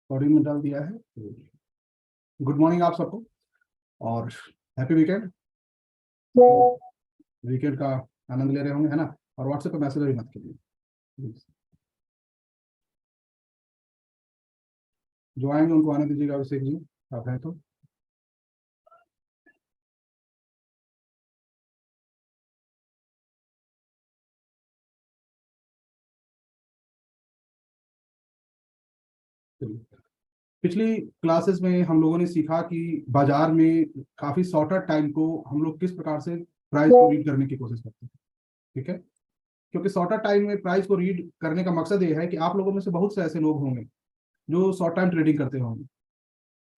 Recording में डाल दिया है। गुड मॉर्निंग आप सबको और हैप्पी वीकेंड। वीकेंड का आनंद ले रहे होंगे, है ना। और व्हाट्सएप पे मैसेज भी मत कीजिए, जो आएंगे उनको आने दीजिएगा। अभिषेक जी आप हैं तो पिछली क्लासेस में हम लोगों ने सीखा कि बाजार में काफी शॉर्टर टाइम को हम लोग किस प्रकार से प्राइस को रीड करने की कोशिश करते हैं, ठीक है। क्योंकि शॉर्टर टाइम में प्राइस को रीड करने का मकसद ये है कि आप लोगों में से बहुत से ऐसे लोग होंगे जो शॉर्ट टाइम ट्रेडिंग करते होंगे,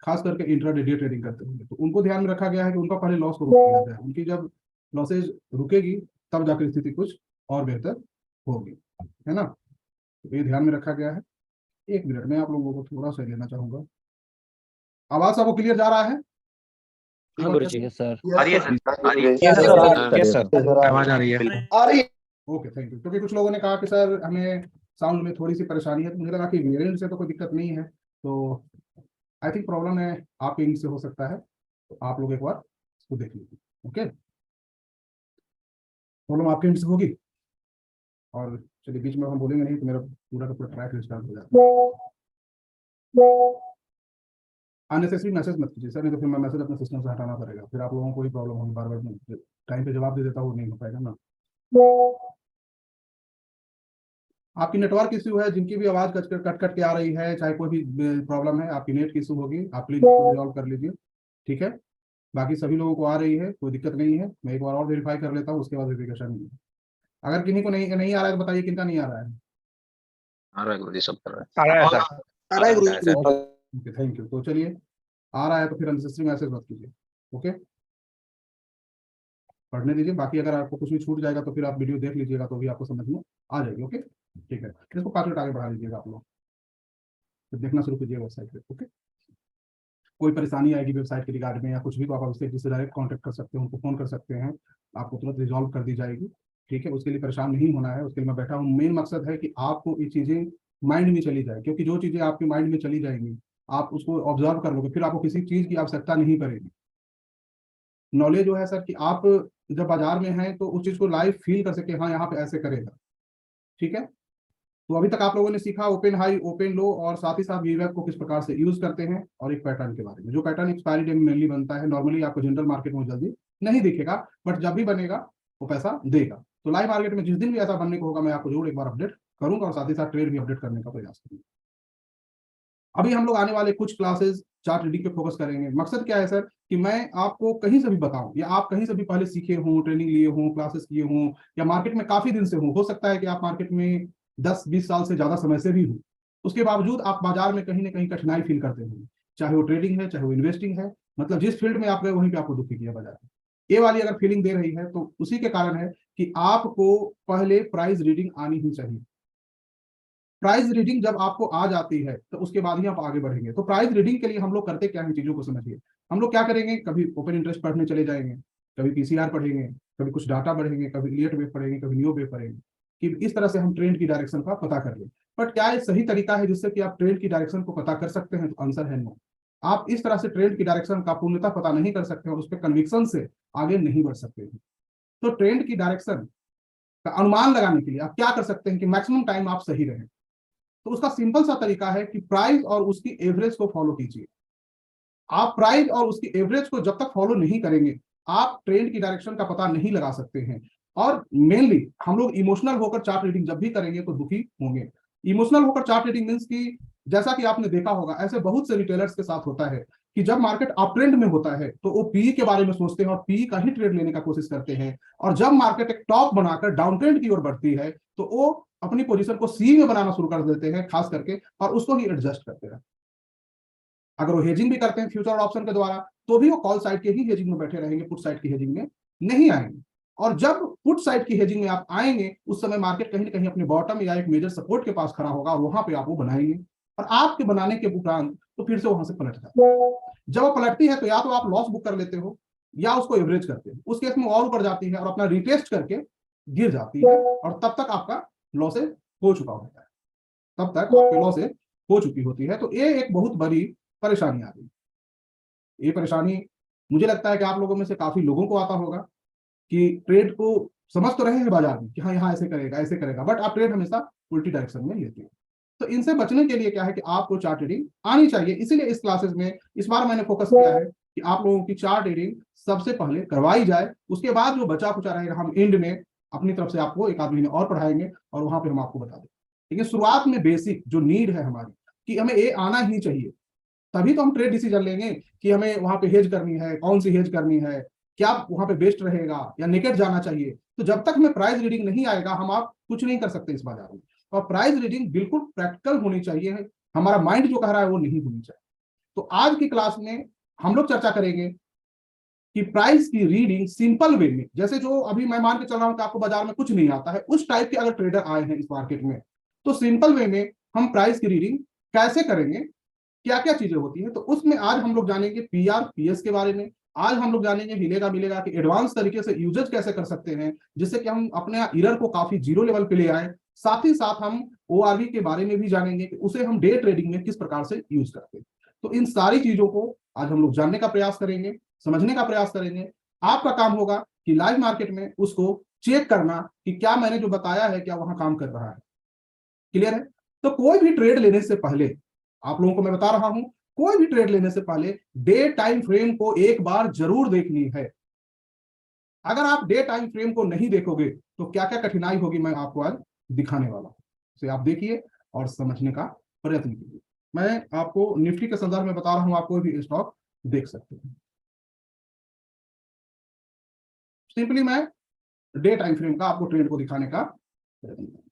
खास करके इंट्राडे ट्रेडिंग करते होंगे। तो उनको ध्यान में रखा गया है कि उनका पहले लॉस को रोक दिया जाए। उनकी जब लॉसेज रुकेगी तब जाकर स्थिति कुछ और बेहतर होगी, है ना। तो ये ध्यान में रखा गया है। एक मिनट में आप लोगों को थोड़ा सा लेना चाहूंगा। आवाज सबको क्लियर जा रहा है? हाँ गुरुजी। Yes sir. आवाज आ रही है। Okay, thank you. क्योंकि कुछ लोगों ने कहा कि सर हमें साउंड में थोड़ी सी परेशानी है, तो मुझे लगा कि मेरे एंड से तो कोई दिक्कत नहीं है। तो आई थिंक प्रॉब्लम है आपके एंड से हो सकता है। तो आप लोग एक बार इसको देख लीजिए। ओके, प्रॉब्लम आपके एंड से होगी। और चलिए, बीच में हम बोलेंगे नहीं तो मेरा पूरा का पूरा ट्रैक रिस्टार्ट हो जाता है। अननेसेसरी मैसेज मत कीजिए सर, नहीं तो फिर मैं मैसेज अपने सिस्टम से हटाना पड़ेगा। फिर आप लोगों को ही प्रॉब्लम होगी, बार बार टाइम पे जवाब दे देता वो नहीं हो पाएगा ना। आपकी नेटवर्क इशू है, जिनकी भी आवाज कट कट के आ रही है, चाहे कोई भी प्रॉब्लम है, आपकी नेट की इशू होगी, आप प्लीज रिजॉल्व कर लीजिए, ठीक है। बाकी सभी लोगों को आ रही है, कोई दिक्कत नहीं है। मैं एक बार और वेरीफाई कर लेता हूँ, उसके बाद वेरिफिकेशन नहीं है। अगर किन्हीं को नहीं आ रहा है तो बताइए किनका नहीं आ रहा है। आ रहा है गुरुजी, सब कर रहा है। Okay, thank you. तो चलिए, आ रहा है तो फिर अननेसेसरी मैसेज मत कीजिए, ओके। पढ़ने दीजिए। बाकी अगर आपको कुछ भी छूट जाएगा तो फिर आप वीडियो देख लीजिएगा, तो भी आपको समझ में आ जाएगी। ओके, ठीक है। इसको 5 मिनट आगे बढ़ा लीजिएगा आप लोग, फिर देखना शुरू कीजिए वेबसाइट पे, ओके। कोई परेशानी आएगी वेबसाइट के रिगार्ड में या कुछ भी, तो आप अभिषेक जी से डायरेक्ट कॉन्टैक्ट कर सकते हैं, उनको फोन कर सकते हैं, आपको तुरंत रिजॉल्व कर दी जाएगी, ठीक है। उसके लिए परेशान नहीं होना है, उसके लिए मैं बैठा हूँ। मेन मकसद है कि आपको ये चीजें माइंड में चली जाए, क्योंकि जो चीजें आपके माइंड में चली जाएंगी आप उसको ऑब्जर्व कर लोगे, फिर आपको किसी चीज की आवश्यकता नहीं पड़ेगी। नॉलेज जो है सर कि आप जब बाजार में हैं तो उस चीज को लाइव फील कर सके, हाँ यहाँ पे ऐसे करेगा, ठीक है। तो अभी तक आप लोगों ने सीखा ओपन हाई, ओपन लो, और साथ ही साथ वीवेक को किस प्रकार से यूज करते हैं, और एक पैटर्न के बारे में। जो पैटर्न एक्सपायरी डे में मेनली बनता है, नॉर्मली आपको जनरल मार्केट में जल्दी नहीं दिखेगा, बट जब भी बनेगा वो पैसा देगा। तो लाइव मार्केट में जिस दिन भी ऐसा बनने को होगा, मैं आपको जरूर एक बार अपडेट करूंगा, और साथ ही साथ ट्रेड भी अपडेट करने का प्रयास करूंगा। अभी हम लोग आने वाले कुछ क्लासेस चार्ट रीडिंग पे फोकस करेंगे। मकसद क्या है सर कि मैं आपको कहीं से भी बताऊं, या आप कहीं से भी पहले सीखे हों, ट्रेनिंग लिए हों, क्लासेस किए हों, या मार्केट में काफी दिन से हो सकता है कि आप मार्केट में 10-20 साल से ज्यादा समय से भी हो, उसके बावजूद आप बाजार में कहीं ना कहीं कठिनाई फील करते हो, चाहे वो ट्रेडिंग है, चाहे वो इन्वेस्टिंग है। मतलब जिस फील्ड में आप गए वहीं पे आपको दुखी किया बाजार में। ये वाली अगर फीलिंग दे रही है तो उसी के कारण है कि आपको पहले प्राइस रीडिंग आनी ही चाहिए। प्राइस रीडिंग जब आपको आ जाती है तो उसके बाद ही आप आगे बढ़ेंगे। तो प्राइस रीडिंग के लिए हम लोग करते क्या है, चीजों को समझिए। हम लोग क्या करेंगे, कभी ओपन इंटरेस्ट पढ़ने चले जाएंगे, कभी पीसीआर पढ़ेंगे, कभी कुछ डाटा पढ़ेंगे, कभी इलियट वेव पढ़ेंगे, कभी नियो वेव पढ़ेंगे, कि इस तरह से हम ट्रेंड की डायरेक्शन का पता कर लें। बट क्या ये सही तरीका है जिससे कि आप ट्रेंड की डायरेक्शन को पता कर सकते हैं? तो आंसर है नो। आप इस तरह से ट्रेंड की डायरेक्शन का पूर्णतः पता नहीं कर सकते और उस पर कन्विक्शन से आगे नहीं बढ़ सकते हैं। तो ट्रेंड की डायरेक्शन का अनुमान लगाने के लिए आप क्या कर सकते हैं कि मैक्सिमम टाइम आप सही रहें। तो उसका सिंपल सा तरीका है कि प्राइस और उसकी एवरेज को फॉलो कीजिए। आप प्राइस और उसकी एवरेज को जब तक फॉलो नहीं करेंगे, आप ट्रेंड की डायरेक्शन का पता नहीं लगा सकते हैं। और मेनली हम लोग इमोशनल होकर चार्ट रीडिंग जब भी करेंगे तो दुखी होंगे। इमोशनल होकर चार्ट रीडिंग मींस कि जैसा कि आपने देखा होगा, ऐसे बहुत से रिटेलर्स के साथ होता है कि जब मार्केट अप ट्रेंड में होता है तो वो पीई के बारे में सोचते हैं और पीई का ही ट्रेड लेने का कोशिश करते हैं, और जब मार्केट एक टॉप बनाकर डाउन ट्रेंड की ओर बढ़ती है तो वो अपनी पोजीशन को सी में बनाना शुरू कर देते हैं खास करके, और उसको ही एडजस्ट करते हैं। अगर वो हेजिंग भी करते हैं फ्यूचर और ऑप्शन के द्वारा, तो भी वो कॉल साइड के ही हेजिंग में बैठे रहेंगे, पुट साइड की हेजिंग में नहीं आएंगे। और जब पुट साइड की हेजिंग में आप आएंगे, उस समय मार्केट कहीं ना कहीं अपने बॉटम या एक मेजर सपोर्ट के पास खड़ा होगा, और वहां पे आप वो बनाएंगे, और आपके बनाने के उपरांत तो फिर से वहां से पलट जाता है। जब वो पलटती है तो या तो आप लॉस बुक कर लेते हो या उसको एवरेज करते हो। उस केस में और ऊपर जाती है और अपना रिटेस्ट करके गिर जाती है, और तब तक आपका लॉसेज हो चुका होता है, तब तक आपके लॉसेज हो चुकी होती है, तो ये एक बहुत बड़ी परेशानी आ गई। ये परेशानी मुझे लगता है कि आप लोगों में से काफी लोगों को आता होगा कि ट्रेड को समझ तो रहे हैं बाजार में कि हाँ यहाँ ऐसे करेगा, बट आप ट्रेड हमेशा उल्टी डायरेक्शन में लेते हैं। तो इनसे बचने के लिए क्या है कि आपको चार्ट रीडिंग आनी चाहिए। इसीलिए इस क्लासेस में इस बार मैंने फोकस किया है कि आप लोगों की चार्ट रीडिंग सबसे पहले करवाई जाए, उसके बाद जो बचा कुचा रहेगा हम एंड में अपनी तरफ से आपको एक आध महीने और पढ़ाएंगे और वहां पे हम आपको बता दें। लेकिन शुरुआत में बेसिक जो नीड है हमारी कि हमें ये आना ही चाहिए, तभी तो हम ट्रेड डिसीजन लेंगे कि हमें वहां पे हेज करनी है, कौन सी हेज करनी है, क्या वहां पे बेस्ट रहेगा या नेकेट जाना चाहिए। तो जब तक हमें प्राइस रीडिंग नहीं आएगा हम आप कुछ नहीं कर सकते इस बाजार में। और प्राइस रीडिंग बिल्कुल प्रैक्टिकल होनी चाहिए, हमारा माइंड जो कह रहा है वो नहीं होनी चाहिए। तो आज की क्लास में हम लोग चर्चा करेंगे कि प्राइस की रीडिंग सिंपल वे में, जैसे जो अभी मैं मान के चल रहा हूं कि आपको बाजार में कुछ नहीं आता है, उस टाइप के अगर ट्रेडर आए हैं इस मार्केट में, तो सिंपल वे में हम प्राइस की रीडिंग कैसे करेंगे, क्या क्या चीजें होती है। तो उसमें आज हम लोग जानेंगे पीआर पीएस के बारे में, आज हम लोग जानेंगे हिलेगा मिलेगा कि एडवांस तरीके से यूजेज कैसे कर सकते हैं जिससे कि हम अपने एरर को काफी जीरो लेवल पे ले आए। साथ ही साथ हम ओआरवी के बारे में भी जानेंगे कि उसे हम डे ट्रेडिंग में किस प्रकार से यूज करते हैं। तो इन सारी चीजों को आज हम लोग जानने का प्रयास करेंगे, समझने का प्रयास करेंगे। आपका काम होगा कि लाइव मार्केट में उसको चेक करना कि क्या मैंने जो बताया है क्या वहां काम कर रहा है। क्लियर है? तो कोई भी ट्रेड लेने से पहले आप लोगों को मैं बता रहा हूं, कोई भी ट्रेड लेने से पहले डे टाइम फ्रेम को एक बार जरूर देखनी है। अगर आप डे टाइम फ्रेम को नहीं देखोगे तो क्या क्या कठिनाई होगी मैं आपको आज दिखाने वाला हूं। इसे आप देखिए और समझने का प्रयत्न कीजिए। मैं आपको निफ्टी के संदर्भ में बता रहा हूं, आप कोई भी स्टॉक देख सकते हैं। सिंपली मैं डे टाइम फ्रेम का आपको ट्रेंड को दिखाने का प्रयत्न करूंगा।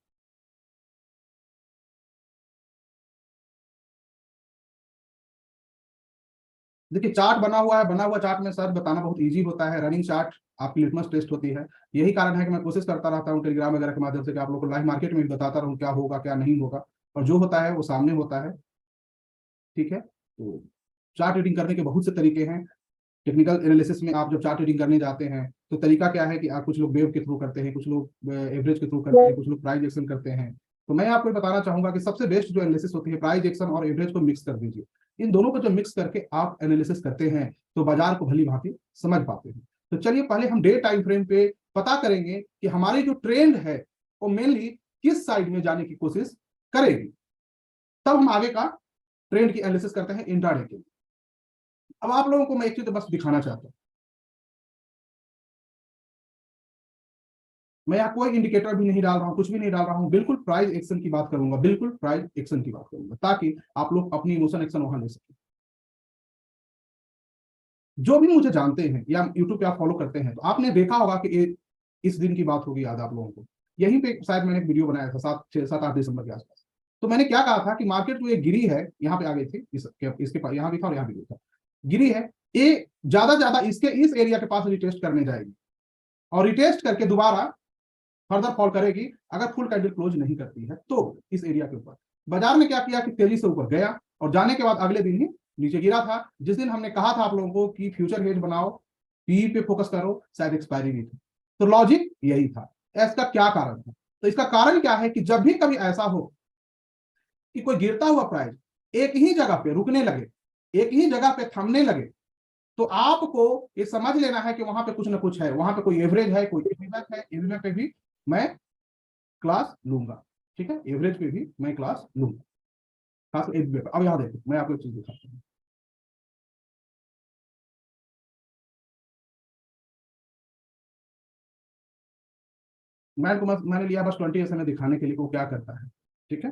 देखिए चार्ट बना हुआ चार्ट में सर बताना बहुत इजी होता है। रनिंग चार्ट आपकी लिटमस टेस्ट होती है। यही कारण है कि मैं कोशिश करता रहता हूँ टेलीग्राम वगैरह के माध्यम से कि आप लोगों को लाइव मार्केट में भी बताता रहूँ क्या होगा क्या नहीं होगा, और जो होता है वो सामने होता है। ठीक है, तो चार्ट रीडिंग करने के बहुत से तरीके हैं। टेक्निकल एनालिसिस में आप जब चार्ट रीडिंग करने जाते हैं तो तरीका क्या है कि आप कुछ लोग वेव के थ्रू करते हैं, कुछ लोग एवरेज के थ्रू करते हैं, कुछ लोग प्राइस एक्शन करते हैं। तो मैं आपको बताना चाहूंगा कि सबसे बेस्ट जो एनालिसिस होती है प्राइस एक्शन और एवरेज को मिक्स कर दीजिए। इन दोनों को जब मिक्स करके आप एनालिसिस करते हैं तो बाजार को भली भांति समझ पाते हैं। तो चलिए पहले हम डे टाइम फ्रेम पे पता करेंगे कि हमारी जो ट्रेंड है वो मेनली किस साइड में जाने की कोशिश करेगी, तब हम आगे का ट्रेंड की एनालिसिस करते हैं इंट्राडे के लिए। अब आप लोगों को मैं एक चीज बस दिखाना चाहता हूं, मैं यहाँ कोई इंडिकेटर भी नहीं डाल रहा हूं, कुछ भी नहीं डाल रहा हूं, बिल्कुल प्राइस एक्शन की बात करूंगा, बिल्कुल प्राइस एक्शन की बात करूंगा ताकि आप लोग अपनी इमोशन एक्शन वहां ले सकें। जो भी मुझे जानते हैं या यूट्यूब पे आप फॉलो करते हैं तो आपने देखा होगा कि इस दिन की बात होगी याद आप लोगों को, यहीं पे शायद मैंने एक वीडियो बनाया था 7-8 दिसंबर के आसपास। तो मैंने क्या कहा था कि मार्केट जो ये गिरी है यहाँ पे आ गई थी, इसके पास यहाँ भी था और यहाँ भी था, गिरी है, ये ज्यादा इसके इस एरिया के पास रिटेस्ट करने जाएगी और रिटेस्ट करके दोबारा फर्दर फॉल करेगी अगर फुल कैंडल क्लोज नहीं करती है। तो इस एरिया के ऊपर बाजार ने क्या किया कि तेजी से ऊपर गया और जाने के बाद अगले दिन ही नीचे गिरा था। जिस दिन हमने कहा था आप लोगों को कि फ्यूचर हेज बनाओ, पी पे फोकस करो, शायद एक्सपायरी भी थी। तो लॉजिक यही था। इसका क्या कारण था? तो इसका कारण क्या है कि जब भी कभी ऐसा हो कि कोई गिरता हुआ प्राइस एक ही जगह पे रुकने लगे, एक ही जगह पे थमने लगे, तो आपको ये समझ लेना है कि वहां पे कुछ ना कुछ है, वहां पे कोई एवरेज है, कोई एवरेज है। एवरेज पे भी मैं क्लास लूंगा, ठीक है, एवरेज पे भी मैं क्लास लूंगा, खास एवरेज। अब यहां देखो मैं आपको एक चीज दिखाता हूं। मैंने लिया बस 20 SMA दिखाने के लिए वो क्या करता है। ठीक है,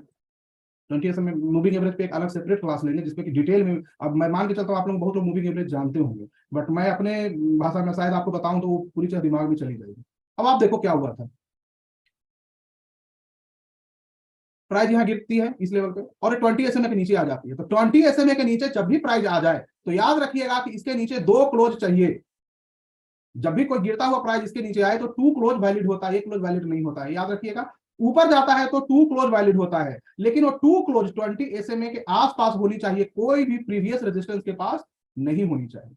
20 SMA मूविंग एवरेज पे एक अलग सेपरेट क्लास लेंगे जिसपे कि डिटेल में, अब मैं मान के चलता हूँ आप लोग बहुत लोग मूविंग एवरेज जानते होंगे, बट मैं अपने भाषा में शायद आपको बताऊं तो वो पूरी तरह दिमाग में चली जाएगी। अब आप देखो क्या हुआ था, प्राइस यहाँ गिरती है इस लेवल पे और 20 SMA के नीचे आ जाती है। तो 20 SMA के नीचे जब भी प्राइस आ जाए तो याद रखिएगा कि इसके नीचे 2 क्लोज चाहिए। जब भी कोई गिरता हुआ प्राइस इसके नीचे आए तो 2 क्लोज वैलिड होता है, 1 क्लोज वैलिड नहीं होता है, याद रखिएगा। ऊपर जाता है तो 2 क्लोज वैलिड होता है, लेकिन वो 2 क्लोज 20 SMA के आसपास होनी चाहिए, कोई भी प्रीवियस रेजिस्टेंस के पास नहीं होनी चाहिए।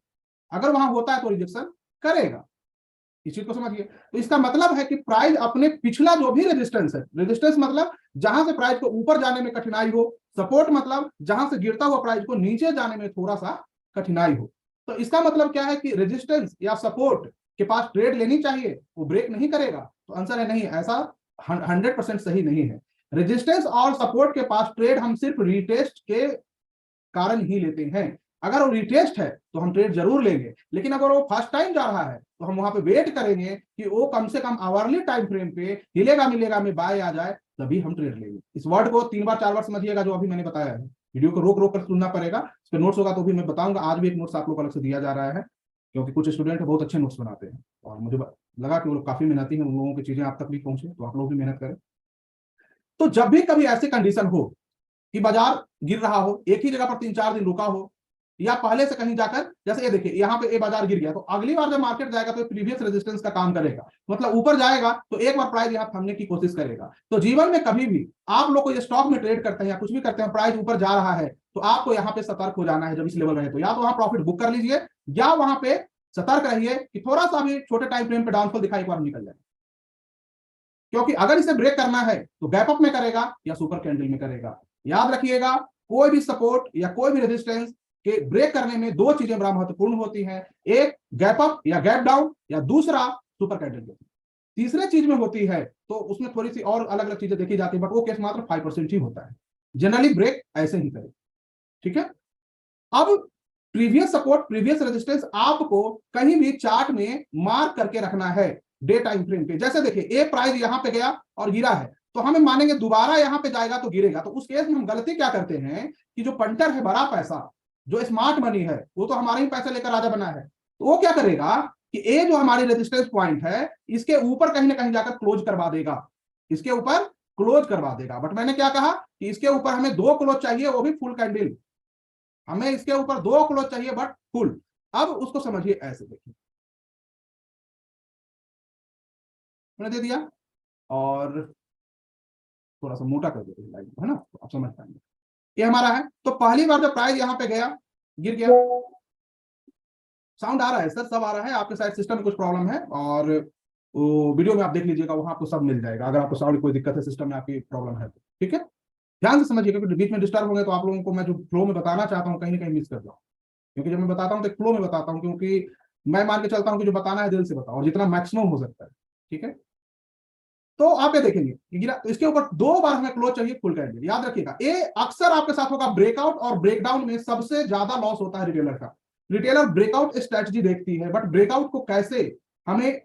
अगर वहां होता है तो रिजेक्शन करेगा। इस चीज को समझिए। तो इसका मतलब है कि प्राइस अपने पिछला जो भी रेजिस्टेंस है, रेजिस्टेंस मतलब जहां से प्राइस को ऊपर जाने में कठिनाई हो, सपोर्ट मतलब जहां से गिरता हुआ प्राइस को नीचे जाने में थोड़ा सा कठिनाई हो। तो इसका मतलब क्या है कि रेजिस्टेंस या सपोर्ट के पास ट्रेड लेनी चाहिए, वो ब्रेक नहीं करेगा। तो आंसर है नहीं, ऐसा 100% सही नहीं है। रेजिस्टेंस और सपोर्ट के पास ट्रेड हम सिर्फ रीटेस्ट के कारण ही लेते हैं। अगर वो रिटेस्ट है तो हम ट्रेड जरूर लेंगे, लेकिन अगर वो फर्स्ट टाइम जा रहा है तो हम वहां पे वेट करेंगे कि वो कम से कम आवरली टाइम फ्रेम पे हिलेगा मिलेगा में बाय आ जाए, तभी हम ट्रेड लेंगे। इस वर्ड को 3 बार 4 बार समझिएगा जो अभी मैंने बताया है। वीडियो को रोक रोक कर सुनना पड़ेगा, इस पर नोट्स होगा तो भी मैं बताऊंगा। आज भी एक नोट्स आप लोग को अलग से दिया जा रहा है, क्योंकि कुछ स्टूडेंट बहुत अच्छे नोट्स बनाते हैं और मुझे लगा कि वो लोग काफी मेहनती हैं, उन लोगों की चीजें आप तक भी पहुंचे, तो आप लोग भी मेहनत करें। तो जब भी कभी ऐसी कंडीशन हो कि बाजार गिर रहा हो, एक ही जगह पर 3-4 दिन रुका हो, या पहले से कहीं जाकर, जैसे ये देखिए यहाँ पे ये बाजार गिर गया, तो अगली बार जब मार्केट जाएगा तो प्रीवियस रेजिस्टेंस का काम करेगा, मतलब ऊपर जाएगा तो एक बार प्राइस यहाँ थमने की कोशिश करेगा। तो जीवन में कभी भी आप लोग को ये स्टॉक में ट्रेड करते हैं या कुछ भी करते हैं, प्राइस ऊपर जा रहा है तो आपको यहाँ पे सतर्क हो जाना है। जब इस लेवल रहे तो या तो वहां प्रॉफिट बुक कर लीजिए, या वहां पे सतर्क रहिए कि थोड़ा सा भी छोटे टाइम फ्रेम पे डाउनफॉल दिखाई एक बार निकल जाए, क्योंकि अगर इसे ब्रेक करना है तो गैप अप में करेगा या सुपर कैंडल में करेगा। याद रखिएगा, कोई भी सपोर्ट या कोई भी रेजिस्टेंस के ब्रेक करने में 2 चीजें बड़ा महत्वपूर्ण होती हैं, एक गैप अप या गैप डाउन, या दूसरा सुपर कैंडल। तीसरे चीज में होती है तो उसमें थोड़ी सी और अलग अलग चीजें देखी जाती है, बट वो केस मात्र 5% ही होता है। जनरली ब्रेक ऐसे ही करे, ठीक है। अब प्रीवियस सपोर्ट प्रीवियस रेजिस्टेंस आपको कहीं भी चार्ट में मार्क करके रखना है डे टाइम फ्रेम पे। जैसे देखिए, ए प्राइस यहां पे गया और गिरा है, तो हमें मानेंगे दोबारा यहां पे जाएगा तो गिरेगा। तो उस केस में हम गलती क्या करते हैं कि जो पंटर है, बड़ा पैसा, जो स्मार्ट मनी है, वो तो हमारे ही पैसे लेकर राजा बना है, तो वो क्या करेगा कि ए जो हमारी रेजिस्टेंस पॉइंट है, इसके ऊपर कहीं ना कहीं जाकर क्लोज करवा देगा, इसके ऊपर क्लोज करवा देगा। बट मैंने क्या कहा कि इसके ऊपर हमें 2 क्लोज चाहिए, वो भी फुल कैंडल। हमें इसके ऊपर 2 क्लोज चाहिए बट फुल। अब उसको समझिए ऐसे, देखिए मैंने दे दिया और थोड़ा सा मोटा कर देते हैं लाइन, है ना, तो आप समझ पाएंगे। ये हमारा है, तो पहली बार जब प्राइस यहाँ पे गया, गिर गया। साउंड आ रहा है सर? सब आ रहा है? आपके साइड सिस्टम में कुछ प्रॉब्लम है? और वीडियो में आप देख लीजिएगा, वहां आपको सब मिल जाएगा। अगर आपको साउंड कोई दिक्कत है, सिस्टम में आपकी प्रॉब्लम है तो ठीक है, ध्यान से समझिएगा, क्योंकि बीच में डिस्टर्ब होंगे तो आप लोगों को मैं जो फ्लो में बताना चाहता हूँ कहीं ना कहीं मिस कर जाऊँ। क्योंकि जब मैं बताता हूँ तो फ्लो में बताता हूँ, क्योंकि मैं मान के चलता हूँ कि जो बताना है दिल से बताओ और जितना मैक्सिमम हो सकता है, ठीक है। तो आप ये देखेंगे कि गिरा, तो इसके ऊपर 2 बार हमें क्लोज चाहिए फुल कैंडल। याद रखिएगा, ये अक्सर आपके साथ होगा। ब्रेकआउट और ब्रेकडाउन में सबसे ज्यादा लॉस होता है रिटेलर का। रिटेलर ब्रेकआउट स्ट्रेटजी देखती है, बट ब्रेकआउट को कैसे हमें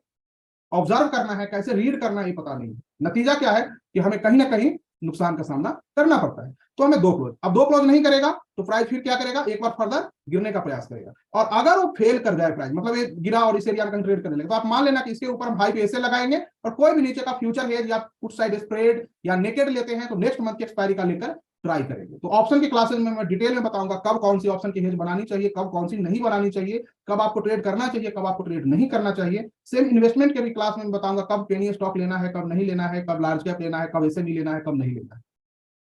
ऑब्जर्व करना है, कैसे रीड करना है, ये पता नहीं। नतीजा क्या है कि हमें कहीं ना कहीं नुकसान का सामना करना पड़ता है। तो हमें 2 क्लोज, अब 2 क्लोज नहीं करेगा तो प्राइस फिर क्या करेगा, एक बार फर्दर गिरने का प्रयास करेगा। और अगर वो फेल कर जाए प्राइस, मतलब ये गिरा और इस एरिया में ट्रेड करने लगे, तो आप मान लेना कि इसके ऊपर हम हाई पे ऐसे लगाएंगे, और कोई भी नीचे का फ्यूचर हेज या पुट साइड स्प्रेड या नेकेड लेते हैं तो नेक्स्ट मंथ की एक्सपायरी का लेकर ट्राई करेंगे। तो ऑप्शन की क्लासेस में मैं डिटेल में बताऊंगा कब कौन सी ऑप्शन की हेज बनानी चाहिए, कब कौन सी नहीं बनानी चाहिए, कब आपको ट्रेड करना चाहिए, कब आपको ट्रेड नहीं करना चाहिए। सेम इन्वेस्टमेंट के भी क्लास में बताऊंगा कब पेनी स्टॉक लेना है, कब नहीं लेना है, कब लार्ज कैप लेना है, कब एसएमई लेना है, कब नहीं लेना है,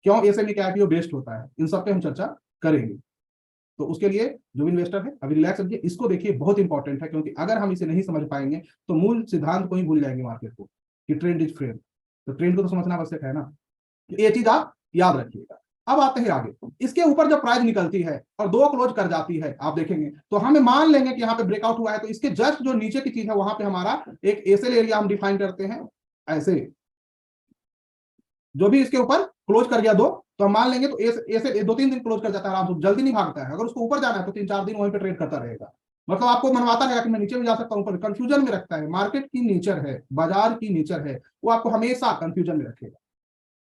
क्यों एसएमई का आईपीओ बेस्ड होता है, इन सब पे हम चर्चा करेंगे। तो उसके लिए जो इन्वेस्टर है अभी रिलैक्स रखिए, इसको देखिए बहुत इंपॉर्टेंट है, क्योंकि अगर हम इसे नहीं समझ पाएंगे तो मूल सिद्धांत को ही भूल जाएंगे मार्केट को, कि ट्रेंड इज फ्रेम। तो ट्रेंड को तो समझना आवश्यक है ना, ये चीज आप याद रखिएगा। अब आते हैं आगे, इसके ऊपर जब प्राइस निकलती है और 2 क्लोज कर जाती है, आप देखेंगे तो हमें मान लेंगे कि यहाँ पे ब्रेकआउट हुआ है, तो इसके जस्ट जो नीचे की चीज है वहां पे हमारा एक एसएल एरिया हम डिफाइन करते हैं ऐसे। जो भी इसके ऊपर क्लोज कर गया 2, तो हम मान लेंगे तो ऐसे 2-3 दिन क्लोज कर जाता है आराम से, जल्दी नहीं भागता है। अगर उसको ऊपर जाना है तो 3-4 दिन वहीं पे ट्रेड करता रहेगा, मतलब आपको मनवाता रहेगा कि मैं नीचे भी जा सकता हूं, ऊपर कंफ्यूजन में रखता है। मार्केट की नेचर है, बाजार की नेचर है, वो आपको हमेशा कंफ्यूजन में रखेगा,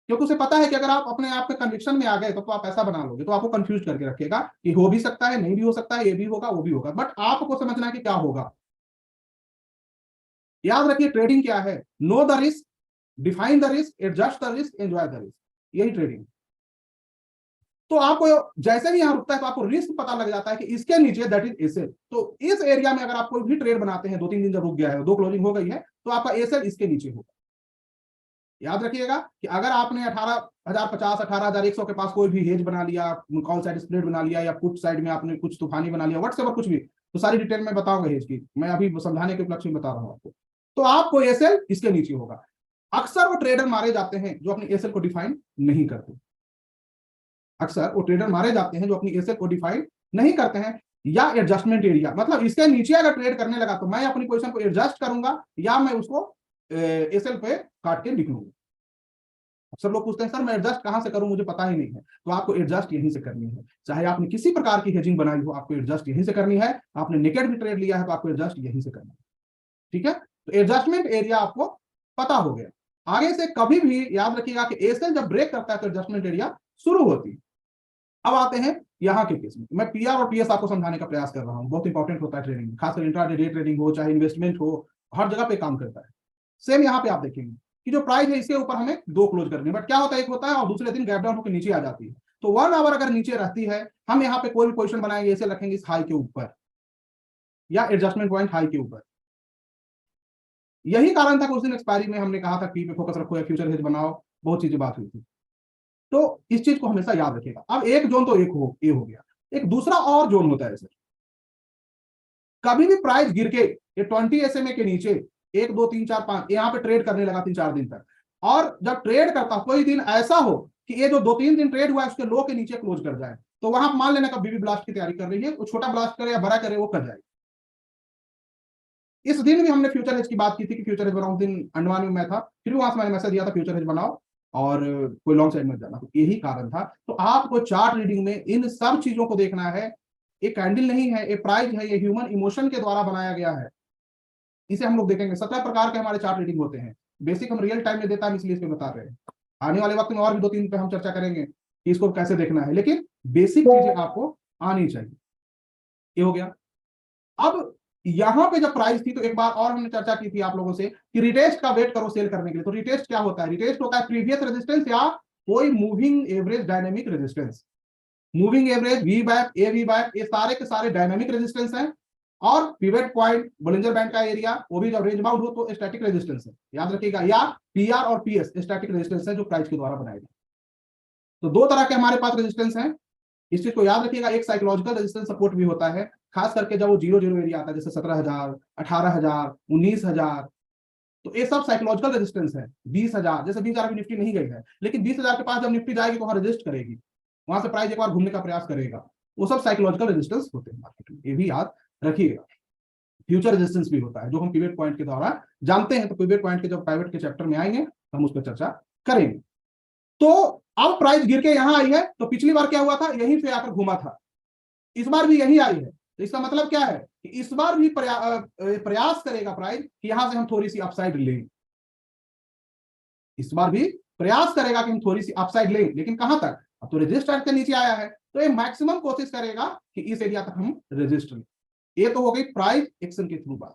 क्योंकि उसे पता है कि अगर आप अपने आप के कन्विक्शन में आ गए तो आप ऐसा बना लोगे, तो आपको कंफ्यूज करके रखेगा कि हो भी सकता है, नहीं भी हो सकता है, ये भी होगा, वो भी होगा, बट आपको समझना है कि क्या होगा। याद रखिए, ट्रेडिंग क्या है, know the risk, define the risk, adjust the risk, enjoy the risk, यही ट्रेडिंग। तो आपको जैसे ही यहां रुकता है तो आपको रिस्क पता लग जाता है कि इसके नीचे दैट इज एसएल। तो इस एरिया में अगर आप कोई भी ट्रेड बनाते हैं, 2-3 दिन जब रुक गया है, 2 क्लोजिंग हो गई है, तो आपका एसएल इसके नीचे होगा। याद रखिएगा कि अगर आपने 18,050 18,100 के पास कोई भी हेज बना लिया, कॉल साइड स्प्रेड बना लिया, या पुट साइड में आपने कुछ तूफानी बना लिया, व्हाट्सएवर कुछ भी, तो सारी डिटेल में बताऊंगा हेज की, मैं अभी समझाने के उपलक्ष्य में बता रहा हूं आपको। तो आपको एसएल इसके नीचे होगा। अक्सर वो ट्रेडर मारे जाते हैं जो अपनी एसएल को डिफाइन नहीं करते, अक्सर वो ट्रेडर मारे जाते हैं जो अपनी एसएल को डिफाइन नहीं करते हैं, या एडजस्टमेंट एरिया, मतलब इसके नीचे अगर ट्रेड करने लगा तो मैं अपनी पोजीशन को एडजस्ट करूंगा या मैं उसको एसएल पे काट के लिख लूंगा। सब लोग पूछते हैं सर मैं एडजस्ट कहां से करूं, मुझे पता ही नहीं है। तो आपको एडजस्ट यहीं से करनी है, चाहे आपने किसी प्रकार की हेजिंग बनाई हो, आपको एडजस्ट यहीं से करनी है। आपने नेकेड भी ट्रेड लिया है तो आपको एडजस्ट यहीं से करना है, ठीक है। तो एडजस्टमेंट एरिया आपको पता हो गया। आगे से कभी भी याद रखिएगा कि एसएल जब ब्रेक करता है तो एडजस्टमेंट एरिया शुरू होती है। अब आते हैं यहाँ के केस में, मैं पीआर और पीएस आपको समझाने का प्रयास कर रहा हूँ, बहुत इंपॉर्टेंट होता है ट्रेडिंग में, खासकर इंट्राडे डे ट्रेडिंग हो चाहे इन्वेस्टमेंट हो, हर जगह पे काम करता है। सेम यहाँ पे आप देखेंगे कि जो प्राइस है इसके ऊपर हमें 2 क्लोज करनी है, बट क्या होता है एक होता है और दूसरे दिन गैप डाउन होकर नीचे आ जाती है। तो 1 आवर अगर नीचे रहती है, हम यहाँ पे कोई भी पोजीशन बनाएंगे ऐसे रखेंगे इस हाई के ऊपर या एडजस्टमेंट पॉइंट हाई के ऊपर। यही कारण था कि उस दिन एक्सपायरी में हमने कहा था पी पे फोकस रखो या फ्यूचर हेज बनाओ, बहुत चीजें बात हुई थी। तो इस चीज को हमेशा याद रखिएगा। अब एक जोन तो ये हो गया, एक दूसरा और जोन होता है सर, कभी भी प्राइस गिर के ये 20 SMA के नीचे 1 2 3 4 5 यहाँ पे ट्रेड करने लगा 3-4 दिन तक, और जब ट्रेड करता कोई दिन ऐसा हो कि ये जो 2-3 दिन ट्रेड हुआ है उसके लो के नीचे क्लोज कर जाए, तो वहां मान लेना का बीबी ब्लास्ट की तैयारी कर रही है, वो छोटा ब्लास्ट करे या बड़ा करे वो कर जाएगी। इस दिन भी हमने फ्यूचर हेज की बात की थी कि फ्यूचर हेज बनाओ, उस दिन अंडमान में मैं था, फिर भी वहां से मैंने मैसेज दिया था फ्यूचर हेज बनाओ और कोई लॉन्ग साइड मत जाना, तो यही कारण था। तो आपको चार्ट रीडिंग में इन सब चीजों को देखना है। एक कैंडल नहीं है, एक प्राइस है, ये ह्यूमन इमोशन के द्वारा बनाया गया है। इसे हम लोग देखेंगे। 17 प्रकार के हमारे चार्ट रीडिंग होते हैं, बेसिक हम रियल टाइम में देता है इसलिए इस पे बता रहे हैं। आने वाले वक्त में और भी 2-3 पे हम चर्चा करेंगे कि इसको कैसे देखना है, लेकिन बेसिक चीजें आपको आनी चाहिए। ये हो गया। अब यहां पे जब प्राइस थी तो एक बार और हमने चर्चा की थी आप लोगों से कि रिटेस्ट का वेट करो सेल करने के लिए। तो रिटेस्ट क्या होता है? रिटेस्ट होता है प्रीवियस रेजिस्टेंस या कोई moving average dynamic resistance. Moving average, वी बैक, ए वी बैक, ये सारे के सारे डायनेमिक रेजिस्टेंस हैं। और पिवट पॉइंट, बोलिंजर बैंड का एरिया, वो भी जब रेंज बाउंड हो तो स्टैटिक रेजिस्टेंस है, याद रखिएगा। या पीआर और पीएस स्टैटिक रेजिस्टेंस है जो प्राइस के द्वारा बनाए गए। तो 2 तरह के हमारे पास रेजिस्टेंस हैं, इस चीज को याद रखिएगा। एक साइकोलॉजिकल रेजिस्टेंस सपोर्ट भी होता है, खास करके जब वो 0-0 एरिया आता है, जैसे 17,000, 18,000, 19,000, तो ये सब साइकोलॉजिकल रेजिस्टेंस है। 20,000, जैसे 20,000 निफ्टी नहीं गई है, लेकिन 20,000 के पास जब निफ्टी जाएगी तो वहां रेजिस्ट करेगी, वहां से प्राइस एक बार घूमने का प्रयास करेगा। वो सब साइकोलॉजिकल रेजिस्टेंस होते हैं मार्केट में, ये भी याद रखिएगा। फ्यूचर रेजिस्टेंस भी होता है जो हम पिवट पॉइंट के द्वारा जानते हैं। तो पिवट पॉइंट के जब प्राइवेट के चैप्टर में आएंगे हम उस पर चर्चा करेंगे। तो अब प्राइस गिर के यहां आई है, तो पिछली बार क्या हुआ था, यहीं से आकर घुमा था, इस बार भी यही आई है। तो इसका मतलब क्या है कि इस बार भी प्रयास करेगा प्राइस कि यहां से हम थोड़ी सी अपसाइड लें। इस बार भी प्रयास करेगा कि हम थोड़ी सी अपसाइड लें, लेकिन कहां तक? अब तो रेजिस्टेंस के नीचे आया है, तो ये मैक्सिमम कोशिश करेगा कि इस एरिया तक हम रेजिस्ट लें। ये तो हो गई प्राइस एक्शन के थ्रू बात।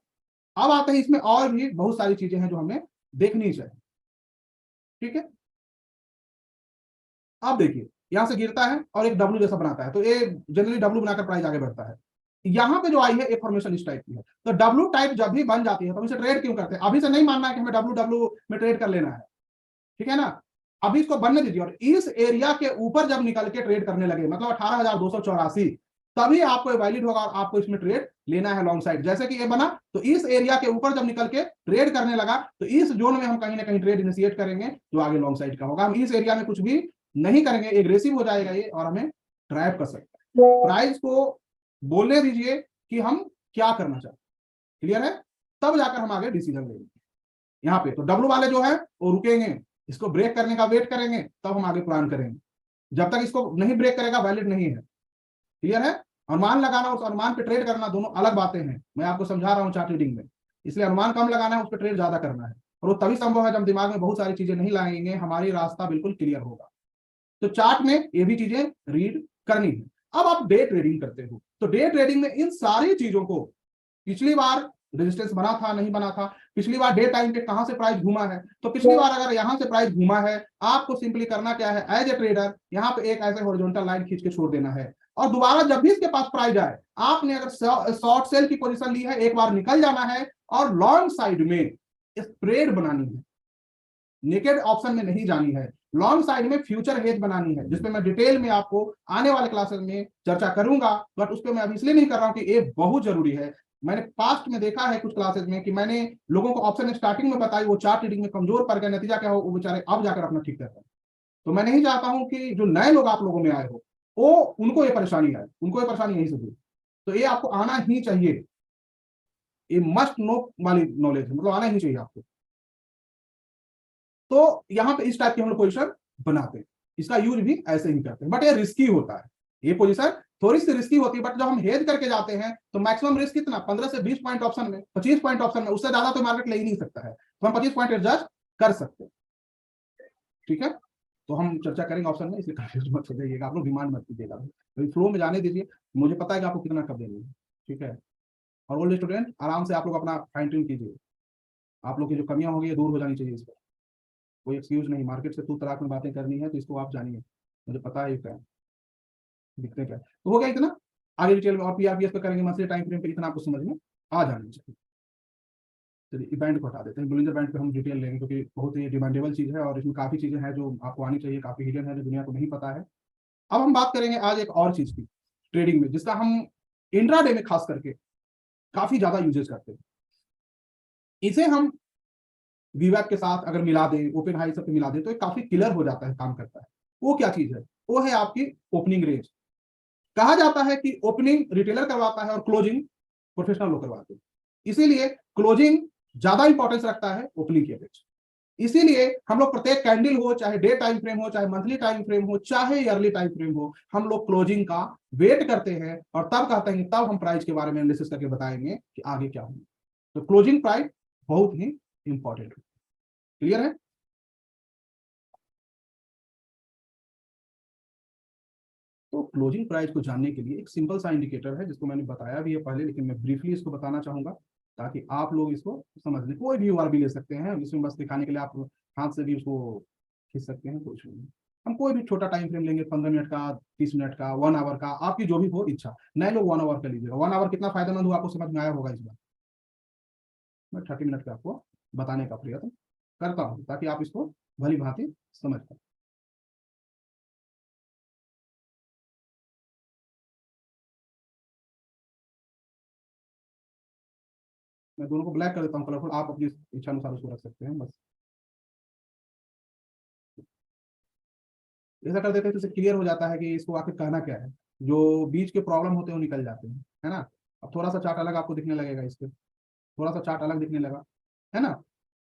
अब आते हैं इसमें और भी बहुत सारी चीजें हैं जो हमें देखनी चाहिए, ठीक है। अब देखिए यहां से गिरता है और एक डब्ल्यू जैसा बनाता है, तो ये जनरली डब्ल्यू बनाकर प्राइस आगे बढ़ता है। यहां पे जो आई है एक फॉर्मेशन इस टाइप की है। तो डब्ल्यू टाइप जब भी बन जाती है तो हम इसे ट्रेड क्यों करते हैं? अभी से नहीं मानना है कि हमें डब्ल्यू डब्ल्यू में ट्रेड कर लेना है, ठीक है ना। अभी इसको बनने दीजिए, और इस एरिया के ऊपर जब निकल के ट्रेड करने लगे, मतलब 18,284, तभी आपको वैलिड होगा और आपको इसमें ट्रेड लेना है लॉन्ग साइड। जैसे कि ये बना, तो इस एरिया के ऊपर जब निकल के ट्रेड करने लगा, तो इस जोन में हम कहीं ना कहीं ट्रेड इनिशिएट करेंगे जो आगे लॉन्ग साइड का होगा। हम इस एरिया में कुछ भी नहीं करेंगे, एग्रेसिव हो जाएगा ये और हमें ट्रैप कर सकता है। प्राइस को बोलने दीजिए कि हम क्या करना चाहते हैं, क्लियर है, तब जाकर हम आगे डिसीजन लेंगे। यहाँ पे तो डब्ल्यू वाले जो है वो रुकेंगे, इसको ब्रेक करने का वेट करेंगे, तब हम आगे प्लान करेंगे। जब तक इसको नहीं ब्रेक करेगा वैलिड नहीं है, क्लियर है। अनुमान लगाना और अनुमान पे ट्रेड करना दोनों अलग बातें हैं, मैं आपको समझा रहा हूँ चार्ट रीडिंग में। इसलिए अनुमान कम लगाना है, उस पर ट्रेड ज्यादा करना है, और वो तभी संभव है जब दिमाग में बहुत सारी चीजें नहीं लाएंगे, हमारी रास्ता बिल्कुल क्लियर होगा। तो चार्ट में ये भी चीजें रीड करनी है। अब आप डे ट्रेडिंग करते हो, तो डे ट्रेडिंग में इन सारी चीजों को, पिछली बार रेजिस्टेंस बना था नहीं बना था, पिछली बार डे टाइम पे कहां से प्राइस घूमा है, तो पिछली बार अगर यहां से प्राइस घूमा है, आपको सिंपली करना क्या है, एज ए ट्रेडर यहां पे एक ऐसे हॉरिजॉन्टल लाइन खींच के छोड़ देना है, और दोबारा जब भी इसके पास प्राइस आए, आपने अगर शॉर्ट सेल की पोजीशन ली है, एक बार निकल जाना है और लॉन्ग साइड में स्प्रेड बनानी है, नेकेड ऑप्शन में नहीं जानी है, लॉन्ग साइड में फ्यूचर हेज बनानी है, जिसपे मैं डिटेल में आपको आने वाले क्लासेस में चर्चा करूंगा। बट उस पर मैं अभी इसलिए नहीं कर रहा हूं कि ये बहुत जरूरी है। मैंने पास्ट में देखा है कुछ क्लासेस में कि मैंने लोगों को ऑप्शन स्टार्टिंग में बताई, वो चार्ट रीडिंग में कमजोर पड़ गया, नतीजा क्या हो, वो बेचारे अब जाकर अपना ठीक कर रहे हैं। तो मैं नहीं चाहता हूं कि जो नए लोग आप लोगों में आए हो वो उनको ये परेशानी आए, उनको ये परेशानी यहीं से हुई। तो ये आपको आना ही चाहिए, ये मस्ट नो वाली नॉलेज है, मतलब आना ही चाहिए आपको। तो यहाँ पे इस टाइप की हम लोग पोजिशन बनाते हैं, इसका यूज भी ऐसे ही करते हैं, बट ये रिस्की होता है, ये पोजीशन थोड़ी सी रिस्की होती है। बट जब हम हेज करके जाते हैं तो मैक्सिमम रिस्क कितना, 15 से 20 पॉइंट ऑप्शन में, 25 पॉइंट ऑप्शन में, उससे ज्यादा तो मार्केट ले ही नहीं सकता है, तो हम 25 पॉइंट एडजस्ट कर सकते हैं। ठीक है, तो हम चर्चा करेंगे ऑप्शन में, इसलिए कंफ्यूज मत हो जाइएगा, आप लोग डिमांड मत कीजिएगा, तो फ्लो में जाने दीजिए, मुझे पता है कि आपको कितना कब देंगे। ठीक है, और ओल्ड स्टूडेंट आराम से आप लोग अपना फाइन ट्यून कीजिए, आप लोग की जो कमियां होगी दूर हो जानी चाहिए, इस पर कोई एक्सक्यूज नहीं, मार्केट से तू तराक में बातें करनी है तो इसको आप जानिए, मुझे पता है क्या दिखते क्या। तो हो गया इतना, आगे डिटेल में और पीआरपीएस पे करेंगे, मंथली टाइम फ्रेम पे, इतना आपको समझ में आ जाना चाहिए। चलिए बैंड को हटा देते हैं, बुलिंजर बैंड पे हम डिटेल लेंगे क्योंकि बहुत ही डिमांडेबल चीज है और इसमें काफी चीजें हैं जो आपको आनी चाहिए, काफी हिडन है जो दुनिया को नहीं पता है। अब हम बात करेंगे आज एक और चीज की ट्रेडिंग में, जिसका हम इंट्राडे में खास करके काफी ज्यादा यूजेस करते हैं। इसे हम वीवैप के साथ अगर मिला दें, ओपन हाई सब मिला दें, तो काफी किलर हो जाता है, काम करता है। वो क्या चीज है, वो है आपकी ओपनिंग रेंज। कहा जाता है कि ओपनिंग रिटेलर करवाता है और क्लोजिंग प्रोफेशनल लोग करवाते हैं, इसीलिए क्लोजिंग ज्यादा इंपॉर्टेंस रखता है ओपनिंग की अपेक्षा। इसीलिए हम लोग प्रत्येक कैंडल हो, चाहे डे टाइम फ्रेम हो, चाहे मंथली टाइम फ्रेम हो, चाहे ईयरली टाइम फ्रेम हो, हम लोग क्लोजिंग का वेट करते हैं और तब कहते हैं, तब हम प्राइस के बारे में एनालिसिस करके बताएंगे कि आगे क्या होगा। तो क्लोजिंग प्राइस बहुत ही इंपॉर्टेंट है। क्लियर है? तो क्लोजिंग प्राइस को जानने के लिए एक सिंपल सा इंडिकेटर है जिसको मैंने बताया भी है पहले, लेकिन मैं ब्रीफली इसको बताना चाहूंगा ताकि आप लोग इसको समझ लें। कोई भी UR भी ले सकते हैं, इसमें बस दिखाने के लिए आप हाथ से भी उसको खींच सकते हैं, कुछ नहीं। हम कोई भी छोटा टाइम फ्रेम लेंगे, 15 मिनट का, 30 मिनट का, 1 आवर का, आपकी जो भी हो इच्छा। नए लोग 1 आवर का लीजिएगा, 1 आवर कितना फायदेमंद हो आपको समझ में आया होगा। इस बार मैं 30 मिनट का आपको बताने का प्रयत्न करता हूँ ताकि आप इसको भली भांति समझ पाए। मैं दोनों को ब्लैक कर देता हूँ कलरफुल, आप अपनी इच्छा अनुसार उसको रख सकते हैं। बस ऐसा कर देते हैं तो इससे क्लियर हो जाता है कि इसको आखिर कहना क्या है, जो बीच के प्रॉब्लम होते हैं वो निकल जाते हैं, है ना। अब थोड़ा सा चार्ट अलग आपको दिखने लगेगा, इसके थोड़ा सा चार्ट अलग दिखने लगा, है ना।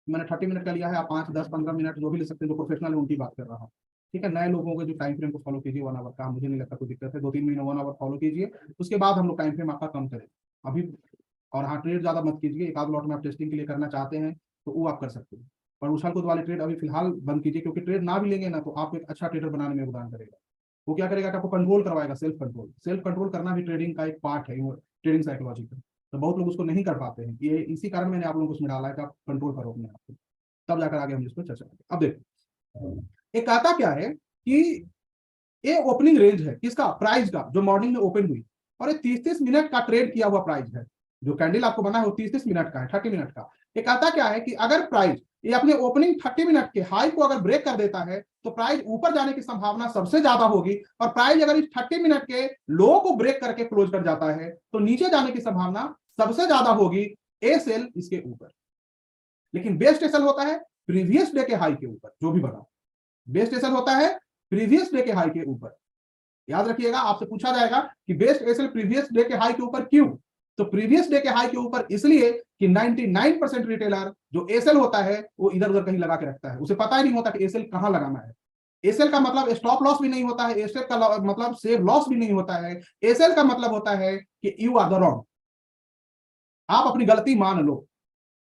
मैंने 30 मिनट का लिया है, आप 5, 10, 15 मिनट जो भी ले सकते हैं, जो प्रोफेशनल है उनकी बात कर रहा हूँ। ठीक है, नए लोगों के जो टाइम फ्रेम को फॉलो कीजिए 1 आवर का, मुझे नहीं लगता कोई दिक्कत है, 2-3 महीने 1 आवर फॉलो कीजिए, उसके बाद हम लोग टाइम फ्रेम आपका कम करें अभी। और हाँ, ट्रेड ज्यादा मत कीजिए, एक आध लॉट में आप टेस्टिंग के लिए करना चाहते हैं तो वो आप कर सकते हैं, पर उछाल कूद वाले ट्रेड अभी फिलहाल बंद कीजिए, क्योंकि ट्रेड ना भी लेंगे ना तो आप एक अच्छा ट्रेडर बनाने में योगदान करेगा। वो क्या करेगा कि आपको कंट्रोल करवाएगा, सेल्फ कंट्रोल। सेल्फ कंट्रोल करना भी ट्रेडिंग का एक पार्ट है, ट्रेडिंग साइकोलॉजी का। तो बहुत लोग उसको नहीं कर पाते हैं, ये इसी कारण मैंने आप लोगों को उसमें डाला है कि आप कंट्रोल करो अपने आप को, तब जाकर आगे हम इसको चर्चा करेंगे। अब देखो ये कहता क्या है कि ये ओपनिंग रेंज है किसका, प्राइस का, जो मॉर्निंग में ओपन हुई, और ये 30-30 मिनट का ट्रेड किया हुआ प्राइस है। जो कैंडल आपको बना है वो 30-30 मिनट का है, 30 मिनट का। ये कहता क्या है कि अगर प्राइस ये अपने ओपनिंग 30 मिनट के हाई को अगर ब्रेक कर देता है तो प्राइस ऊपर जाने की संभावना सबसे ज्यादा होगी, और प्राइस अगर इस 30 मिनट के लो को ब्रेक करके क्लोज कर जाता है तो नीचे जाने की संभावना सबसे ज्यादा होगी, ए सेल इसके ऊपर। लेकिन बेस्ट एसएल होता है प्रीवियस डे के हाई के ऊपर, जो भी बना बेस्ट एसएल होता है प्रीवियस डे के हाई के ऊपर। याद रखिएगा, आपसे पूछा जाएगा कि बेस्ट एसएल प्रीवियस डे के हाई के ऊपर क्यों, तो प्रीवियस डे के हाई के ऊपर इसलिए कि 99% रिटेलर जो एसएल होता है वो इधर उधर कहीं लगा के रखता है, उसे पता ही नहीं होता कि एसएल कहां लगाना है। एसएल का मतलब स्टॉप लॉस भी नहीं होता है, एसएल का मतलब सेव लॉस भी नहीं होता है। एसएल का मतलब होता है कि यू आर द रॉन्ग, आप अपनी गलती मान लो,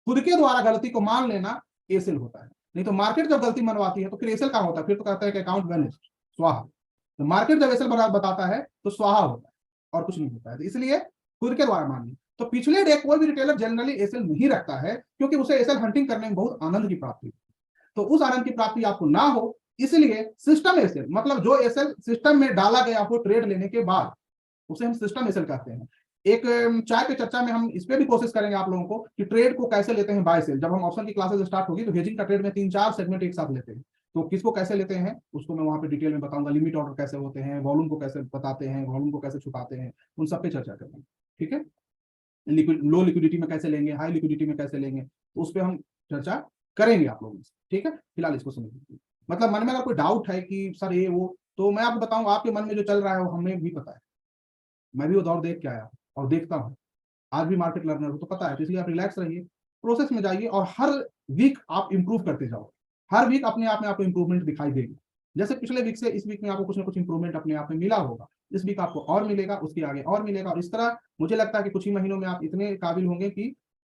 खुद के द्वारा गलती को मान लेना एसएल होता है। नहीं तो मार्केट जब गलती मनवाती है तो फिर एसएल का होता है, फिर तो कहता है कि अकाउंट वैनिश्ड, स्वाहा। तो मार्केट जब एसएल बताता है तो स्वाहा होता है और कुछ नहीं होता है, तो इसलिए खुद के द्वारा मानिए। तो पिछले डे कोई भी रिटेलर जनरली एसएल नहीं रखता है क्योंकि उसे एसएल हंटिंग करने में बहुत आनंद की प्राप्ति, तो उस आनंद की प्राप्ति आपको ना हो, इसलिए सिस्टम एसएल, मतलब जो एसएल सिस्टम में डाला गया हो ट्रेड लेने के बाद, उसे हम सिस्टम एसएल कहते हैं। एक चाय पे चर्चा में हम इस पे भी कोशिश करेंगे आप लोगों को कि ट्रेड को कैसे लेते हैं बाय सेल। जब हम ऑप्शन की क्लासेस स्टार्ट होगी तो हेजिंग का ट्रेड में 3-4 सेगमेंट एक साथ लेते हैं, तो किसको कैसे लेते हैं उसको मैं वहां पे डिटेल में बताऊंगा। लिमिट ऑर्डर कैसे होते हैं, वॉल्यूम को कैसे बताते हैं, वॉल्यूम को कैसे छुपाते हैं, उन सब पे चर्चा करेंगे। ठीक है, लो लिक्विडिटी में कैसे लेंगे, हाई लिक्विडिटी में कैसे लेंगे, तो उस पर हम चर्चा करेंगे आप लोगों से, ठीक है। फिलहाल इसको समझ लीजिए। मतलब मन में अगर कोई डाउट है कि सर ये वो, तो मैं आपको बताऊंगा, आपके मन में जो चल रहा है वो हमें भी पता है, मैं भी वो दौर देख के आया और देखता हूँ, आज भी मार्केट लर्नर हो तो पता है। तो इसलिए आप रिलैक्स रहिए, प्रोसेस में जाइए और हर वीक आप इंप्रूव करते जाओ। हर वीक अपने आप में आपको इंप्रूवमेंट दिखाई देगी। जैसे पिछले वीक से इस वीक में आपको कुछ ना कुछ इंप्रूवमेंट अपने आप में मिला होगा, इस वीक आपको और मिलेगा, उसके आगे और मिलेगा, और इस तरह मुझे लगता है कि कुछ ही महीनों में आप इतने काबिल होंगे कि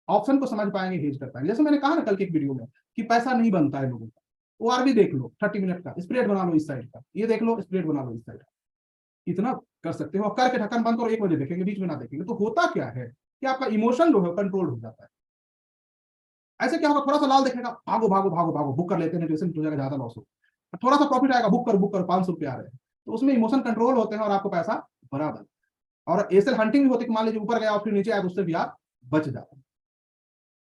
ऑप्शन को समझ पाएंगे, हेज कर पाएंगे। जैसे मैंने कहा ना कल की एक वीडियो में कि पैसा नहीं बनता है लोगों का, वो आर भी देख लो 30 मिनट का स्प्रेड बना लो इस साइड का, ये देख लो स्प्रेड बना लो इस साइड का, इतना कर सकते हो। करके ढक्कन बंद करो, 1 बजे देखेंगे, बीच में ना देखेंगे। तो होता क्या है कि आपका इमोशन जो है कंट्रोल हो जाता है। ऐसे क्या होगा, थोड़ा सा लाल देखेगा, भागो भागो भागो भागो, बुक कर लेते हैं, तो ज्यादा लॉस हो। थोड़ा सा प्रॉफिट आएगा, बुक कर 500 रुपये आ रहे हैं, तो उसमें इमोशन कंट्रोल होते हैं और आपको पैसा बराबर। और एसएल हंटिंग भी होती है, मान लीजिए ऊपर गया और फिर नीचे आया तो उससे भी आप बच जाते हैं,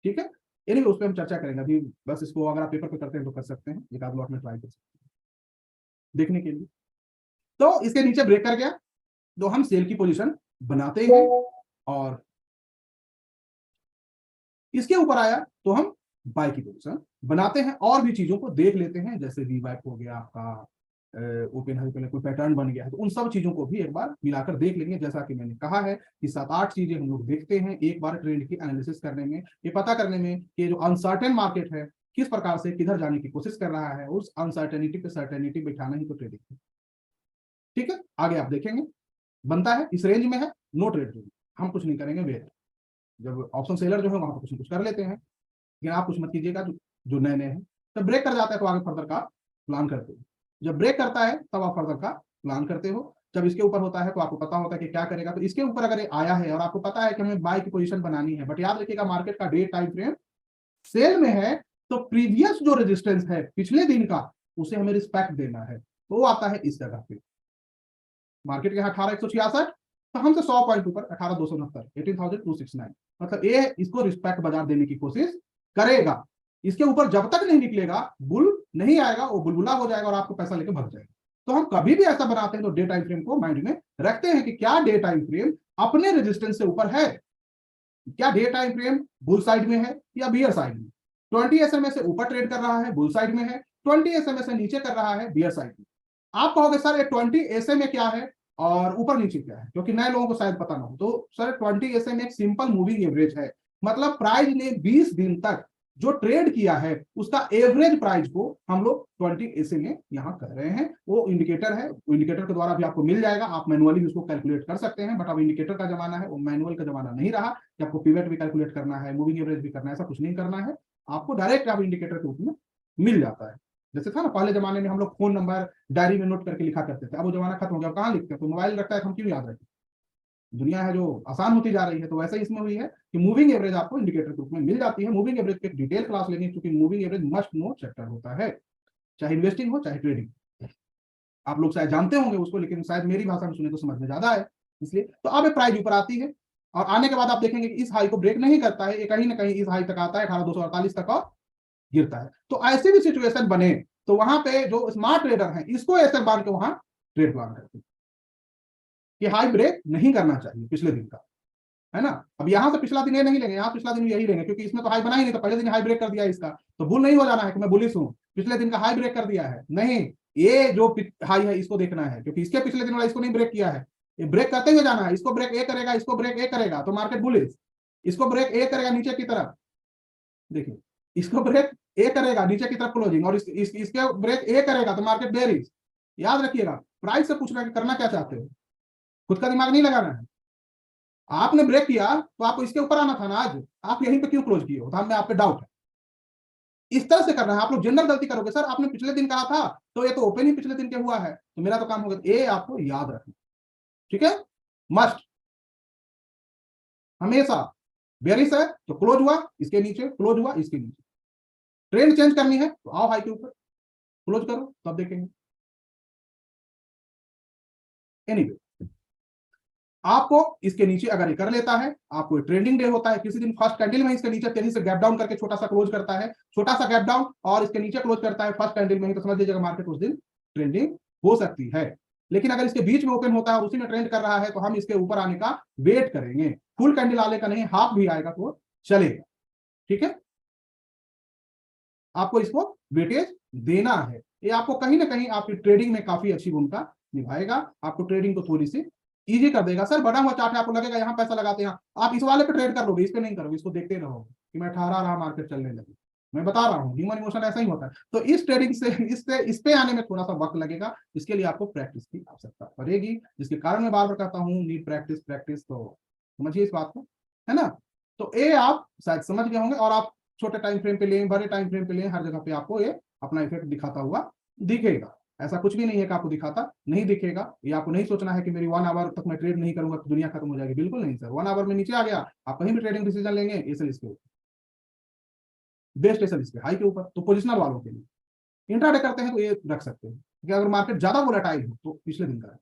ठीक है। यानी उस पर हम चर्चा करेंगे अभी, बस इसको अगर आप पेपर पे करते हैं तो कर सकते हैं, एक आध लॉट में ट्राई कर सकते हैं देखने के लिए। तो इसके नीचे ब्रेक कर गया तो हम सेल की पोजीशन बनाते हैं, और इसके ऊपर आया तो हम बाय की पोजीशन बनाते हैं, और भी चीजों को देख लेते हैं, जैसे वीवैप हो गया आपका, ओपन हाई कोई पैटर्न बन गया है, तो उन सब चीजों को भी एक बार मिलाकर देख लेंगे। जैसा कि मैंने कहा है कि 7-8 चीजें हम लोग देखते हैं एक बार ट्रेंड की एनालिसिस करने में, ये पता करने में कि जो अनसर्टेन मार्केट है किस प्रकार से किधर जाने की कोशिश कर रहा है, उस अनसर्टेनिटी पे सर्टेनिटी बैठाना ही तो ट्रेडिंग है, ठीक है। आगे आप देखेंगे बनता है इस रेंज में है, नो ट्रेड रेंज, हम कुछ नहीं करेंगे, वेट। जब ऑप्शन सेलर जो है वहां पर कुछ न कुछ कर लेते हैं, लेकिन आप कुछ मत कीजिएगा जो नए नए हैं। जब ब्रेक कर जाता है तो आगे फर्दर का प्लान करते हो, जब ब्रेक करता है तब आप फर्दर का प्लान करते हो। जब इसके ऊपर होता है तो आपको पता होता है कि क्या करेगा। तो इसके ऊपर अगर आया है और आपको पता है कि हमें बाय की पोजीशन बनानी है, बट याद रखिएगा मार्केट का डे टाइम फ्रेम सेल में है, तो प्रीवियस जो रेजिस्टेंस है पिछले दिन का, उसे हमें रिस्पेक्ट देना है, तो वो आता है इस जगह पे। मार्केट के यहाँ 18,166, तो हमसे 100 पॉइंट ऊपर 18,269, 18,269, मतलब ये इसको रिस्पेक्ट बाजार देने की कोशिश करेगा। इसके ऊपर जब तक नहीं निकलेगा, बुल नहीं आएगा, वो बुलबुला हो जाएगा और आपको पैसा लेके भाग जाएगा। तो हम कभी भी ऐसा बनाते हैं तो डे टाइम फ्रेम को माइंड में रखते हैं कि क्या डे टाइम फ्रेम अपने रेजिस्टेंस से ऊपर है, क्या day time frame bull side में है या बियर साइड में। 20 SMA से ऊपर ट्रेड कर रहा है, बुल साइड में है, 20 SMA से नीचे कर रहा है, बियर साइड में। आप कहोगे सर ये 20 SMA क्या है और ऊपर नीचे क्या है, क्योंकि नए लोगों को शायद पता ना हो। तो सर 20 SMA एक सिंपल मूविंग एवरेज है, मतलब प्राइस ने 20 दिन तक जो ट्रेड किया है उसका एवरेज प्राइस को हम लोग 20 SMA यहाँ कर रहे हैं। वो इंडिकेटर है, इंडिकेटर के द्वारा भी आपको मिल जाएगा, आप मैनुअली भी उसको कैलकुलेट कर सकते हैं, बट अब इंडिकेटर का जमाना है, वो मैनुअल का जमाना नहीं रहा कि आपको पिवट भी कैलकुलेट करना है, मूविंग एवरेज भी करना है, ऐसा कुछ नहीं करना है। आपको डायरेक्ट आप इंडिकेटर के रूप में मिल जाता है। जैसे था ना पहले जमाने में हम लोग फोन नंबर डायरी में नोट करके लिखा करते थे, अब वो जमाना खत्म हो गया, कहाँ लिखते हैं, तो मोबाइल रखता है, हम क्यों याद रखें। दुनिया है जो आसान होती जा रही है, तो वैसे इसमें हुई है कि मूविंग एवरेज आपको इंडिकेटर के रूप में मिल जाती है। मूविंग एवरेज की डिटेल क्लास लेनी, क्योंकि moving average must know chapter होता है, चाहे इन्वेस्टिंग हो चाहे ट्रेडिंग। आप लोग शायद जानते होंगे उसको, लेकिन शायद मेरी भाषा में सुने तो समझ में ज्यादा है, इसलिए। तो अब प्राइस ऊपर आती है और आने के बाद आप देखेंगे कि इस हाई को ब्रेक नहीं करता है, ये कहीं ना कहीं इस हाई तक आता है 18,248 तक और गिरता है। तो ऐसी भी सिचुएशन बने तो वहां पे जो स्मार्ट ट्रेडर हैं इसको ऐसे मान के वहां ट्रेड प्लान करते हैं कि हाई ब्रेक नहीं करना चाहिए पिछले दिन का, है ना। अब यहां से पिछला दिन ये नहीं लेंगे, यहाँ पिछला दिन यही लेंगे, क्योंकि इसमें तो हाई बना ही नहीं, तो पहले दिन हाई ब्रेक कर दिया इसका, तो भूल नहीं हो जाना है कि मैं बुलिश हूं, पिछले दिन का हाई ब्रेक कर दिया है, नहीं। ये जो हाई है इसको देखना है, क्योंकि इसके पिछले दिन वाला इसको नहीं ब्रेक किया है, ये ब्रेक करते हुए जाना है। इसको ब्रेक ए करेगा, इसको ब्रेक ए करेगा तो मार्केट बुलिश, इसको ब्रेक ए करेगा नीचे की तरफ, देखिए इसको ब्रेक ए करेगा नीचे की तरफ क्लोजिंग, और इसके ब्रेक ए करेगा तो मार्केट बेरिश। याद रखिएगा, प्राइस से पूछना कि करना क्या चाहते हो, खुद का दिमाग नहीं लगाना है। आपने ब्रेक किया तो आपको इसके ऊपर आना था ना, आज आप यहीं पे क्यों क्लोज किए हो, तो हमें आप पे डाउट है। इस तरह से करना है। आप लोग जनरल गलती करोगे, सर आपने पिछले दिन कहा था तो ये तो ओपन ही पिछले दिन के हुआ है, तो मेरा तो काम होगा, ये आपको याद रखना, ठीक है, मस्ट। हमेशा बेरिश है तो क्लोज हुआ इसके नीचे, क्लोज हुआ इसके नीचे, ट्रेंड चेंज करनी है तो आओ हाई के ऊपर क्लोज करो, तब देखेंगे। एनीवे आपको इसके नीचे अगर ये कर लेता है, आपको ट्रेंडिंग डे होता है, किसी दिन फर्स्ट कैंडल में इसके नीचे तेजी से गैप डाउन करके छोटा सा क्लोज करता है, छोटा सा गैप डाउन और इसके नीचे क्लोज करता है फर्स्ट कैंडल में ही, तो समझ लीजिएगा मार्केट उस दिन ट्रेंडिंग हो सकती है। लेकिन अगर इसके बीच में ओपन होता है और उसी में ट्रेंड कर रहा है तो हम इसके ऊपर आने का वेट करेंगे। फुल कैंडल आने का नहीं, हाफ भी आएगा तो चलेगा। ठीक है, आपको इसको वेटेज देना है। ये आपको कहीं ना कहीं आपकी ट्रेडिंग में काफी अच्छी भूमिका निभाएगा, आपको ट्रेडिंग को थोड़ी सी इजी कर देगा। सर बड़ा हुआ चार्ट है, आपको लगेगा यहाँ पैसा लगाते हैं, आप इस वाले पे ट्रेड कर लोगे, इस पे नहीं करोगे, इसको देखते रहोगे कि मैं ठहरा रहा मार्केट चलने लगे। मैं बता रहा हूँ ह्यूमन इमोशन ऐसा ही होता है। तो इस ट्रेडिंग से इस पे आने में थोड़ा सा वक्त लगेगा, इसके लिए आपको प्रैक्टिस की आवश्यकता पड़ेगी, जिसके कारण मैं बार बार कहता हूँ नीड प्रैक्टिस प्रैक्टिस। तो समझिए इस बात को, है ना। तो ये आप शायद समझ गए होंगे, और आप छोटे टाइम फ्रेम पे लें, बड़े टाइम फ्रेम पे लें, हर जगह पे आपको ये अपना इफेक्ट दिखाता हुआ दिखेगा। ऐसा कुछ भी नहीं है कि आपको दिखाता नहीं दिखेगा। ये आपको नहीं सोचना है कि मेरी 1 आवर तक मैं ट्रेड नहीं करूंगा तो दुनिया खत्म हो जाएगी, बिल्कुल नहीं सर। 1 आवर में नीचे आ गया, आप कहीं भी ट्रेडिंग डिसीजन लेंगे, एसएल इसके ऊपर बेस्ट, एसएल इस पे हाई के ऊपर। तो पोजिशनल वालों के लिए इंट्राडे करते हैं तो ये रख सकते हैं कि अगर मार्केट ज्यादा वोलेटाइल हो तो पिछले दिन का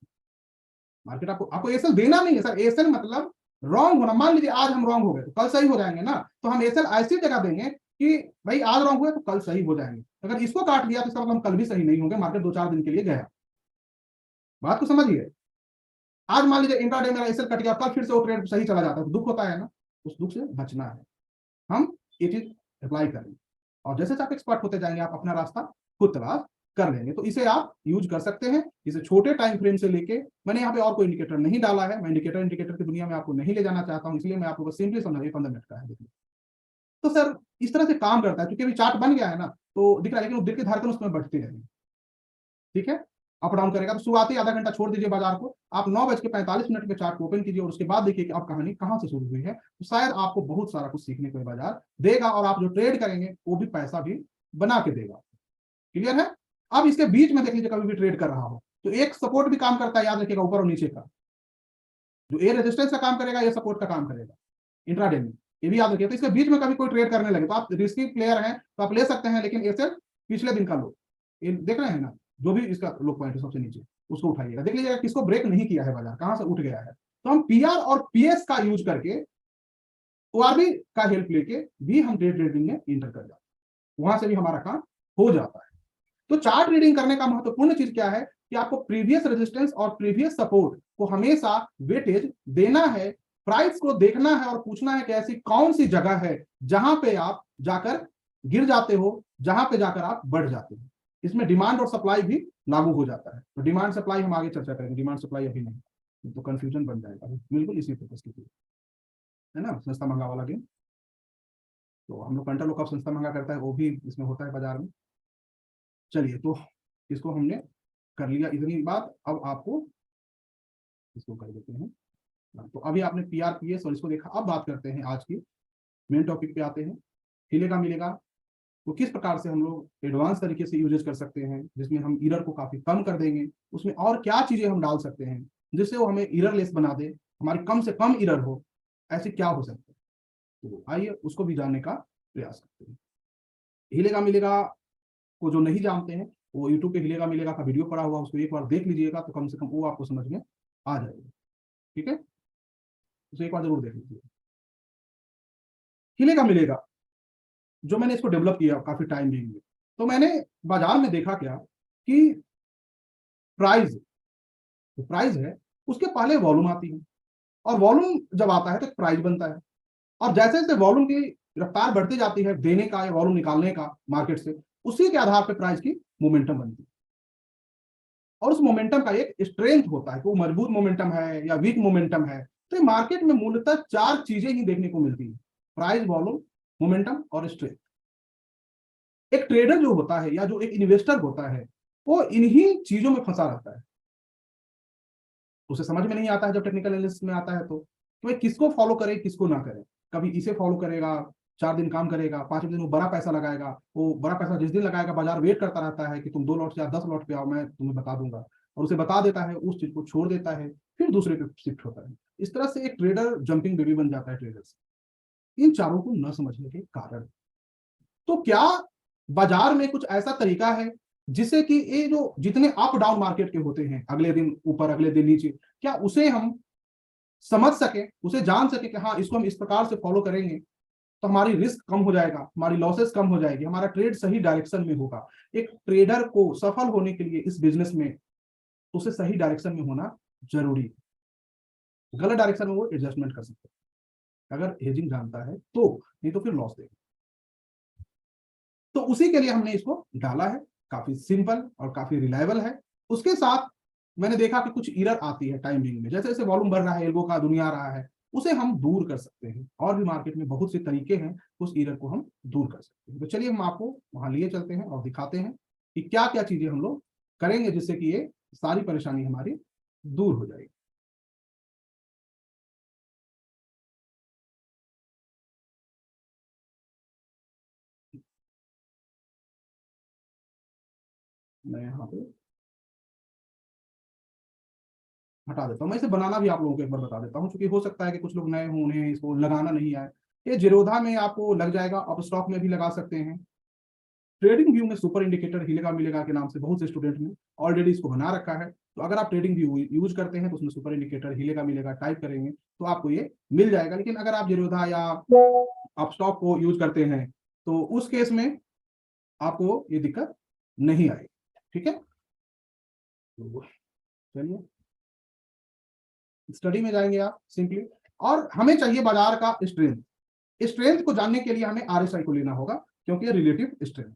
मार्केट आपको एसएल देना नहीं है सर। एसएल मतलब रॉन्ग होना। मान लीजिए आज हम रॉन्ग हो गए तो कल सही हो जाएंगे ना, तो हम एसएल ऐसी जगह देंगे कि भाई आज रॉन्ग हुए तो कल सही हो जाएंगे। अगर इसको काट लिया तो इसका मतलब हम कल भी सही नहीं होंगे, मार्केट 2-4 दिन के लिए गया। बात को समझिए। आज मान लीजिए इंट्राडे मेरा एसएल कट गया, कल फिर से वो ट्रेड सही चला जाता है तो दुख होता है ना, उस दुख से बचना है। हम ये चीज अप्लाई करें और जैसे आप एक्सपर्ट होते जाएंगे आप अपना रास्ता खुद तलाश कर लेंगे। तो इसे आप यूज कर सकते हैं। इसे छोटे टाइम फ्रेम से लेके, मैंने यहाँ पे और कोई इंडिकेटर नहीं डाला है, मैं इंडिकेटर की दुनिया में आपको नहीं ले जाना चाहता हूँ, इसलिए मैं आपको बस सिंपली समझा 15 मिनट का है। देखिए तो सर इस तरह से काम करता है, क्योंकि अभी चार्ट बन गया है ना तो दिख रहा है, लेकिन वो दिल के धड़कन उसमें बढ़ती रहेगी। ठीक है, अप डाउन करेगा तो शुरुआती आधा घंटा छोड़ दीजिए बाजार को, आप 9:45 पे चार्ट को ओपन कीजिए और उसके बाद देखिए कि अब कहानी कहां से शुरू हुई है। तो शायद आपको बहुत सारा कुछ सीखने को बाजार देगा और आप जो ट्रेड करेंगे वो भी पैसा भी बना के देगा। क्लियर है। अब इसके बीच में देख लीजिए कभी भी ट्रेड कर रहा हो तो एक सपोर्ट भी काम करता है, याद रखिएगा, ऊपर और नीचे का। जो ए रेजिस्टेंस का काम करेगा ये सपोर्ट का काम करेगा इंट्राडे में, ये भी याद रखिए। तो इसके बीच में कभी कोई ट्रेड करने लगे तो आप रिस्की प्लेयर हैं तो आप ले सकते हैं, लेकिन ऐसे पिछले दिन का लो देख रहे हैं ना, जो भी इसका लो पॉइंट है सबसे नीचे उसको उठाइएगा, देख लीजिएगा किसको ब्रेक नहीं किया है बाजार, कहां से उठ गया है। तो हम पीआर और पीएस का यूज करके ओआरबी का हेल्प लेके भी हम डे ट्रेडिंग में इंटर कर जाते हैं, वहां से भी हमारा काम हो जाता है। तो चार्ट रीडिंग करने का महत्वपूर्ण चीज क्या है कि आपको प्रीवियस रेजिस्टेंस और प्रीवियस सपोर्ट को हमेशा वेटेज देना है, प्राइस को देखना है और पूछना है कि ऐसी कौन सी जगह है जहां पे आप जाकर गिर जाते हो, जहां पे जाकर आप बढ़ जाते हो। इसमें डिमांड और सप्लाई भी लागू हो जाता है। तो डिमांड सप्लाई हम आगे चर्चा करेंगे, डिमांड सप्लाई अभी नहीं, तो कंफ्यूजन बन जाएगा। बिल्कुल इसी फोकस की है ना, सस्ता महंगा वाला गेम। तो हम लोग कंट्रोल कब सस्ता महंगा करता है वो भी इसमें होता है बाजार में। चलिए तो इसको हमने कर लिया इतनी बात, अब आपको इसको कर देते हैं। तो अभी आपने पीआर पीएस और इसको देखा, अब बात करते हैं आज की मेन टॉपिक पे आते हैं। हिलेगा मिलेगा तो किस प्रकार से हम लोग एडवांस तरीके से यूजेज कर सकते हैं, जिसमें हम इरर को काफी कम कर देंगे। उसमें और क्या चीजें हम डाल सकते हैं जिससे वो हमें इररलेस बना दे, हमारी कम से कम इरर हो, ऐसे क्या हो सकता है। तो आइए उसको भी जानने का प्रयास करते हैं। हिलेगा मिलेगा को जो नहीं जानते हैं वो यूट्यूब पे हिलेगा मिलेगा का वीडियो पड़ा हुआ, उसको एक बार देख लीजिएगा तो कम से कम वो आपको समझ में आ जाएगा। ठीक है, उसे एक बार जरूर देख लीजिए। हिलेगा मिलेगा जो मैंने इसको डेवलप किया काफी टाइम भी में, तो मैंने बाजार में देखा क्या कि प्राइस है उसके पहले वॉल्यूम आती है, और वॉल्यूम जब आता है तो प्राइस बनता है, और जैसे जैसे वॉल्यूम की रफ्तार बढ़ती जाती है देने का या वॉल्यूम निकालने का मार्केट से, उसी के आधार पर प्राइस की मोमेंटम बनती है। और उस मोमेंटम का एक स्ट्रेंथ होता है कि वो मजबूत मोमेंटम है या वीक मोमेंटम है। तो मार्केट में मूलतः 4 चीजें ही देखने को मिलती है, प्राइस, वॉल्यूम, मोमेंटम और स्ट्रेंथ। एक ट्रेडर जो होता है या जो एक इन्वेस्टर होता है वो इन्हीं चीजों में फंसा रहता है। उसे समझ में नहीं आता है जब टेक्निकल एनालिसिस में आता है तो भाई किसको फॉलो करे किसको ना करे। कभी इसे फॉलो करेगा, 4 दिन काम करेगा, 5वें दिन वो बड़ा पैसा लगाएगा। वो बड़ा पैसा जिस दिन लगाएगा बाजार वेट करता रहता है कि तुम 2 लॉट या 10 लॉट पे आओ, मैं तुम्हें बता दूंगा, और उसे बता देता है, उस चीज को छोड़ देता है, फिर दूसरे पे शिफ्ट होता है। इस तरह से एक ट्रेडर जंपिंग बेबी बन जाता है ट्रेडर्स। इन चारों को न समझने के कारण। तो क्या बाजार में कुछ ऐसा तरीका है जिससे कि ये जो जितने अप डाउन मार्केट के होते हैं, अगले दिन ऊपर अगले दिन नीचे, क्या उसे हम समझ सके, उसे जान सके कि हाँ इसको हम इस प्रकार से फॉलो करेंगे तो हमारी रिस्क कम हो जाएगा, हमारी लॉसेस कम हो जाएगी, हमारा ट्रेड सही डायरेक्शन में होगा। एक ट्रेडर को सफल होने के लिए इस बिजनेस में तो उसे सही डायरेक्शन में होना जरूरी है, गलत डायरेक्शन में वो एडजस्टमेंट कर सकते हैं अगर हेजिंग जानता है तो, नहीं तो फिर लॉस देगा। तो उसी के लिए हमने इसको डाला है, काफी सिंपल और काफी रिलायबल है। उसके साथ मैंने देखा कि कुछ एरर आती है टाइमिंग में, जैसे जैसे वॉल्यूम बढ़ रहा है, एल्गो का दुनिया आ रहा है, उसे हम दूर कर सकते हैं, और भी मार्केट में बहुत से तरीके हैं उस एरर को हम दूर कर सकते हैं। तो चलिए हम आपको वहां लिए चलते हैं और दिखाते हैं कि क्या क्या चीजें हम लोग करेंगे जिससे कि ये सारी परेशानी हमारी दूर हो जाएगी। मैं यहाँ पे हटा देता हूँ, मैं इसे बनाना भी आप लोगों को एक बार बता देता हूँ, क्योंकि हो सकता है कि कुछ लोग नए हों, उन्हें इसको लगाना नहीं आए। ये जीरोधा में आपको लग जाएगा, आप स्टॉक में भी लगा सकते हैं। ट्रेडिंग व्यू में सुपर इंडिकेटर हिलेगा मिलेगा के नाम से बहुत से स्टूडेंट ने ऑलरेडी इसको बना रखा है। तो अगर आप ट्रेडिंग व्यू यूज करते हैं तो उसमें सुपर इंडिकेटर हिलेगा मिलेगा टाइप करेंगे तो आपको ये मिल जाएगा। लेकिन अगर आप जीरोधा या आप स्टॉक को यूज करते हैं तो उस केस में आपको ये दिक्कत नहीं आएगी। ठीक है, चलिए स्टडी में जाएंगे आप सिंपली, और हमें चाहिए बाजार का स्ट्रेंथ। स्ट्रेंथ को जानने के लिए हमें आरएसआई को लेना होगा, क्योंकि रिलेटिव स्ट्रेंथ।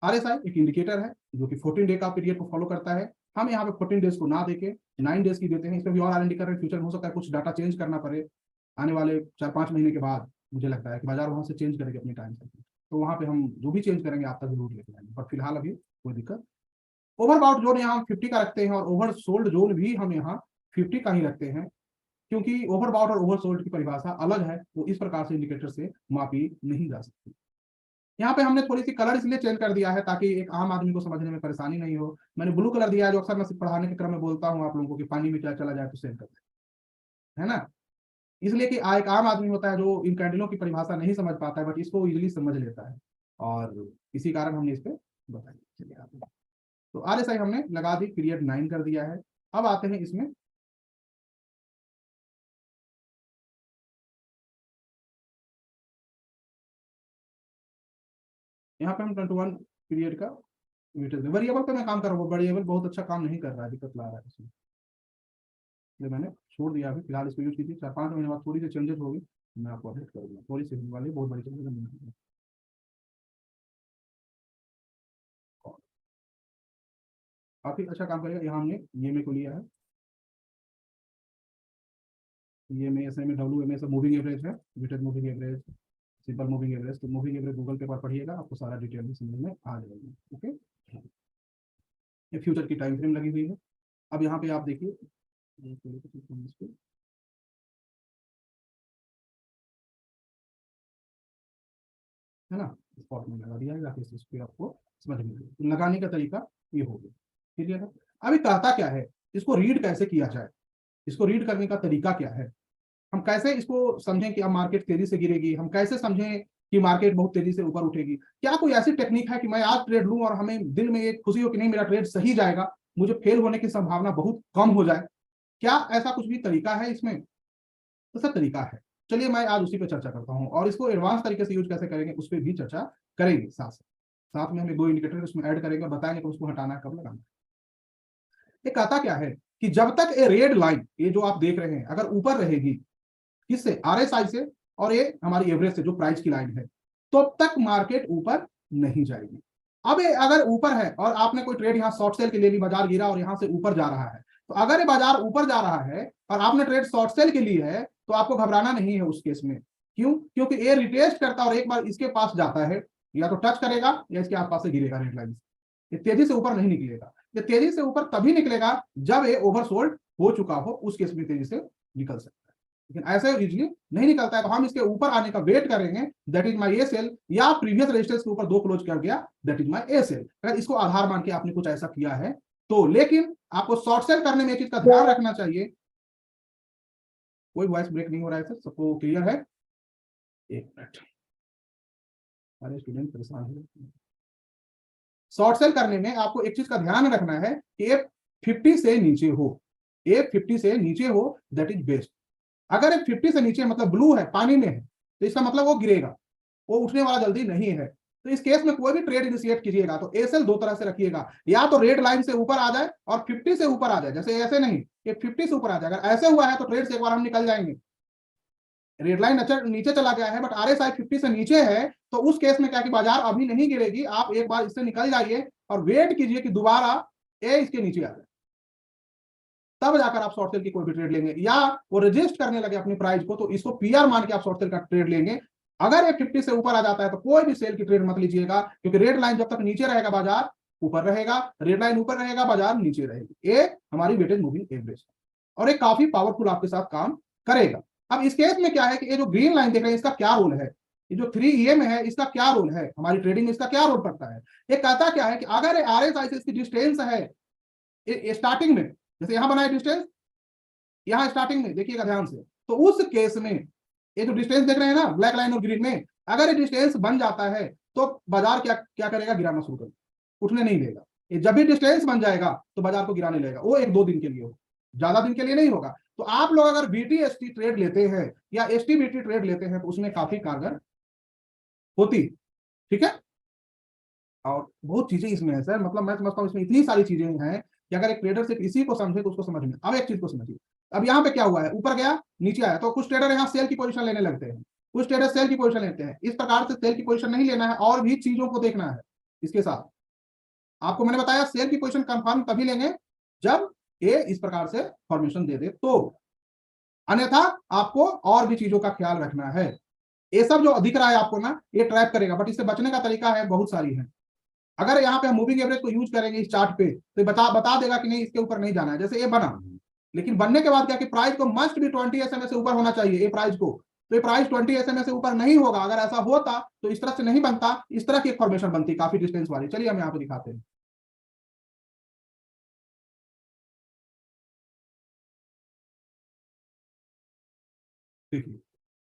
आरएसआई एक इंडिकेटर है जो कि 14 डे का पीरियड को फॉलो करता है। हम यहाँ पे 14 डेज को ना देके 9 डेज की देते हैं। इसमें भी और इंडिकेटर फ्यूचर हो सकता है कुछ डाटा चेंज करना पड़े आने वाले 4-5 महीने के बाद। मुझे लगता है कि बाजार वहां से चेंज करेंगे अपने टाइम से, तो वहां पे हम जो भी चेंज करेंगे आप तक जरूर लेके आएंगे, बट फिलहाल अभी कोई दिक्कत। ओवरबाउट जोन यहाँ हम 50 का रखते हैं, और ओवर सोल्ड जोन भी हम यहाँ 50 का ही रखते हैं, क्योंकि ओवरबाउट और ओवर सोल्ड की परिभाषा अलग है, वो इस प्रकार से इंडिकेटर से मापी नहीं जा सकती। यहाँ पे हमने थोड़ी सी कलर इसलिए चेंज कर दिया है ताकि एक आम आदमी को समझने में परेशानी नहीं हो। मैंने ब्लू कलर दिया है, जो अक्सर मैं पढ़ाने के क्रम में बोलता हूँ आप लोगों को कि पानी में क्या चला जाए तो सेल कर दे, है ना। इसलिए कि एक आम आदमी होता है जो इन कैंडलों की परिभाषा नहीं समझ पाता है, बट इसको इजिली समझ लेता है, और इसी कारण हमने इस पर बताया। चलिए आगे, तो आरएसआई हमने लगा दी, पीरियड 9 कर दिया है। अब आते हैं इसमें यहाँ पे हम 21 पीरियड का वेरिएबल पे मैं काम कर रहा हूँ। वेरिएबल बहुत अच्छा काम नहीं कर रहा है, दिक्कत ला रहा है इसमें, मैंने छोड़ दिया अभी फिलहाल। इसको यूज कीजिए, 4-5 महीने बाद थोड़ी सी चेंजेस होगी, मैं आपको अपडेट करूंगा। थोड़ी सी वाली बहुत बड़ी चेंजेस नहीं होगी। काफी अच्छा काम करेगा। यहाँ हमने ईएमए को लिया है, ईएमए ऐसे में WMA सब मूविंग एवरेज है, weighted moving average, simple moving average. तो मूविंग एवरेज गूगल पे पर पढ़िएगा, आपको सारा डिटेल में समझ में आ जाएगी। ओके, ये फ्यूचर की टाइम फ्रेम लगी हुई है। अब यहाँ पे आप देखिए, है ना, स्पॉट में लगा दिया है, जाके इस पे आपको समझ में तो लगाने का तरीका ये हो गया। क्लियर है। अभी कहता क्या है, इसको रीड कैसे किया जाए, इसको रीड करने का तरीका क्या है, हम कैसे इसको समझें कि अब मार्केट तेजी से गिरेगी, हम कैसे समझें कि मार्केट बहुत तेजी से ऊपर उठेगी। क्या कोई ऐसी टेक्निक है कि मैं आज ट्रेड लूं और हमें दिल में एक खुशी हो कि नहीं मेरा ट्रेड सही जाएगा, मुझे फेल होने की संभावना बहुत कम हो जाए? क्या ऐसा कुछ भी तरीका है इसमें? तो सब तरीका है। चलिए मैं आज उसी पे चर्चा करता हूँ, और इसको एडवांस तरीके से यूज कैसे करेंगे उस पर भी चर्चा करेंगे। साथ में हमें 2 इंडिकेटर उसमें ऐड करेंगे, बताएंगे कि उसको हटाना है, कब लगाना है। ये कहता क्या है कि जब तक ये रेड लाइन, ये जो आप देख रहे हैं, अगर ऊपर रहेगी किससे, आरएसआई से, और ये हमारी एवरेज से जो प्राइस की लाइन है, तब तक मार्केट ऊपर नहीं जाएगी। अब ये अगर ऊपर है और आपने कोई ट्रेड यहाँ शॉर्ट सेल के लिए ली, बाजार गिरा और यहाँ से ऊपर जा रहा है, तो अगर ये बाजार ऊपर जा रहा है और आपने ट्रेड शॉर्ट सेल के लिए है तो आपको घबराना नहीं है उस केस में। क्यों? क्योंकि ये रिटेस्ट करता और एक बार इसके पास जाता है, या तो टच करेगा या इसके आसपास से गिरेगा रेड लाइन। ये तेजी से ऊपर नहीं निकलेगा। ये तेजी से ऊपर तभी निकलेगा जब ये ओवरसोल्ड हो चुका हो, उस केस में तेजी से निकल सकता है, लेकिन ऐसे इजीली नहीं निकलता है। तो हम इसके ऊपर आने का वेट करेंगे, that is my a sell, या प्रीवियस रेजिस्टेंस के ऊपर 2 क्लोज कर गया, that is my a sell. अगर इसको आधार मान के आपने कुछ ऐसा किया है तो, लेकिन आपको शॉर्ट सेल करने में एक चीज का ध्यान रखना चाहिए। कोई वॉइस ब्रेक नहीं हो रहा है सर, सबको क्लियर है? एक मिनट, सारे स्टूडेंट परेशान है। शॉर्ट सेल करने में आपको एक चीज का ध्यान रखना है कि ये 50 से नीचे हो, ये 50 से नीचे हो, दैट इज बेस्ट। अगर एक 50 से नीचे मतलब ब्लू है, पानी में है, तो इसका मतलब वो गिरेगा, वो उठने वाला जल्दी नहीं है। तो इस केस में कोई भी ट्रेड इनिशिएट कीजिएगा तो एसएल दो तरह से रखिएगा, या तो रेड लाइन से ऊपर आ जाए और 50 से ऊपर आ जाए, जैसे ऐसे नहीं कि 50 से ऊपर आ जाए। अगर ऐसे हुआ है तो ट्रेड से एक बार हम निकल जाएंगे। रेड लाइन नीचे चला गया है बट आरएसआई 50 से नीचे है, तो उस केस में क्या कि बाजार अभी नहीं गिरेगी, आप एक बार इससे निकल जाइए और वेट कीजिए कि दोबारा ए इसके नीचे आ जाए, तब जाकर आप शॉर्ट सेल की कोई भी ट्रेड लेंगे। या वो रजिस्ट करने लगे अपनी प्राइस को तो इसको पीआर मान के आप शॉर्ट सेल का ट्रेड लेंगे। अगर ये 50 से ऊपर आ जाता है तो कोई भी सेल की ट्रेड मत लीजिएगा, क्योंकि रेड लाइन जब तक नीचे रहेगा बाजार ऊपर रहेगा, रेड लाइन ऊपर रहेगा बाजार नीचे रहेगी। ये हमारी वेटेज मूविंग एवरेज और एक काफी पावरफुल आपके साथ काम करेगा। अब इस केस में क्या है कि ये जो ग्रीन लाइन देख रहे हैं इसका क्या रोल है, ये जो 3EM है इसका क्या रोल है, हमारी ट्रेडिंग में इसका क्या रोल पड़ता है। ये कहता क्या है कि अगर आरएसआई से इसकी डिस्टेंस है स्टार्टिंग में, जैसे यहां बनाए डिस्टेंस, यहां स्टार्टिंग में देखिएगा ध्यान से, तो उस केस में ये जो डिस्टेंस देख रहे हैं ना ब्लैक लाइन और ग्रीन में, अगर ये डिस्टेंस बन जाता है तो बाजार क्या करेगा, गिराना शुरू करेगा, उठने नहीं देगा। ये जब भी डिस्टेंस बन जाएगा तो बाजार को गिराने लगेगा, वो 1-2 दिन के लिए होगा, ज्यादा दिन के लिए नहीं होगा। तो आप लोग अगर BTST ट्रेड लेते हैं या STBT ट्रेड लेते हैं तो उसमें काफी कारगर होती, ठीक है। और बहुत चीजें इसमें है सर, मतलब मैं समझता हूँ इसमें इतनी सारी चीजें हैं कि अगर एक ट्रेडर सिर्फ इसी को समझे तो उसको समझ में। अब एक चीज को समझिए, अब यहाँ पे क्या हुआ है, ऊपर गया नीचे आया, तो कुछ ट्रेडर यहाँ सेल की पोजीशन लेने लगते हैं, कुछ ट्रेडर सेल की पोजीशन लेते हैं। इस प्रकार से सेल की पोजीशन नहीं लेना है, और भी चीजों को देखना है इसके साथ। आपको मैंने बताया सेल की पोजीशन कंफर्म तभी लेंगे जब ये इस प्रकार से फॉर्मेशन दे दे, तो अन्यथा आपको और भी चीजों का ख्याल रखना है। ये सब जो दिख रहा है आपको ना, ये ट्रैप करेगा, बट इससे बचने का तरीका है, बहुत सारी है। अगर यहाँ पे हम मूविंग एवरेज को यूज करेंगे इस चार्ट पे तो बता देगा कि नहीं इसके ऊपर नहीं जाना है। जैसे ये बना, लेकिन बनने के बाद क्या कि प्राइस को मस्ट भी 20 SMA से ऊपर होना चाहिए ये प्राइस को, तो ये प्राइस 20 SMA से ऊपर नहीं होगा। अगर ऐसा होता तो इस तरह से नहीं बनता, इस तरह की एक फॉर्मेशन बनती काफी डिस्टेंस वाली। चलिए हम यहाँ पे दिखाते हैं। देखिए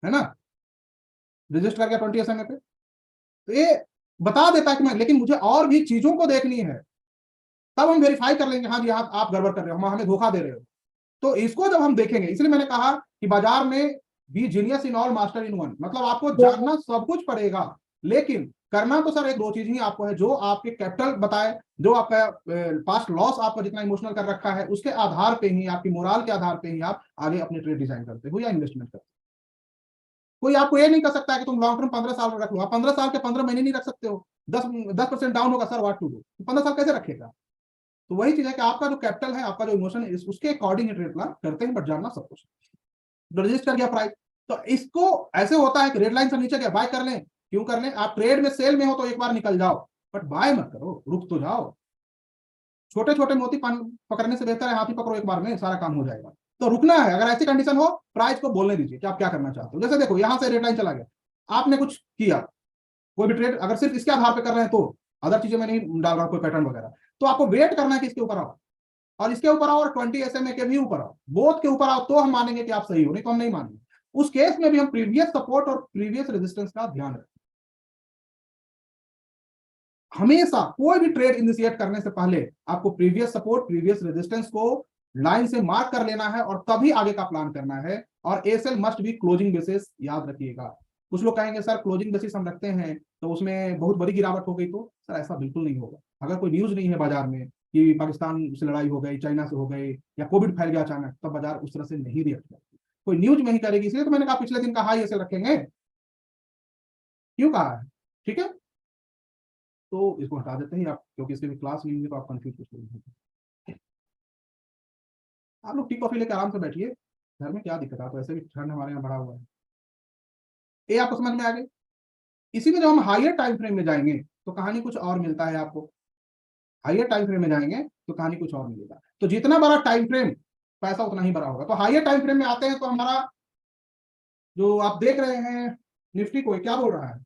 है ना, रजिस्टर कर गया 20 SMA पे, तो ये बता देता है कि मैं, लेकिन मुझे और भी चीजों को देखनी है, तब हम वेरीफाई कर लेंगे हाँ जी आप गड़बड़ कर रहे हो, हमें धोखा दे रहे हो। तो इसको जब हम देखेंगे, इसलिए मैंने कहा कि बाजार में be genius in all master in one, मतलब आपको जानना सब कुछ पड़ेगा, लेकिन करना तो सर एक दो चीज ही आपको है, जो आपके कैपिटल बताए, जो आपका पास्ट लॉस आपका जितना इमोशनल कर रखा है उसके आधार पे ही, आपकी मोरल के आधार पे ही आप आगे अपनी ट्रेड डिजाइन करते हो या इन्वेस्टमेंट करते हो। कोई आपको ये नहीं कर सकता है कि तुम लॉन्ग टर्म 15 साल में रख लो, आप 15 साल के 15 महीने नहीं रख सकते हो। 10% डाउन होगा सर, व्हाट टू डू, 15 साल कैसे रखेगा। तो वही चीज है कि आपका जो कैपिटल है, आपका जो इमोशन है, उसके अकॉर्डिंग ही ट्रेड प्लान करते हैं, बट जानना सब कुछ। रजिस्ट कर गया प्राइस, तो इसको ऐसे होता है कि रेड लाइन से नीचे गया बाय कर लें, क्यों कर लें, आप ट्रेड में सेल में हो तो एक बार निकल जाओ, बट बाय मत करो, रुक तो जाओ। छोटे छोटे मोती पकड़ने से बेहतर है हाथी पकड़ो एक बार में, सारा काम हो जाएगा। तो रुकना है, अगर ऐसी कंडीशन हो प्राइस को बोलने दीजिए कि आप क्या करना चाहते हो। जैसे देखो यहां से रेड लाइन चला गया, आपने कुछ किया, कोई भी ट्रेड अगर सिर्फ इसके आधार पर कर रहे हैं तो, अदर चीजें मैं नहीं डाल रहा हूं कोई पैटर्न वगैरह, तो आपको वेट करना है कि इसके ऊपर आओ और इसके ऊपर आओ और 20 SMA के भी ऊपर आओ, बोथ के ऊपर आओ, तो हम मानेंगे कि आप सही हो, नहीं तो हम नहीं मानेंगे। उस केस में भी हम प्रीवियस सपोर्ट और प्रीवियस रेजिस्टेंस का ध्यान रखें। हमेशा कोई भी ट्रेड इनिशिएट करने से पहले आपको प्रीवियस सपोर्ट प्रीवियस रेजिस्टेंस को लाइन से मार्क कर लेना है और तभी आगे का प्लान करना है। और SL must be closing basis, याद रखिएगा। कुछ लोग कहेंगे सर क्लोजिंग बेसिस हम रखते हैं तो उसमें बहुत बड़ी गिरावट हो गई, तो सर ऐसा बिल्कुल नहीं होगा। अगर कोई न्यूज नहीं है बाजार में कि पाकिस्तान से लड़ाई हो गई, चाइना से हो गई, या कोविड फैल गया अचानक, तब बाजार उस तरह से नहीं रिएक्ट करती, कोई न्यूज में ही करेगी। इसलिए तो मैंने कहा पिछले दिन कहा एसएल रखेंगे, क्यों कहा है, ठीक है। तो इसको हटा देते हैं आप, क्योंकि इसके भी क्लास नहीं होंगे तो आप कंफ्यूज कुछ नहीं। आप लोग टी कॉफी लेकर आराम से बैठिए, घर में क्या दिक्कत है, तो ऐसे भी ठंड हमारे यहाँ बढ़ा हुआ है। ये आपको समझ में आ गई। इसी में जब हम हायर टाइम फ्रेम में जाएंगे तो कहानी कुछ और मिलता है आपको। हायर टाइम फ्रेम में जाएंगे तो कहानी कुछ और मिलेगा। तो जितना बड़ा टाइम फ्रेम, पैसा उतना ही बड़ा होगा। तो हायर टाइम फ्रेम में आते हैं तो हमारा जो आप देख रहे हैं निफ्टी को क्या बोल रहा है,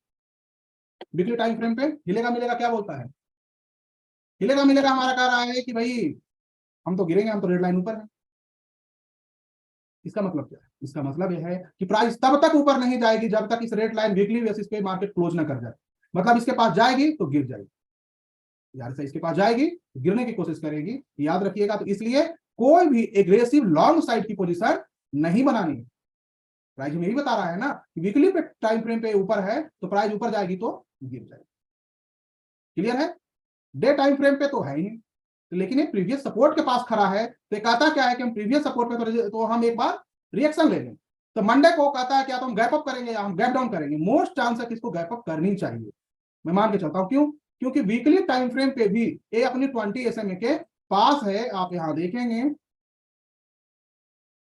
वीकली टाइम फ्रेम पे हिलेगा मिलेगा क्या बोलता है, हिलेगा मिलेगा हमारा कह रहा है कि भाई हम तो गिरेंगे, हम तो रेड लाइन ऊपर है। इसका मतलब क्या है, इसका मतलब यह है कि प्राइस तब तक ऊपर नहीं जाएगी जब तक इस रेड लाइन वीकली बेसिस पे मार्केट क्लोज ना कर जाए। मतलब इसके पास जाएगी तो गिर जाएगी, यार से इसके पास जाएगी तो गिरने की कोशिश करेगी, याद रखिएगा। तो इसलिए कोई भी एग्रेसिव लॉन्ग साइड की पोजीशन नहीं बनानी। प्राइस में यही बता रहा है ना, वीकली पे टाइम फ्रेम पे ऊपर है तो प्राइस ऊपर जाएगी तो गिर जाएगी। क्लियर है? डे टाइम फ्रेम पे तो है ही नहीं, तो लेकिन ये प्रीवियस सपोर्ट के पास खड़ा है, तो कहता क्या है कि हम प्रीवियस सपोर्ट पे तो हम एक बार रिएक्शन ले लें। तो मंडे को कहता है क्या तो हम गैप अप करेंगे या हम गैप डाउन करेंगे। मोस्ट चांस है कि इसको गैप अप करनी चाहिए, मैं मान के चलता हूं। क्यों? क्योंकि वीकली टाइम फ्रेम पे भी ये अपनी 20 SMA के पास है, आप यहां देखेंगे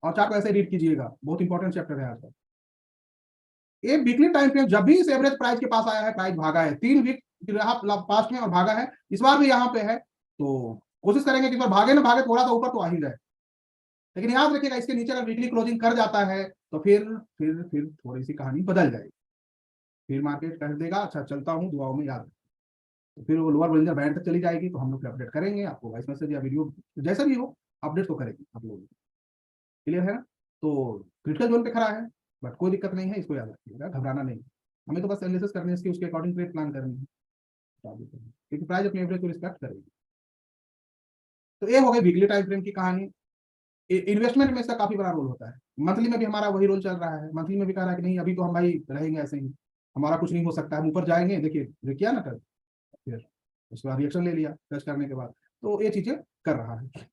और चार्ट को ऐसे रीड कीजिएगा, बहुत इंपॉर्टेंट चैप्टर है आज का। ये वीकली टाइम फ्रेम जब भी इस एवरेज प्राइस के पास आया है, प्राइस भागा है 3 वीक पास्ट में और भागा है, इस बार भी यहाँ पे है, तो कोशिश करेंगे कि भागे ना भागे थोड़ा सा ऊपर तो आ ही जाए। लेकिन याद रखिएगा इसके नीचे अगर वीकली क्लोजिंग कर जाता है तो फिर थोड़ी सी कहानी बदल जाएगी, फिर मार्केट कह देगा अच्छा चलता हूँ, दुआओं में याद, तो फिर वो लोअर बोलिंजर बैंड तक चली जाएगी, तो हम लोग अपडेट करेंगे आपको, वॉइस मैसेज या वीडियो जैसा भी हो अपडेट तो करेंगे आप लोग। क्लियर है ना? तो क्रिटिकल जोन पे खड़ा है, बट कोई दिक्कत नहीं है, इसको याद रखिएगा, घबराना नहीं, हमें तो बस एनालिसिस करनी है इसकी, उसके अकॉर्डिंग ट्रेड प्लान करनी है, क्योंकि प्राइस अपने एवरेज को रिस्पेक्ट करेगी। तो ये हो गई वीकली टाइम फ्रेम की कहानी। इन्वेस्टमेंट में इसका काफी बड़ा रोल होता है। मंथली में भी हमारा वही रोल चल रहा है, मंथली में भी कह रहा है कि नहीं अभी तो हम भाई रहेंगे ऐसे ही, हमारा कुछ नहीं हो सकता, हम ऊपर जाएंगे, देखिए किया ना कल, फिर उसके बाद रिएक्शन ले लिया टेस्ट करने के बाद, तो ये चीजें कर रहा है।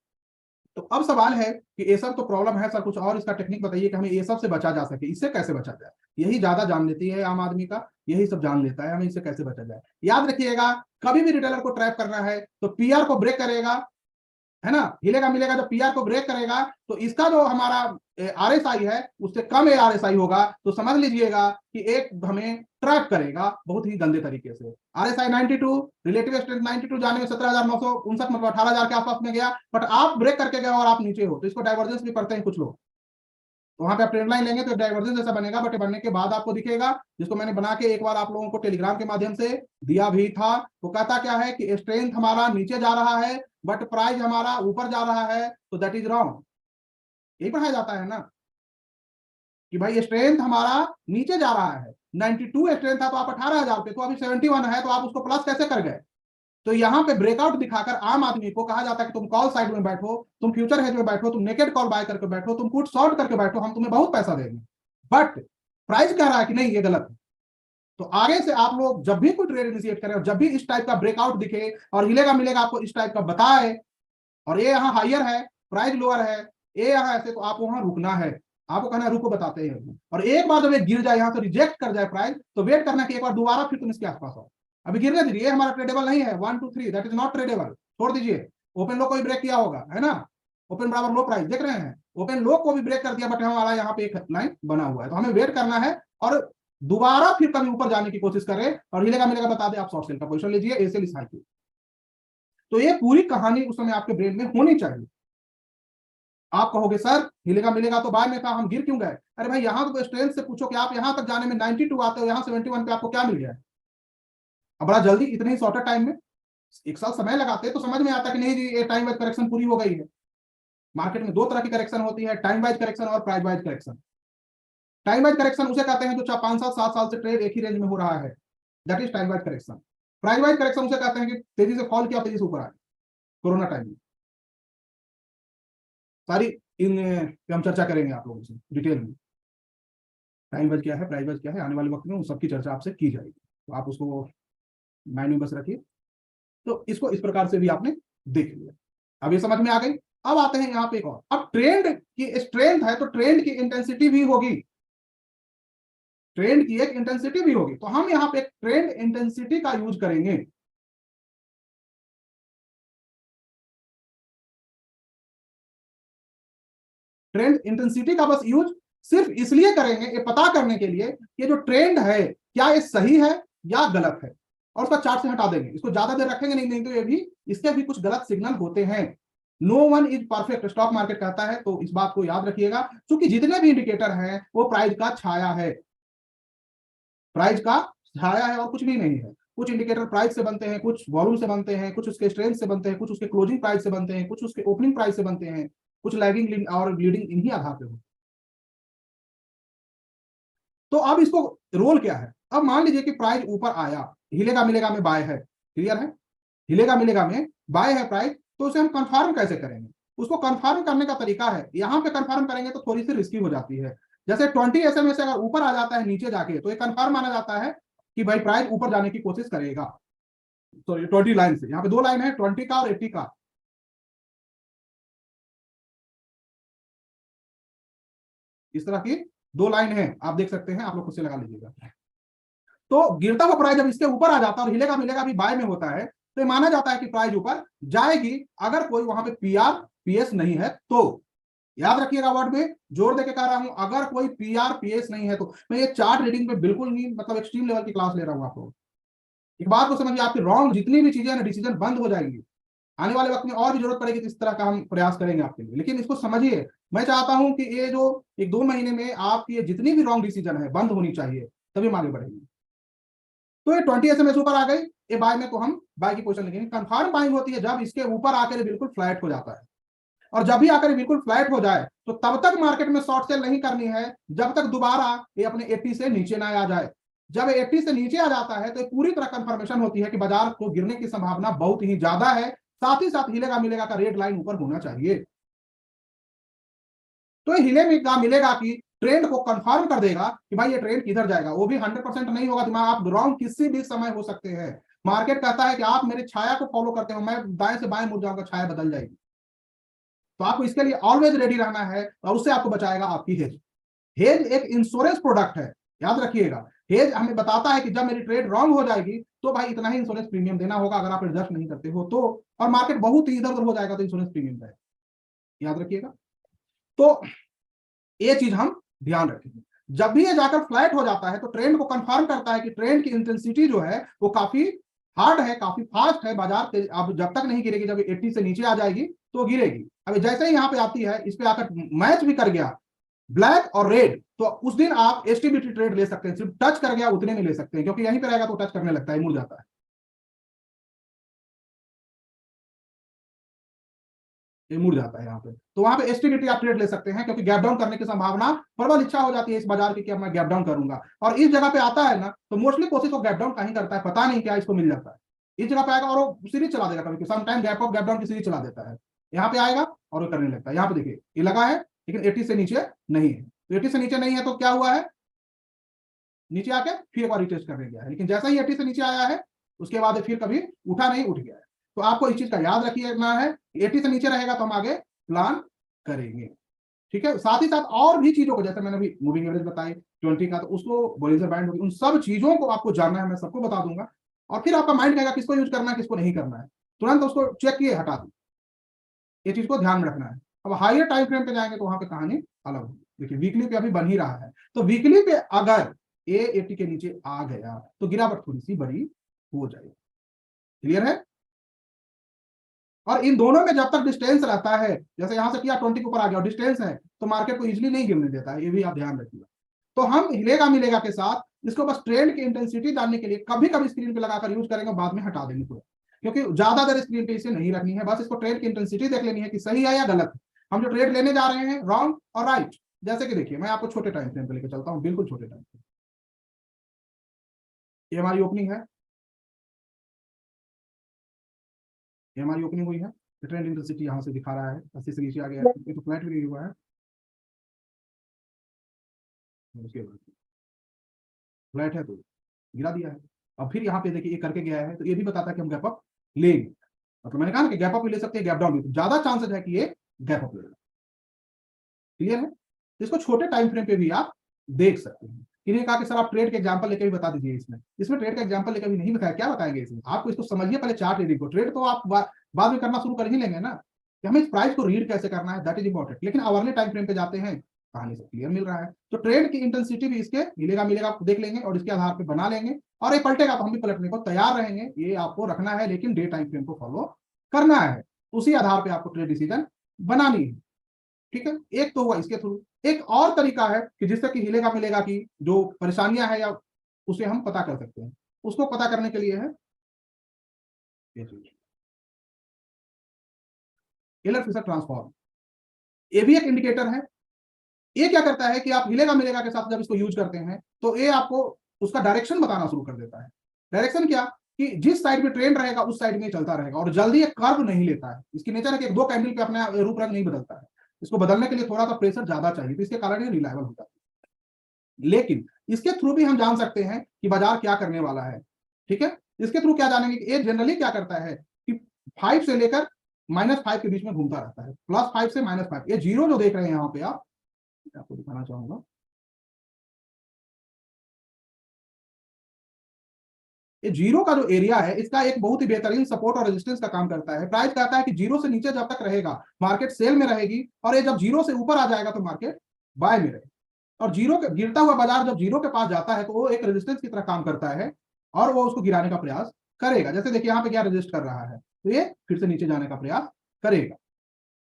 तो अब सवाल है कि ये सब तो प्रॉब्लम है सर, कुछ और इसका टेक्निक बताइए कि हमें ये सब से बचा जा सके, इससे कैसे बचा जाए, यही ज्यादा जान लेती है आम आदमी का, यही सब जान लेता है, हमें इससे कैसे बचा जाए। याद रखिएगा कभी भी रिटेलर को ट्रैप करना है तो पीआर को ब्रेक करेगा, है ना, हिलेगा मिलेगा, जब पीआर को ब्रेक करेगा तो इसका जो हमारा आरएसआई है उससे कम आरएसआई होगा, तो समझ लीजिएगा कि एक हमें ट्रैप करेगा बहुत ही गंदे तरीके से। आरएसआई 92, रिलेटिव स्ट्रेंथ 92 जाने में 17,959 मतलब 18,000 के आसपास में गया, बट आप ब्रेक करके गए और आप नीचे हो, तो इसको डाइवर्जेंस भी पढ़ते हैं कुछ लोग, तो वहां पे आप ट्रेंड लाइन लेंगे तो डाइवर्जेंस जैसा बनेगा, बट बनने के बाद आपको दिखेगा, जिसको मैंने बना के एक बार आप लोगों को टेलीग्राम के माध्यम से दिया भी था। वो कहता क्या है कि स्ट्रेंथ हमारा नीचे जा रहा है बट प्राइस हमारा ऊपर जा रहा है, तो दैट इज रॉन्ग। यही पढ़ाया जाता है ना कि भाई स्ट्रेंथ हमारा नीचे जा रहा है, 92 स्ट्रेंथ था तो आप 18,000 पे, तो अभी 71 है, तो आप उसको प्लस कैसे कर गए। तो यहाँ पे ब्रेकआउट दिखाकर आम आदमी को कहा जाता है कि तुम कॉल साइड में बैठो, तुम फ्यूचर हेज में बैठो, तुम नेकेड कॉल बाय करके बैठो, तुम पुट शॉर्ट करके बैठो, हम तुम्हें बहुत पैसा देंगे। बट प्राइस कह रहा है कि नहीं ये गलत है। तो आगे से आप लोग जब भी कोई ट्रेड इनिशिएट करें और जब भी इस टाइप का ब्रेकआउट दिखे और हिलेगा मिलेगा आपको इस टाइप का बताए, और ये यहाँ हायर है प्राइस लोअर है, ये यहाँ ऐसे, तो आप वहां रुकना है, आपको कहना रुको बताते हैं। और एक बार जब ये गिर जाए यहाँ से रिजेक्ट कर जाए प्राइस, तो वेट करना कि एक बार दोबारा फिर तुम इसके आसपास हो। अभी गिरने दीजिए, हमारा ट्रेडेबल नहीं है, 1 2 3 दैट इज नॉट ट्रेडेबल, छोड़ दीजिए। ओपन लो को भी ब्रेक किया होगा, है ना, ओपन बराबर लो प्राइस देख रहे हैं, ओपन लो को भी ब्रेक कर दिया, बट हमारा यहाँ पे एक लाइन बना हुआ है, तो हमें वेट करना है और दोबारा फिर कभी ऊपर जाने की कोशिश करें और हिलेगा मिलेगा बता दे, आप शॉर्ट सेल का पोजीशन लीजिए, ए सेल इस हाई की। तो ये पूरी कहानी उस समय आपके ब्रेन में होनी चाहिए। आप कहोगे सर हिलेगा मिलेगा तो बाय में था, हम गिर क्यों गए। अरे भाई यहाँ तो स्ट्रेंथ से पूछो कि आप यहाँ तक जाने में 92 आते हो, यहाँ 71 पे आपको क्या मिल गया। अब बड़ा जल्दी इतने ही शॉर्टर टाइम में, एक साल समय लगाते तो समझ में आता कि नहीं जी ये टाइम वाइज करेक्शन पूरी हो गई है। मार्केट में दो तरह की करेक्शन होती है, टाइम वाइज करेक्शन और price wise correction. Time wise correction उसे कहते हैं जो 5 साल 7 साल से ट्रेड एक ही रेंज में हो रहा है, that is time wise correction. Price wise correction उसे कहते हैं कि तेजी से फॉल किया, तेजी से ऊपर आए, कोरोना टाइम में। सारी इन हम चर्चा करेंगे आप लोगों से डिटेल में, टाइम वाइज क्या है, प्राइस वाइज क्या है, आने वाले वक्त में उन सबकी चर्चा आपसे की जाएगी, तो आप उसको माइंड में बस रखिए। तो इसको इस प्रकार से भी आपने देख लिया, अब ये समझ में आ गई। अब आते हैं यहाँ पे एक और, अब ट्रेंड की स्ट्रेंथ है तो ट्रेंड की इंटेंसिटी भी होगी, ट्रेंड की एक इंटेंसिटी भी होगी, तो हम यहाँ पे एक ट्रेंड इंटेंसिटी का यूज करेंगे। ट्रेंड इंटेंसिटी का बस यूज सिर्फ इसलिए करेंगे, ये पता करने के लिए कि जो ट्रेंड है क्या ये सही है या गलत है, और उसका चार्ट से हटा देंगे, इसको ज्यादा देर रखेंगे नहीं तो ये भी इसके भी कुछ गलत सिग्नल होते हैं। No one is perfect, stock market कहता है, तो इस बात को याद रखिएगा, क्योंकि जितने भी इंडिकेटर हैं वो प्राइस का छाया है, प्राइस का छाया है और कुछ भी नहीं है। कुछ इंडिकेटर प्राइस से बनते हैं, कुछ वॉल्यूम से बनते हैं, कुछ उसके स्ट्रेंथ से बनते हैं, कुछ उसके क्लोजिंग प्राइस से बनते हैं, कुछ उसके ओपनिंग प्राइस से बनते हैं, कुछ लैगिंग और लीडिंग इन्हीं आधार पे हो। तो अब इसको रोल क्या है, अब मान लीजिए कि प्राइस ऊपर आया, हिलेगा मिलेगा में बाय है, क्लियर है, हिलेगा मिलेगा में बाय है प्राइस, तो उसे हम कंफर्म कैसे करेंगे। उसको कंफर्म करने का तरीका है, यहां पे कंफर्म करेंगे तो थोड़ी सी रिस्की हो जाती है। जैसे 20 SMA से अगर ऊपर आ जाता है नीचे जाके, तो ये कंफर्म माना जाता है कि भाई प्राइस ऊपर जाने की कोशिश करेगा। सॉरी 20 लाइन से, यहाँ पे 2 लाइन है 20 का और 80 का, इस तरह की 2 लाइन है, आप देख सकते हैं, आप लोग खुद से लगा लीजिएगा। तो गिरता हुआ प्राइस जब इसके ऊपर आ जाता है और हिलेगा मिलेगा भी बाय में होता है, तो ये माना जाता है कि प्राइस ऊपर जाएगी, अगर कोई वहां पे पीआर पीएस नहीं है तो। याद रखिएगा, वर्ड में जोर देके कह रहा हूं, अगर कोई पीआर पीएस नहीं है तो। मैं ये चार्ट रीडिंग पे बिल्कुल नहीं, मतलब एक्सट्रीम लेवल की क्लास ले रहा हूं आप लोग। एक बात को समझिए, आपकी रॉन्ग जितनी भी चीजें ना डिसीजन बंद हो जाएंगी। आने वाले वक्त में और भी जरूरत पड़ेगी तो इस तरह का हम प्रयास करेंगे आपके लिए, लेकिन इसको समझिए। मैं चाहता हूं कि ये जो 1-2 महीने में आपकी ये जितनी भी रॉन्ग डिसीजन है बंद होनी चाहिए, तभी हम आगे बढ़ेंगे। तो ये 20 एसएमएस ऊपर आ गई, ये बाय में, तो हम बाय की पोजीशन लेंगे। कंफर्म बाइंग होती है जब इसके ऊपर आकर बिल्कुल फ्लैट हो जाता है, और जब भी आकर बिल्कुल फ्लैट हो जाए तो तब तक मार्केट में शॉर्ट सेल नहीं करनी है, जब तक दोबारा ये अपने 80 से नीचे ना आ जाए। जब 80 से नीचे आ जाता है तो पूरी तरह कंफर्मेशन होती है कि बाजार को गिरने की संभावना बहुत ही ज्यादा है, साथ ही साथ हिलेगा मिलेगा का रेड लाइन ऊपर होना चाहिए। तो हिलेगा मिलेगा की ट्रेंड को कंफर्म कर देगा कि भाई ये ट्रेंड किधर जाएगा। वो भी 100% नहीं होगा, दिमाग आप रॉन्ग किसी भी समय हो सकते हैं। मार्केट कहता है कि आप मेरी छाया को फॉलो करते हो, मैं दाएं से बाएं मुड़ जाऊंगा, छाया बदल जाएगी। तो आपको इसके लिए ऑलवेज रेडी रहना है, और उससे आपको बचाएगा आपकी हेज। हेज एक इंश्योरेंस प्रोडक्ट है, याद रखिएगा। हेज हमें बताता है कि जब मेरी ट्रेड रॉन्ग हो जाएगी तो भाई इतना ही इंश्योरेंस प्रीमियम देना होगा, अगर आप एडजस्ट नहीं करते हो तो, और मार्केट बहुत ही इधर उधर हो जाएगा तो इंश्योरेंस प्रीमियम है, याद रखिएगा। तो ये चीज हम ध्यान रखेंगे। जब भी ये जाकर फ्लैट हो जाता है तो ट्रेंड को कंफर्म करता है कि ट्रेंड की इंटेंसिटी जो है वो काफी हार्ड है, काफी फास्ट है, बाजार पे अब जब तक नहीं गिरेगी, जब 80 से नीचे आ जाएगी तो गिरेगी। अभी जैसे ही यहाँ पे आती है, इस पे आकर मैच भी कर गया ब्लैक और रेड, तो उस दिन आप एसटीबीटी ट्रेड ले सकते हैं, सिर्फ टच कर गया उतने में ले सकते हैं, क्योंकि यहीं पे रहेगा तो टच करने लगता है, मुड़ जाता है, ये मुड़ जाता है यहाँ पे। तो वहां पे एसटीबीटी आप ट्रेड ले सकते हैं, क्योंकि गैप डाउन करने की संभावना प्रबल इच्छा हो जाती है इस बाजार की कि अब मैं गैप डाउन करूंगा। और इस जगह पे आता है ना, तो मोस्टली कोशिश वो गैप डाउन कहीं करता है, पता नहीं क्या इसको मिल जाता है। इस जगह पे आएगा और वो सीरीज चला देगा, कभी sometime gap up gap down की सीरीज चला देता है। यहाँ पे आएगा और वो करने लगता है। यहाँ पे देखिए ये लगा है, लेकिन 80 से नीचे नहीं है। तो 80 से नीचे नहीं है तो क्या हुआ है, नीचे आके फिर एक बार रिटेस्ट करने गया है, लेकिन जैसा ही 80 से नीचे आया है उसके बाद फिर कभी उठा नहीं, उठ गया है। तो आपको इस चीज का याद रखिएगा है, 80 से नीचे रहेगा तो हम आगे प्लान करेंगे, ठीक है। साथ ही साथ और भी चीजों को, जैसे मैंने अभी मूविंग एवरेज बताई 20 का, तो उसको बोलिंजर बैंड होगी, उन सब चीजों को आपको जानना है, मैं सबको बता दूंगा। और फिर आपका माइंड कहेगा किसको यूज करना है किसको नहीं करना है, तुरंत उसको चेक किए हटा दो, ये चीज को ध्यान में रखना है। अब हायर टाइम फ्रेम पे जाएंगे तो वहां पे कहानी अलग होगी। देखिए वीकली पे अभी बन ही रहा है, तो वीकली पे अगर ए 80 के नीचे आ गया तो गिरावट थोड़ी सी बड़ी हो जाएगी, क्लियर है। और इन दोनों में जब तक डिस्टेंस रहता है, जैसे यहां से किया 20 के ऊपर आ गया और डिस्टेंस है, तो मार्केट को इजीली नहीं गिरने देता है, ये भी आप ध्यान रखिएगा। तो हम हिलेगा मिलेगा के साथ इसको बस ट्रेंड की इंटेंसिटी जानने के लिए कभी कभी स्क्रीन पे लगाकर यूज करेंगे, बाद में हटा देंगे पूरा, क्योंकि ज्यादा देर स्क्रीन पे इसे नहीं रखनी है। बस इसको ट्रेंड की इंटेंसिटी देख लेनी है कि सही है या गलत है, हम जो ट्रेड लेने जा रहे हैं रॉन्ग और राइट। जैसे कि देखिए मैं आपको छोटे टाइम फ्रेम पे लेकर चलता हूँ, बिल्कुल छोटे टाइम फ्रेम। ये हमारी ओपनिंग है, ये हमारी ओपनिंग हुई है, ट्रेंड इंटेंसिटी यहां से दिखा रहा है 80 से नीचे आ गया, ये तो फ्लैट भी नहीं हुआ है, उसके बाद फ्लैट है तो गिरा दिया है। अब फिर यहाँ पे देखिए ये करके गया है, तो ये भी बताता है कि हम गैप अप लेंगे। मतलब मैंने कहा ना कि गैप अप भी ले सकते हैं, गैप डाउन भी, ज्यादा चांसेस है कि ये गैप अप लेगा, क्लियर है। इसको छोटे टाइम फ्रेम पे भी आप देख सकते हैं। इन्हें कहा कि सर आप ट्रेड के एग्जांपल लेकर भी बता दीजिए, इसमें ट्रेड का एग्जांपल लेकर भी नहीं बताया, क्या बताएंगे इसमें, आपको इसको समझिए पहले चार्ट रीडिंग को। ट्रेड तो आप बाद में करना शुरू कर ही लेंगे ना, कि हमें इस प्राइस को रीड कैसे करना है, दैट इज इंपॉर्टेंट। लेकिन आवरली टाइम फ्रेम पे जाते हैं, कहानी से क्लियर मिल रहा है। तो ट्रेड की इंटेंसिटी भी इसके मिलेगा मिलेगा आपको देख लेंगे और इसके आधार पर बना लेंगे, और ये पलटेगा तो हम भी पलटने को तैयार रहेंगे, ये आपको रखना है। लेकिन डे टाइम फ्रेम को फॉलो करना है, उसी आधार पर आपको ट्रेड डिसीजन बनानी है, ठीक है। एक तो हुआ इसके थ्रू, एक और तरीका है कि जिससे कि हिलेगा मिलेगा की जो परेशानियां है या उसे हम पता कर सकते हैं। उसको पता करने के लिए है ये चीज, टेलर फिशर ट्रांसफॉर्म, ये भी एक इंडिकेटर है। ये क्या करता है कि आप हिलेगा मिलेगा के साथ जब इसको यूज करते हैं तो ये आपको उसका डायरेक्शन बताना शुरू कर देता है। डायरेक्शन क्या, कि जिस साइड में ट्रेंड रहेगा उस साइड में चलता रहेगा, और जल्दी ये कर्व नहीं लेता है। इसकी नेचर है कि 2 कैंडल पे अपना रूप रंग नहीं बदलता है, इसको बदलने के लिए थोड़ा सा प्रेशर ज्यादा चाहिए, तो इसके कारण ये रिलायबल होता है। लेकिन इसके थ्रू भी हम जान सकते हैं कि बाजार क्या करने वाला है, ठीक है। इसके थ्रू क्या जानेंगे कि ये जनरली क्या करता है कि 5 से लेकर -5 के बीच में घूमता रहता है, +5 से -5। ये जीरो जो देख रहे हैं यहाँ पे आप, आपको दिखाना चाहूंगा, ये जीरो का जो एरिया है इसका एक बहुत ही बेहतरीन सपोर्ट और रेजिस्टेंस का काम करता है। प्राइस कहता है कि जीरो से नीचे जब तक रहेगा मार्केट सेल में रहेगी, और ये जब जीरो से ऊपर आ जाएगा तो मार्केट बाय में रहेगी। और जीरो के गिरता हुआ बाजार जब जीरो के पास जाता है तो वो एक रेजिस्टेंस की तरह काम करता है और वो उसको गिराने का प्रयास करेगा। जैसे देखिए यहाँ पे क्या रेजिस्ट कर रहा है, तो ये फिर से नीचे जाने का प्रयास करेगा।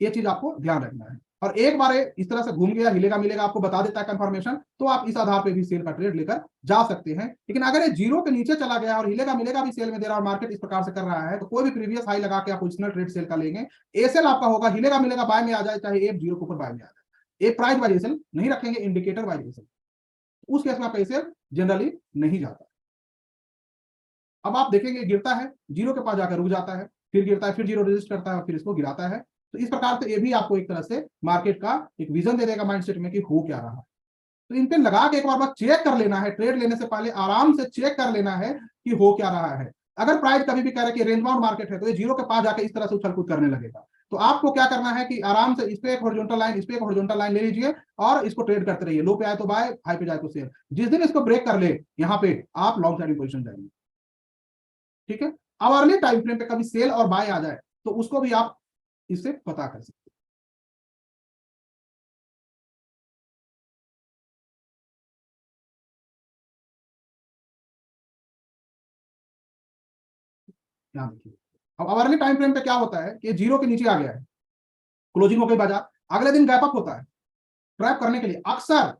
ये चीज आपको ध्यान रखना है। और एक बार इस तरह से घूम गया, हिलेगा मिलेगा, आपको बता देता है कंफर्मेशन, तो आप इस आधार पे भी सेल का ट्रेड लेकर जा सकते हैं। लेकिन अगर ये जीरो के नीचे चला गया और हिलेगा मिलेगा भी सेल में दे रहा है और मार्केट इस प्रकार से कर रहा है, तो कोई भी प्रीवियस हाई लगा के आप पोजिशनल ट्रेड सेल का लेंगे। एसेल आपका होगा हिलेगा मिलेगा बाय में आ जाए, चाहे एक जीरो के ऊपर बाय में आ जाए। एक प्राइस वाइज एसेल नहीं रखेंगे, इंडिकेटर वाइज एसेल, उस केस में आपका एसेल जनरली नहीं जाता। अब आप देखेंगे गिरता है, जीरो के पास जाकर रुक जाता है, फिर गिरता है, फिर जीरो रेजिस्ट करता है, फिर इसको गिराता है। तो इस प्रकार से ये भी आपको एक तरह से मार्केट का एक विजन दे देगा माइंडसेट में कि हो क्या रहा है। तो इन पे लगा के एक बार चेक कर लेना है, ट्रेड लेने से पहले आराम से चेक कर लेना है कि हो क्या रहा है। अगर प्राइस कभी भी कह रहा है कि रेंज बाउंड मार्केट है, तो ये जीरो के पास जाकर इस तरह से उछल कूद करने लगेगा। तो आपको क्या करना है कि आराम से इस पे एक हॉरिजॉन्टल लाइन, इस पे एक हॉरिजॉन्टल लाइन ले लीजिए और इसको ट्रेड करते रहिए। लो पे आए तो बाय, हाई पे जाए तो सेल। जिस दिन इसको ब्रेक कर ले यहाँ पे, आप लॉन्ग साइड पोजिशन जाएंगे। ठीक है, अब अर्ली टाइम फ्रेम पे कभी सेल और बाय आ जाए तो उसको भी आप इससे पता कर सकते हैं। ध्यान देखिए, अब अवरली टाइम फ्रेम पे क्या होता है कि जीरो के नीचे आ गया है, क्लोजिंग हो गई बाजार, अगले दिन गैप अप होता है। ट्रैप करने के लिए अक्सर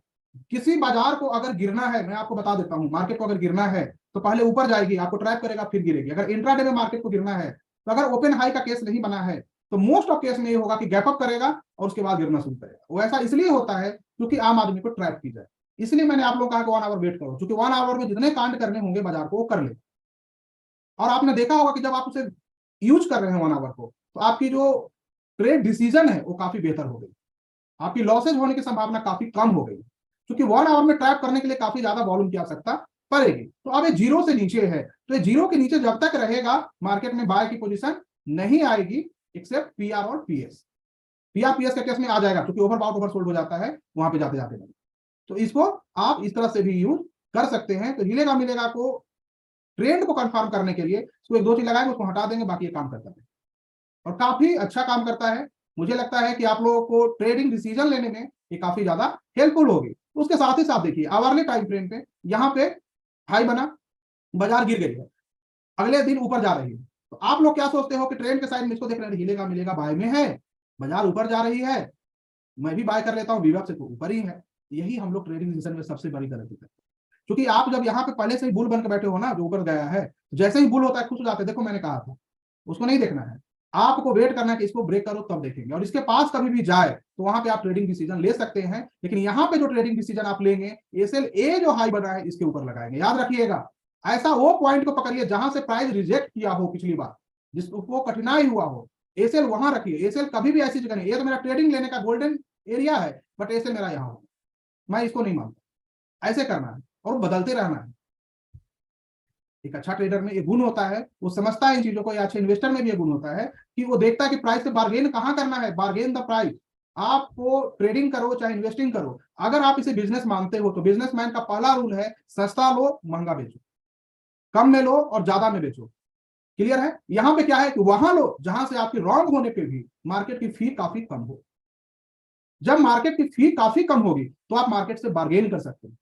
किसी बाजार को अगर गिरना है, मैं आपको बता देता हूं, मार्केट को अगर गिरना है तो पहले ऊपर जाएगी, आपको ट्रैप करेगा, फिर गिरेगी। अगर इंट्राडे में मार्केट को गिरना है तो अगर ओपन हाई का केस नहीं बना है तो मोस्ट ऑफ केस में ये होगा कि गैप अप करेगा और उसके बाद गिरना शुरू करेगा। वो ऐसा इसलिए होता है क्योंकि आम आदमी को ट्रैप की जाए। इसलिए मैंने आप लोगों को कहा कि 1 आवर वेट करो, क्योंकि 1 आवर में जितने कांड करने होंगे बाजार को वो कर ले। और आपने देखा होगा कि जब आप उसे यूज कर रहे हैं 1 आवर को, तो आपकी जो ट्रेड डिसीजन है वो काफी बेहतर हो गई, आपकी लॉसेज होने की संभावना काफी कम हो गई, क्योंकि 1 आवर में ट्रैप करने के लिए काफी ज्यादा वॉल्यूम की आवश्यकता पड़ेगी। तो अब ये जीरो से नीचे है, तो ये जीरो के नीचे जब तक रहेगा मार्केट में बाय की पोजीशन नहीं आएगी, एक्सेप्ट पीआर और पीएस। पीआर पीएस के केस में आ जाएगा, क्योंकि ओवरबाउट ओवरसोल्ड हो जाता है वहां पे जाते जाते। तो इसको आप इस तरह से भी यूज कर सकते हैं। तो हिलेगा मिलेगा को ट्रेंड को कंफर्म करने के लिए इसको एक दो चीज लगाएंगे, उसको हटा देंगे, बाकी ये काम करता है और काफी अच्छा काम करता है। मुझे लगता है कि आप लोगों को ट्रेडिंग डिसीजन लेने में ये काफी ज्यादा हेल्पफुल होगी। उसके साथ ही साथ देखिए आवरली टाइम फ्रेम पे यहाँ पे हाई बना, बाजार गिर गई है, अगले दिन ऊपर जा रही है, तो आप लोग क्या सोचते हो कि ट्रेंड के साइड में इसको देख रहे हैं, हिलेगा मिलेगा बाय में है, बाजार ऊपर जा रही है, मैं भी बाय कर लेता हूँ, वीवैप से तो ऊपर ही है। यही हम लोग ट्रेडिंग डिसीजन में सबसे बड़ी गलती करते हैं, क्योंकि आप जब यहाँ पे पहले से ही बुल बन के बैठे हो ना, जो ऊपर गया है, जैसे ही बुल होता है खुश हो जाते हैं। देखो मैंने कहा था, उसको नहीं देखना है, आपको वेट करना है कि इसको ब्रेक करो तब देखेंगे, और इसके पास कभी भी जाए तो वहां पे आप ट्रेडिंग डिसीजन ले सकते हैं। लेकिन यहाँ पे जो ट्रेडिंग डिसीजन आप लेंगे, एसएल ए जो हाई बना है इसके ऊपर लगाएंगे। याद रखिएगा, ऐसा वो पॉइंट को पकड़िए जहां से प्राइस रिजेक्ट किया हो पिछली बार, जिसको कठिनाई हुआ हो, एसएल वहां रखिए। एसएल कभी भी ऐसी जगह नहीं, ये तो मेरा ट्रेडिंग लेने का गोल्डन एरिया है, बट एसएल मेरा यहाँ हो, मैं इसको नहीं मानता। ऐसे करना है और बदलते रहना है। एक अच्छा ट्रेडर में ये गुण होता है, वो समझता है इन चीजों को। या अच्छे इन्वेस्टर में भी ये गुण होता है कि वो देखता है कि प्राइस से बार्गेन कहाँ करना है, बार्गेन द प्राइस। आपको ट्रेडिंग करो चाहे इन्वेस्टिंग करो, अगर आप इसे बिजनेस मानते हो तो बिजनेसमैन का पहला रूल है, सस्ता लो महंगा बेचो, कम में लो और ज्यादा में बेचो। क्लियर है? यहाँ पे क्या है कि वहां लो जहां से आपकी रॉन्ग होने पे भी मार्केट की फी काफी कम हो। जब मार्केट की फी काफी कम होगी तो आप मार्केट से बार्गेन कर सकते हैं।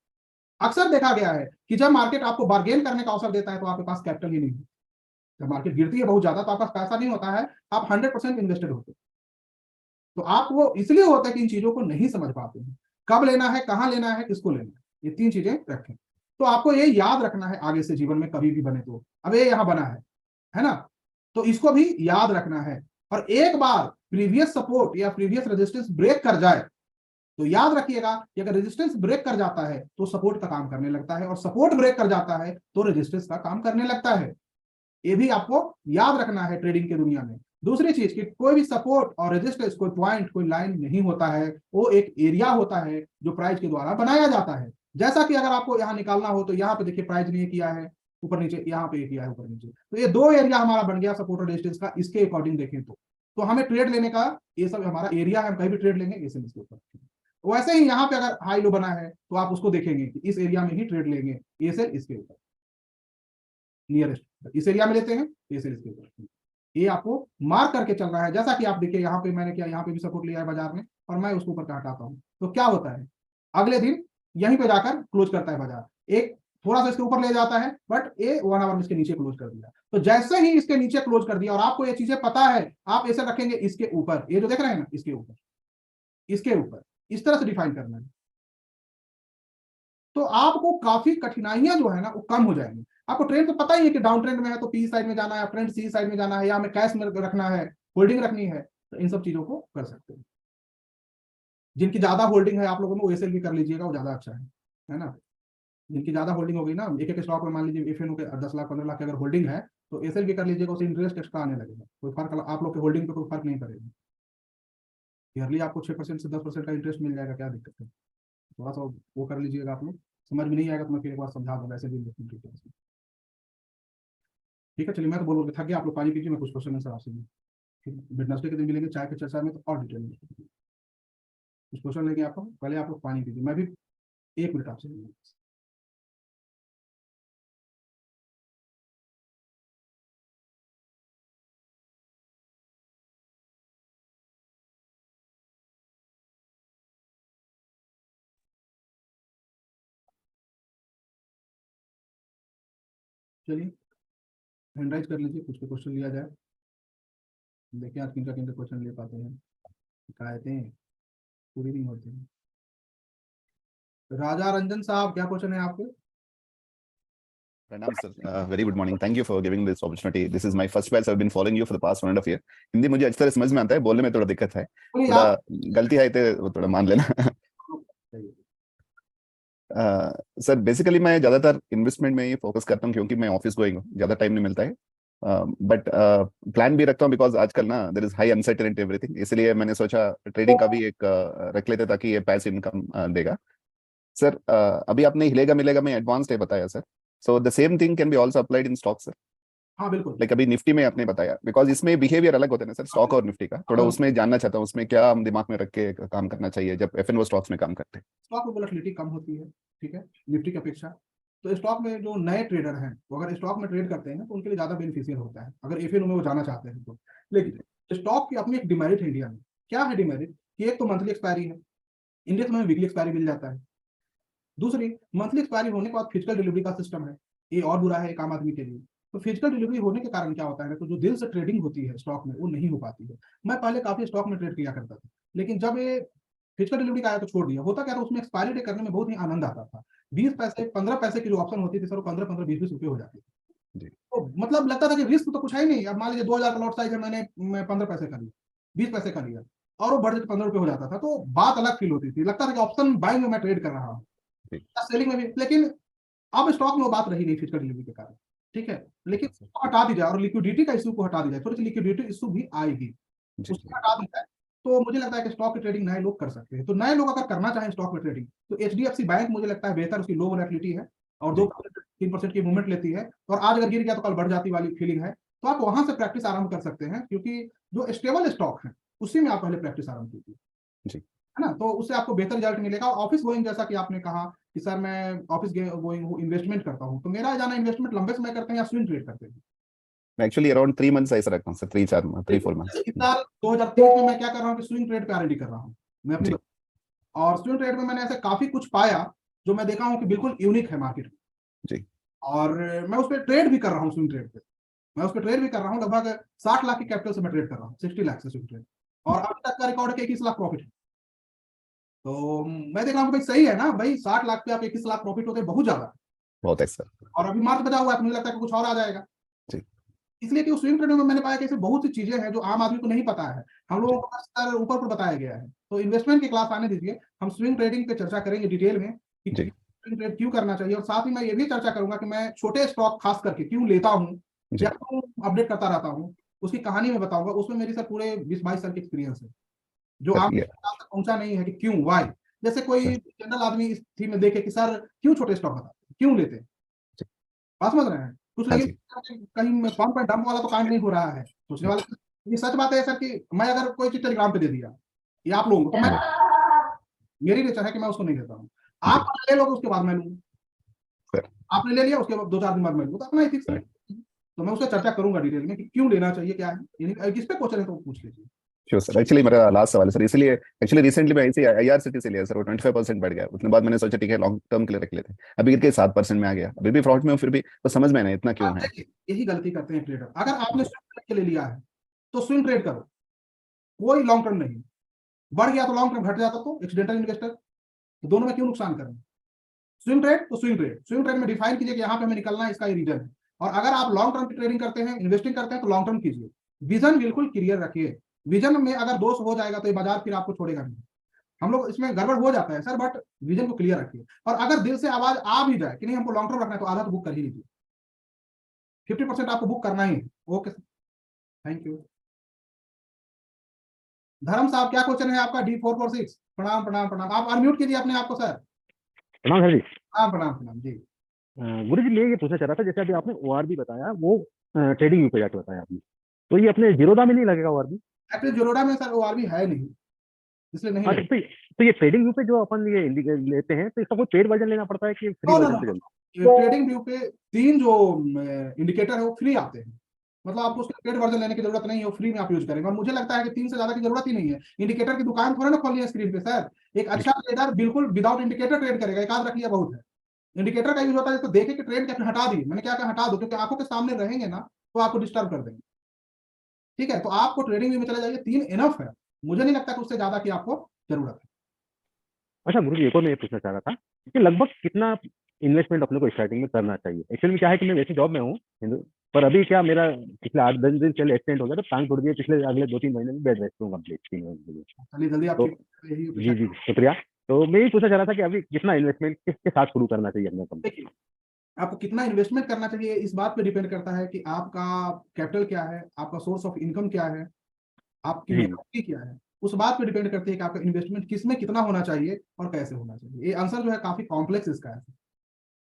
अक्सर देखा गया है कि जब मार्केट आपको बार्गेन करने का अवसर देता है तो आपके पास कैपिटल ही नहीं है। जब मार्केट गिरती है बहुत ज्यादा तो आपका पैसा नहीं होता है, आप 100% इन्वेस्टेड होते हैं। तो आप वो इसलिए होता है कि इन चीजों को नहीं समझ पाते हैं, कब लेना है, कहां लेना है, किसको लेना है, ये 3 चीजें रखें। तो आपको ये याद रखना है आगे से जीवन में कभी भी बने तो। अब ये यहाँ बना है ना, तो इसको भी याद रखना है। और एक बार प्रीवियस सपोर्ट या प्रीवियस रेजिस्टेंस ब्रेक कर जाए तो याद रखिएगा कि अगर रेजिस्टेंस ब्रेक कर जाता है तो सपोर्ट का काम करने लगता है, और सपोर्ट ब्रेक कर जाता है तो रेजिस्टेंस का काम करने लगता है। ये भी आपको याद रखना है ट्रेडिंग की दुनिया में। दूसरी चीज कि कोई भी सपोर्ट और रेजिस्टेंस कोई पॉइंट कोई लाइन नहीं होता है, वो एक एरिया होता है जो प्राइस के द्वारा बनाया जाता है। जैसा कि अगर आपको यहाँ निकालना हो तो यहाँ पे देखिए प्राइस ने किया है, ऊपर नीचे, यहाँ पे किया है ऊपर नीचे। तो ये दो एरिया हमारा बन गया सपोर्ट रेजिस्टेंस का, इसके अकॉर्डिंग देखें तो हमें ट्रेड लेने का ये सब हमारा एरिया है, हम कहीं भी ट्रेड लेंगे ये सब इसके ऊपर। वैसे ही यहाँ पे अगर हाई लो बना है तो आप उसको देखेंगे कि इस एरिया में ही ट्रेड लेंगे, ये सेल इसके ऊपर नियरेस्ट, इस एरिया में लेते हैं ये सेल इसके ऊपर। ये आपको मार्क करके चल रहा है, जैसा कि आप देखिए यहाँ पे मैंने क्या, यहाँ पे भी सपोर्ट लिया है बाजार में और मैं उसको ऊपर का हटाता हूँ, तो क्या होता है अगले दिन यहीं पे जाकर क्लोज करता है बाजार, एक थोड़ा सा इसके ऊपर ले जाता है बट ये 1 आवर में इसके नीचे क्लोज कर दिया। तो जैसे ही इसके नीचे क्लोज कर दिया और आपको ये चीजें पता है, आप ऐसे रखेंगे इसके ऊपर, ये जो देख रहे हैं ना इसके ऊपर, इसके ऊपर इस तरह से डिफाइन करना है, तो आपको काफी कठिनाइयां जो है ना वो कम हो जाएंगी। आपको ट्रेंड तो पता ही है कि डाउन ट्रेंड में है तो पी साइड में जाना है, ट्रेंड सी साइड में जाना है, या हमें कैश में रखना है, होल्डिंग रखनी है, तो इन सब चीजों को कर सकते हैं। जिनकी ज्यादा होल्डिंग है आप लोगों में वो एसएल भी कर लीजिएगा, वो ज्यादा अच्छा है ना। जिनकी ज्यादा होल्डिंग हो गई ना, एक एक स्टॉक में मान लीजिए एफएनओ के 10 लाख 15 लाख की अगर होल्डिंग है तो एसएल भी कर लीजिएगा, उससे इंटरेस्ट एक्स्ट्रा आने लगेगा, कोई फर्क आप लोग के होल्डिंग पे कोई फर्क नहीं पड़ेगा। ईयरली आपको 6% से 10% का इंटरेस्ट मिल जाएगा, क्या दिक्कत है। थोड़ा सा वो कर लीजिएगा, आप लोग समझ में नहीं आएगा तो मैं फिर एक बार समझा दूंगा ऐसे भी इन्वेस्टमेंट डिटेल्स में। ठीक है, चलिए मैं तो बोल थक गया, आप लोग पानी पीजिए, मैं कुछ क्वेश्चन आंसर आपसे वेडनेसडे के दिन मिलेंगे चाय पे चर्चा में, तो और डिटेल में कुछ क्वेश्चन लेंगे आपको, पहले आप लोग पानी पीजिए, मैं भी 1 मिनट आपसे लूंगा। चलिए हैंड राइज कर लीजिए, कुछ क्वेश्चन लिया जाए, देखिए आज किनका किनका क्वेश्चन ले पाते हैं, शिकायतें पूरी नहीं होती हैं। राजा रंजन साहब क्या क्वेश्चन है आपके? Pranam sir, very good morning. Thank you for giving this opportunity. This is my first batch. I've been following you for the past 1.5 year. Hindi मुझे अच्छी तरह समझ में आता है, बोलने में थोड़ा दिक्कत है, थोड़ा गलती है तो थोड़ा मान लेना। सर बेसिकली मैं ज्यादातर इन्वेस्टमेंट में ही फोकस करता हूँ क्योंकि मैं ऑफिस गोइंग हूँ, ज्यादा टाइम नहीं मिलता है, बट प्लान भी रखता हूँ बिकॉज आजकल ना there is high uncertainty everything, इसलिए मैंने सोचा ट्रेडिंग का भी एक रख लेते ताकि ये पैसिव इनकम देगा। सर अभी आपने हिलेगा मिलेगा में एडवांस्ड है बताया sir, so the same thing can be also applied in stock sir? हाँ बिल्कुल, लाइक अभी निफ्टी में आपने बताया, बिकॉज इसमें बिहेवियर अलग होते हैं ना सर स्टॉक और निफ्टी का, थोड़ा उसमें जानना चाहता हूँ उसमें क्या हम दिमाग में रख के काम करना चाहिए जब एफएनओ स्टॉक्स में काम करते हैं। स्टॉक में वोलेटिलिटी कम होती है, ठीक है, निफ्टी की अपेक्षा। तो स्टॉक में जो नए ट्रेडर हैं वो अगर स्टॉक में ट्रेड करते हैं तो उनके लिए ज्यादा बेनिफिशियल होता है अगर एफएनओ में वो जाना चाहते हैं तो। लेकिन स्टॉक की अपनी एक डिमेरिट है इंडिया में। क्या है डिमेरिट? कि एक तो मंथली एक्सपायरी है, इंडिया में वीकली एक्सपायरी मिल जाता है। दूसरी, मंथली एक्सपायरी होने के बाद फिजिकल डिलीवरी का सिस्टम है, ये और बुरा है एक आम आदमी के लिए। तो फिजिकल डिलीवरी होने के कारण क्या होता है, तो जो दिल से ट्रेडिंग होती है स्टॉक में वो नहीं हो पाती है। मैं पहले काफी स्टॉक में ट्रेड किया करता था, लेकिन जब ये फिजिकल डिलीवरी का आया तो छोड़ दिया। होता क्या था, उसमें एक्सपायरी डे करने में बहुत ही आनंद आता था। 20 पैसे 15 पैसे की जो ऑप्शन होती थी सर, 15-15 20-20 रुपए हो जाते थे। तो मतलब लगता था कि रिस्क तो कुछ है ही नहीं। अब मान लीजिए 2000 का लॉट साइज है, मैं 15 पैसे का लिया, 20 पैसे का लिया और वो बढ़ के 15 रुपए हो जाता था, तो बात अलग फील होती थी, लगता था कि ऑप्शन बाइंग में मैं ट्रेड कर रहा हूँ, सेलिंग में भी। लेकिन अब स्टॉक में वो बात रही नहीं फिजिकल डिलीवरी के कारण, ठीक है। लेकिन हटा दी जाए और लिक्विडिटी का इशू को हटा दी जाए, थोड़ी सी लिक्विडिटी इशू भी आएगी, उसको हटा दी जाए तो मुझे लगता है कि स्टॉक की ट्रेडिंग नए लोग कर सकते हैं। तो नए लोग अगर करना चाहें स्टॉक में ट्रेडिंग तो एचडीएफसी बैंक मुझे लगता है बेहतर, उसकी लो वोलेटिलिटी है और 2-3% की मूवमेंट लेती है, और आज अगर गिर गया तो कल बढ़ जाती वाली फीलिंग है। तो आप वहां से प्रैक्टिस आरंभ कर सकते हैं, क्योंकि जो स्टेबल स्टॉक है उसी में आप पहले प्रैक्टिस आरंभ कीजिए, है ना। तो उससे आपको बेहतर रिजल्ट मिलेगा। ऑफिस गोइंग, जैसा कि आपने कहा कि सर मैं ऑफिस गोइंग हूँ, इन्वेस्टमेंट करता हूँ, तो मेरा जाना इन्वेस्टमेंट लंबे समय करते हैं या स्विंग ट्रेड करते हैं? एक्चुअली अराउंड 3 मंथ्स ऐसा रखता हूँ सर, 3-4 मंथ्स। इस साल 2023 में मैं क्या कर रहा हूँ कि स्विंग ट्रेड पे आरएडी कर रहा हूँ मैं अपनी, और स्विंग ट्रेड में मैंने ऐसे काफी कुछ पाया जो मैं देखा हूँ कि बिल्कुल यूनिक है मार्केट में, और मैं उस पर ट्रेड भी कर रहा हूँ। स्विंग ट्रेड पे मैं उस पर ट्रेड भी कर रहा हूँ, लगभग 60 लाख की कैपिटल से मैं ट्रेड कर रहा हूँ, 60 लाख से स्विंग ट्रेड, और अभी तक का रिकॉर्ड है 21 लाख प्रॉफिट है। तो मैं देख रहा हूँ भाई सही है ना भाई, 60 लाख पे आप 21 लाख प्रॉफिट होते हैं, बहुत ज्यादा, बहुत है सर। और अभी मार्च बचा हुआ है, मुझे लगता है कि कुछ और आ जाएगा। इसलिए कि उस स्विंग ट्रेडिंग में मैंने पाया कि ऐसे बहुत सी चीजें हैं जो आम आदमी को नहीं पता है, हम लोगों को बस ऊपर बताया गया है। तो इन्वेस्टमेंट की क्लास आने दीजिए, हम स्विंग ट्रेडिंग पे चर्चा करेंगे डिटेल में कि स्विंग ट्रेड क्यों करना चाहिए, और साथ ही मैं ये भी चर्चा करूंगा कि मैं छोटे स्टॉक खास करके क्यों लेता हूँ या क्यों अपडेट करता रहता हूँ, उसकी कहानी में बताऊंगा। उसमें मेरी सर पूरे 20-22 साल की एक्सपीरियंस है, जो आम तक पहुंचा नहीं है कि क्यों, वाई। जैसे कोई जनरल आदमी इस थीम में देखे कि सर क्यों छोटे स्टॉक बताते हैं, क्यों लेते हैं, बात समझ रहे हैं कुछ, हाँ लेकिन कहीं पंप पे डंप वाला तो कांड नहीं हो रहा है सोचने वाले। ये सच बात है सर कि मैं अगर कोई चीज टेलीग्राम पे दे दिया या आप लोगों को, तो मैं, मेरी नेचर है कि मैं उसको नहीं देता हूँ। आप ले लोगे उसके बाद मैं लूंगा, आपने ले लिया उसके बाद 2-4 दिन बाद मैं लूंगा, तो अपना एथिक्स है। तो मैं उसका चर्चा करूंगा डिटेल में कि क्यों लेना चाहिए, क्या है, यानी किस पे क्वेश्चन है तो पूछ लीजिए। Sure sir. एक्चुअली मेरा लास्ट सवाल है सर, इसलिए एक्चुअली रिसेंटली मैं ऐसे IRCTC से लिया सर, वो 25% बढ़ गया, उसके बाद मैंने सोचा ठीक है लॉन्ग टर्म के लिए रख लेते हैं, अभी गिर के 7% में आ गया, अभी भी फ्रॉड में हूँ, फिर भी तो समझ में नहीं इतना क्यों है। देखिए यही गलती करते हैं ट्रेडर, अगर आपने स्विंग ट्रेड के लिए लिया है तो स्विंग ट्रेड करो, कोई लॉन्ग टर्म नहीं। बढ़ गया तो लॉन्ग टर्म, घट जाता तो एक्सीडेंटल इन्वेस्टर, तो दोनों में क्यों नुकसान करें। स्विंग ट्रेड तो स्विंग ट्रेड, स्विंग ट्रेड में डिफाइन कीजिए कि यहाँ पे हमें निकलना है, इसका ये रीजन है। और अगर आप लॉन्ग टर्म की ट्रेडिंग करते हैं, इन्वेस्टिंग करते हैं, तो लॉन्ग टर्म कीजिए, विजन बिल्कुल क्लियर रखिए। विजन में अगर दोष हो जाएगा तो ये बाजार फिर आपको छोड़ेगा नहीं। हम लोग इसमें गड़बड़ हो जाता है सर, बट विजन को क्लियर रखिए। और अगर दिल से आवाज आ भी जाए कि नहीं हमको लॉन्ग टर्म रखना है, तो आधा तो बुक कर ही लीजिए, 50% आपको बुक करना ही है। Okay sir, thank you. धर्म साहब क्या क्वेश्चन है आपका? D446। प्रणाम प्रणाम प्रणाम, आप अनम्यूट कीजिए अपने आप को सर। प्रणाम सर जी। हाँ प्रणाम प्रणाम जी। गुरु जी, मैं ये पूछना चाह रहा था, जैसे अभी आपने ORB बताया, वो ट्रेडिंग व्यू पे जाके बताया आपने, तो ये अपने जीरोधा में नहीं लगेगा ORB? एक्चुअली जीरोधा में सर ORB है नहीं, इसलिए नहीं अच्छा, लगेगा। तो ये ट्रेडिंग व्यू पे जो अपन ये लेते हैं, तो इसका कोई पेड वर्जन लेना पड़ता है कि फ्री नो नो वर्जन पे नो, चलता ट्रेडिंग व्यू पे 3 जो इंडिकेटर है वो फ्री आते हैं, मतलब आपको उसका पेड वर्जन लेने की जरूरत नहीं है, वो फ्री में आप यूज करेंगे। और मुझे लगता है कि 3 से ज्यादा की जरूरत ही नहीं है। इंडिकेटर की दुकान थोड़ा ना खोलिए स्क्रीन पे सर। एक अच्छा ट्रेडर बिल्कुल विदाउट इंडिकेटर ट्रेड करेगा, एक आध रखिए बहुत है। इंडिकेटर का यूज होता है तो देखे कि ट्रेड क्या हटा दी, मैंने क्या कहा हटा दो, क्योंकि आंखों के सामने रहेंगे ना तो आपको डिस्टर्ब कर देंगे। ठीक है, तो आपको ट्रेडिंग व्यू में चले जाइए, 3 इनफ है, मुझे नहीं लगता कि उससे ज्यादा की आपको जरूरत है। अच्छा गुरु जी, एक और मैं ये पूछना चाह रहा था कि लगभग कितना इन्वेस्टमेंट अपने को स्टार्टिंग में करना चाहिए? एक्चुअली में क्या है कि मैं वैसे जॉब में हूँ पर अभी क्या मेरा पिछले 8-10 दिन चले एक्सीडेंट हो गया, तो टांग टूट गई, पिछले अगले 2-3 महीने में बेड रेस्ट हूँ कंप्लीट 3 महीने के लिए। चलिए जल्दी आप तो ठीक, यही जी जी, शुक्रिया। तो मैं यही पूछना चाह रहा था कि अभी कितना इन्वेस्टमेंट किसके साथ शुरू करना चाहिए अपने कंपनी? देखिए आपको कितना इन्वेस्टमेंट करना चाहिए इस बात पे डिपेंड करता है कि आपका कैपिटल क्या है, आपका सोर्स ऑफ इनकम क्या है, आपकी जी मेथोडॉलॉजी क्या है। उस बात पे डिपेंड करती है कि आपका इन्वेस्टमेंट किस में कितना होना चाहिए और कैसे होना चाहिए। ये आंसर जो है काफी कॉम्प्लेक्स इसका है।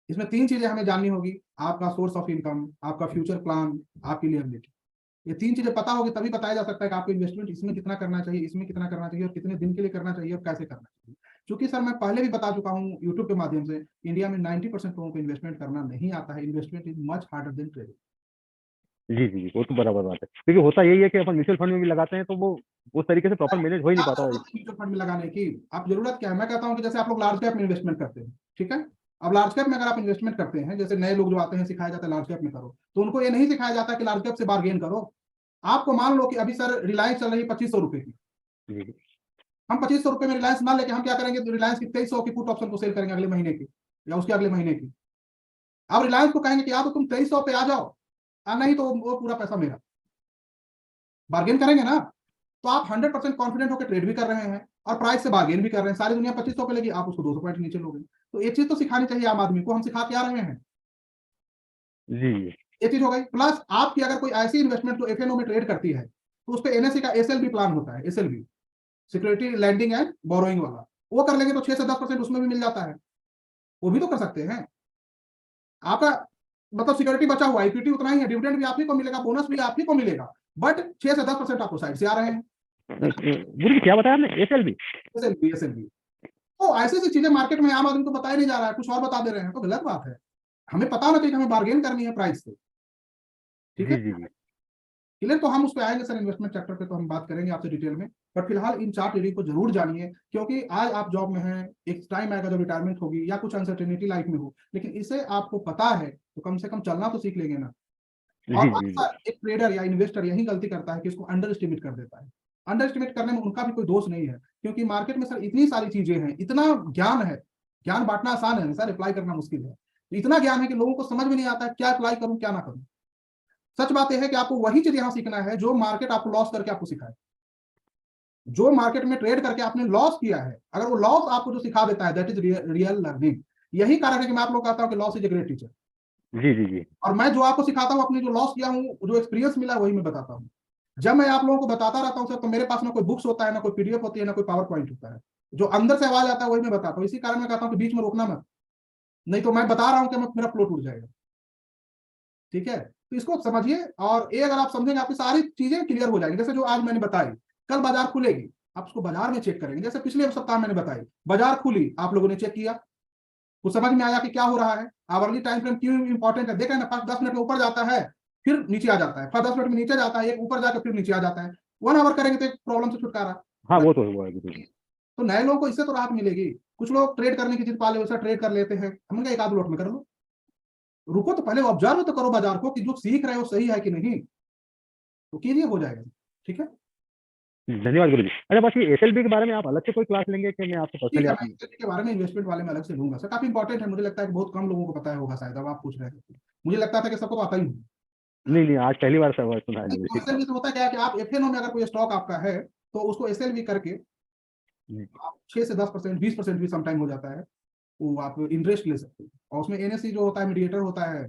इसमें 3 चीजें हमें जाननी होगी, आपका सोर्स ऑफ इनकम, आपका फ्यूचर प्लान, आपकी लिएबिलिटी। ये 3 चीजें पता होगी तभी बताया जा सकता है कि आपको इन्वेस्टमेंट इसमें कितना करना चाहिए, इसमें कितना करना चाहिए, और कितने दिन के लिए करना चाहिए और कैसे करना चाहिए। क्योंकि सर मैं पहले भी बता चुका हूँ यूट्यूब के माध्यम से, इंडिया में 90% लोगों को इन्वेस्टमेंट करना नहीं आता है। Investment is much harder than trading. जी जी जी, वो तो बराबर बात है, क्योंकि होता यही है कि अपन म्यूचुअल फंड में भी लगाते हैं तो वो उस तरीके से प्रॉपर मैनेज हो ही नहीं पाता है। म्यूचुअल फंड में लगाने की आप जरूरत क्या है, मैं कहता हूँ कि जैसे आप लोग लार्ज कैप में इन्वेस्टमेंट करते हैं, ठीक है, अब लार्ज कैप में अगर आप इन्वेस्टमेंट करते हैं, जैसे नए लोग जो आते हैं सिखाया जाता है लार्ज कैप में करो, तो उनको ये नहीं सिखाया जाता कि लार्ज कैप से बार्गेन करो। आपको मान लो कि अभी सर रिलायंस चल रही है 2500 रुपए की, जी हम 2500 रुपए में रिलायंस ना लेके हम क्या करेंगे, तो रिलायंस की 2300 की पुट ऑप्शन को सेल करेंगे अगले महीने की या उसके अगले महीने की। अब रिलायंस को कहेंगे कि या तो तुम 2300 पे आ जाओ, नहीं तो वो पूरा पैसा मेरा, बार्गेन करेंगे ना। तो आप 100% कॉन्फिडेंट होकर ट्रेड भी कर रहे हैं और प्राइस से बार्गेन भी कर रहे हैं। सारी दुनिया 2500 पे लेगी, आप उसको 200 पॉइंट नीचे लोगे। तो एक चीज तो सिखानी चाहिए आम आदमी को, हम सिखा के आ रहे हैं। जी ये चीज हो गई। प्लस आपकी अगर कोई ऐसी इन्वेस्टमेंट जो FNO में ट्रेड करती है, तो उस पर NSE का SLB प्लान होता है, SLB security lending and borrowing वाला, वो कर लेंगे तो 6 से 10% उसमें भी मिल जाता है, वो भी तो कर सकते हैं। आपका मतलब सिक्योरिटी बचा हुआ, इक्विटी उतना ही है, डिविडेंड भी आप ही को मिलेगा, बोनस भी आप ही को मिलेगा, बट 6 से 10% आपको साइड से आ रहे हैं। गुरु जी, क्या बताया आपने? SLB? SLB तो ऐसी ऐसी चीजें मार्केट में आम आदमी को बताया नहीं जा रहा है, कुछ और बता दे रहे हैं, तो गलत बात है। हमें पता होना चाहिए कि हमें बार्गेन करनी है प्राइस से, ठीक जी है जी जी क्लियर। तो हम उस पर आएंगे सर, इन्वेस्टमेंट चैप्टर पे तो हम बात करेंगे आपसे डिटेल में। बट फिलहाल इन 4 ट्रेडिंग को जरूर जानिए, क्योंकि आज आप जॉब में हैं, एक टाइम आएगा जब रिटायरमेंट होगी या कुछ अनसर्टेनिटी लाइफ में हो, लेकिन इसे आपको पता है तो कम से कम चलना तो सीख लेंगे ना। और जी जी अक्सर एक ट्रेडर या इन्वेस्टर यही गलती करता है कि इसको अंडर एस्टिमेट कर देता है। अंडर एस्टिमेट करने में उनका भी कोई दोष नहीं है, क्योंकि मार्केट में सर इतनी सारी चीजें हैं, इतना ज्ञान है, ज्ञान बांटना आसान है सर, अप्लाई करना मुश्किल है। तो इतना ज्ञान है कि लोगों को समझ में नहीं आता है क्या अप्लाई करूं क्या ना करूं। सच बात यह है कि आपको वही चीज यहां सीखना है जो मार्केट आपको लॉस करके आपको सिखाए। जो मार्केट में ट्रेड करके आपने लॉस किया है, अगर वो लॉस आपको जो सिखा देता है, दैट इज रियल लर्निंग। यही कारण है कि मैं आप लोग कहता हूं कि loss is a great teacher. जी जी जी और मैं जो आपको सिखाता हूँ, अपनी जो लॉस किया हूँ, जो एक्सपीरियंस मिला, वही मैं बताता हूँ। जब मैं आप लोगों को बताता रहता हूँ सर, तो मेरे पास ना कोई बुक्स होता है, ना कोई PDF होती है, ना कोई पावर पॉइंट होता है। जो अंदर से आवाज आता है वही मैं बताता हूँ। इसी कारण मैं कहता हूँ कि बीच में रोकना मत, नहीं तो मैं बता रहा हूँ कि मेरा फ्लो टूट जाएगा। ठीक है, तो इसको समझिए, और ये अगर आप समझेंगे आपकी सारी चीजें क्लियर हो जाएंगी। जैसे जो आज मैंने बताई, कल बाजार खुलेगी, आप उसको बाजार में चेक करेंगे। जैसे पिछले सप्ताह मैंने बताई, बाजार खुली, आप लोगों ने चेक किया, कुछ समझ में आया कि क्या हो रहा है, आवरली टाइम फ्रेम क्यों इंपॉर्टेंट है। देख रहे हैं ना, फर्स्ट 10 मिनट में ऊपर जाता है, फिर नीचे आ जाता है, फर्स्ट 10 मिनट में नीचे जाता है, एक ऊपर जाकर फिर नीचे आ जाता है। 1 आवर करेंगे तो एक प्रॉब्लम से छुटकारा। हाँ वो तो हुआ है गुरु जी। तो नए लोगों को इससे तो राहत मिलेगी। कुछ लोग ट्रेड करने की जिद पाले वैसा ट्रेड कर लेते हैं, हमने एक आध लोट में कर लो। रुको तो पहले ऑब्जर्व तो करो बाजार को कि जो सीख रहे हो सही है कि नहीं, तो कीजिए, हो जाएगा। ठीक है, धन्यवाद गुरु जी। अच्छा बस ये एसएलबी के बारे में आप अलग से कोई क्लास लेंगे कि मैं आपसे ठीक पर्सनली है, आप? मैं इसके बारे में इन्वेस्टमेंट वाले में अलग से लूंगा सर, काफी इंपॉर्टेंट है। मुझे लगता है कि बहुत कम लोगों को पता है होगा, शायद अब आप पूछ रहे हैं, मुझे लगता था कि सबको पता ही है। नहीं नहीं, आज पहली बार सुना है गुरु जी। एसएलवी से होता क्या है कि आप एफएनओ में अगर कोई स्टॉक आपका है, तो उसको एसएलवी करके आप 6 से 10%, 20% भी समटाइम हो जाता है, वो आप इंटरेस्ट ले सकते हैं। और उसमें एनएससी जो होता है, मीडिएटर होता है,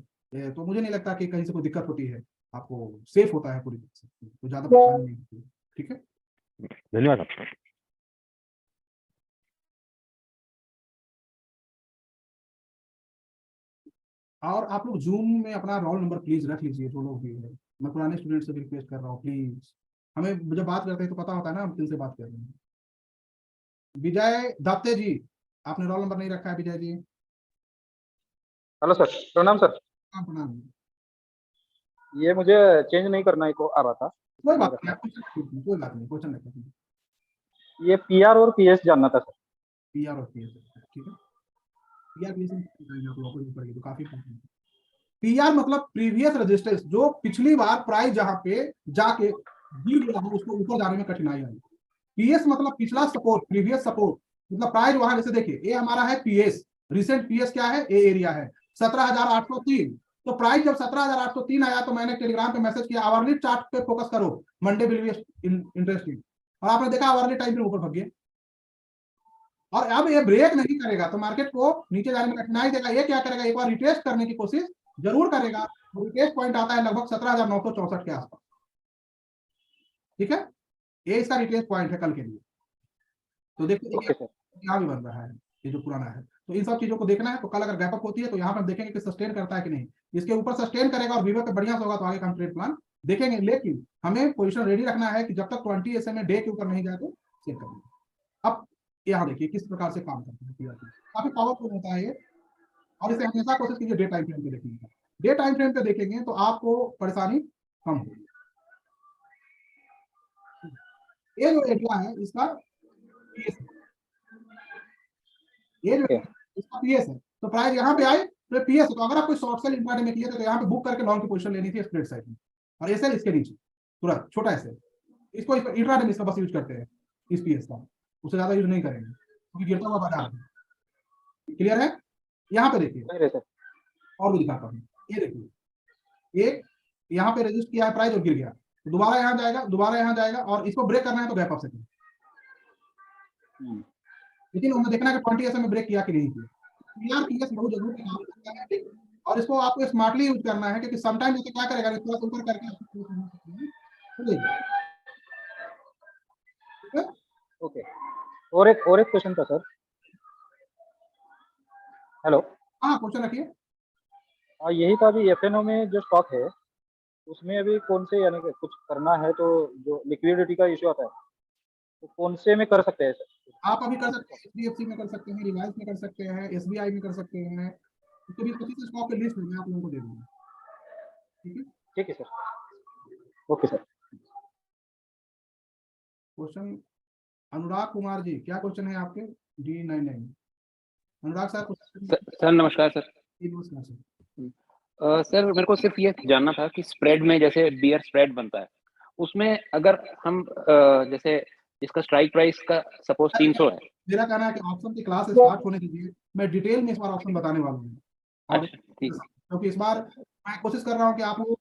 तो मुझे नहीं लगता कि कहीं से कोई दिक्कत होती है, आपको सेफ होता है पूरी तरह से, तो ज्यादा परेशानी नहीं होती है। ठीक है, धन्यवाद आपका। और आप लोग जूम में अपना रोल नंबर प्लीज रख लीजिए, जो लोग भी है। मैं पुराने स्टूडेंट से भी रिक्वेस्ट कर रहा हूँ, प्लीज। हमें जब बात करते हैं तो पता होता है ना हम किन से बात कर रहे हैं। विजय दत्ते जी, आपने रोल नंबर नहीं रखा है विजय जी। हेलो सर, प्रणाम सर। हाँ, प्रणाम। ये मुझे चेंज नहीं करना को आ रहा था। कोई बात नहीं, कोई बात नहीं, क्वेश्चन नहीं। ये पीआर और पीएस जानना था सर। पीआर और पीएस, ठीक है। पीआर पीएस तो काफी पीआर मतलब प्रीवियस रेजिस्टेंस, जो पिछली बार प्राइस जहां पे जाके गिर गया हो उसको ऊपर जाने में कठिनाई आई। पीएस मतलब पिछला सपोर्ट, प्रीवियस सपोर्ट, मतलब प्राइस वहां, जैसे देखिए ये हमारा है पीएस, रिसेंट पीएस क्या है, ए एरिया है 17,803। तो प्राइस जब 17,803 आया तो मैंने टेलीग्राम पे मैसेज किया आवरली चार्ट पे फोकस करो, मंडे विल बी इंटरेस्टिंग। और आपने देखा आवरली टाइम पे ऊपर भाग गया, और अब ये ब्रेक नहीं करेगा तो मार्केट को नीचे जाने में कठिनाई देगा। ये क्या करेगा, एक बार रिटेस्ट करने की कोशिश जरूर करेगा। रिटेस्ट पॉइंट आता है लगभग 17,964 के आसपास। ठीक है, ये इसका रिटेस्ट पॉइंट है कल के लिए। तो देखिए यहाँ भी बन रहा है, ये जो पुराना है। तो इन सब चीजों को देखना है। तो कल अगर गैप अप होती है तो यहाँ पर देखेंगे कि सस्टेन करता है कि नहीं। इसके ऊपर सस्टेन करेगा और वीवर पे बढ़िया से होगा तो आगे का हम ट्रेड प्लान देखेंगे। लेकिन हमें पोजीशन रेडी रखना है कि जब तक 20 SMA डे के ऊपर नहीं जाए तो चेक करेंगे। अब यहाँ देखिए किस प्रकार से काम करते हैं, काफी पावरफुल होता है ये। और इसे हमेशा कोशिश कीजिए डे टाइम फ्रेम पे देखने का। डे टाइम फ्रेम पे देखेंगे तो आपको परेशानी कम होगी। ये जो एरिया है इसका पीएस है, ये जो इसका पीएस है, तो प्राइस यहाँ पे आए तो पीएस है। तो अगर आप कोई शॉर्ट सेल इंट्राडे में किए तो यहाँ पे बुक करके लॉन्ग की पोजीशन लेनी थी स्प्रेड साइड में, और एसएल इसके नीचे तुरंत छोटा एसएल। इसको इंट्राडे में इसका बस यूज करते हैं, इस पीएस का, उससे ज्यादा यूज नहीं करेंगे क्योंकि गिरता हुआ बाजार है। क्लियर है, यहाँ पे देखिए और भी दिखाता हूँ। ये देखिए एक यहाँ पे रजिस्ट किया है प्राइस और गिर गया, तो दोबारा यहाँ जाएगा, दोबारा यहाँ जाएगा, और इसको ब्रेक करना है तो गैप अप से। लेकिन हमें देखना है कि 20 SMA में ब्रेक किया कि नहीं किया। पीआर पीएस बहुत जरूरी काम करता है, और इसको आपको स्मार्टली यूज करना है क्योंकि समटाइम जैसे क्या करेगा, थोड़ा ऊपर करके। ओके, और एक क्वेश्चन था सर। हेलो, हाँ क्वेश्चन रखिए। यही था अभी एफएनओ में जो स्टॉक है उसमें अभी कौन से, यानी कि कुछ करना है तो जो लिक्विडिटी का इश्यू आता है तो कौन से में कर सकते हैं सर? आप अभी कर सकते हैं, एचडीएफसी में कर सकते हैं, रिलायंस में कर सकते हैं, एसबीआई में कर सकते हैं। तो भी 25 स्टॉक की लिस्ट मैं आप लोगों को दे दूंगा। ठीक है सर, ओके सर। क्वेश्चन अनुराग कुमार जी, क्या क्वेश्चन है आपके? D99 अनुराग सर। सर नमस्कार सर। नमस्कार सर। सर मेरे को सिर्फ ये जानना था कि स्प्रेड में जैसे बियर स्प्रेड बनता है उसमें अगर हम जैसे इसका स्ट्राइक प्राइस का सपोज 300 है। मेरा कहना है कि ऑप्शन की क्लास स्टार्ट होने दीजिए, मैं डिटेल में इस बार ऑप्शन बताने वाला हूँ। और क्योंकि इस बार मैं कोशिश कर रहा हूँ कि आप लोग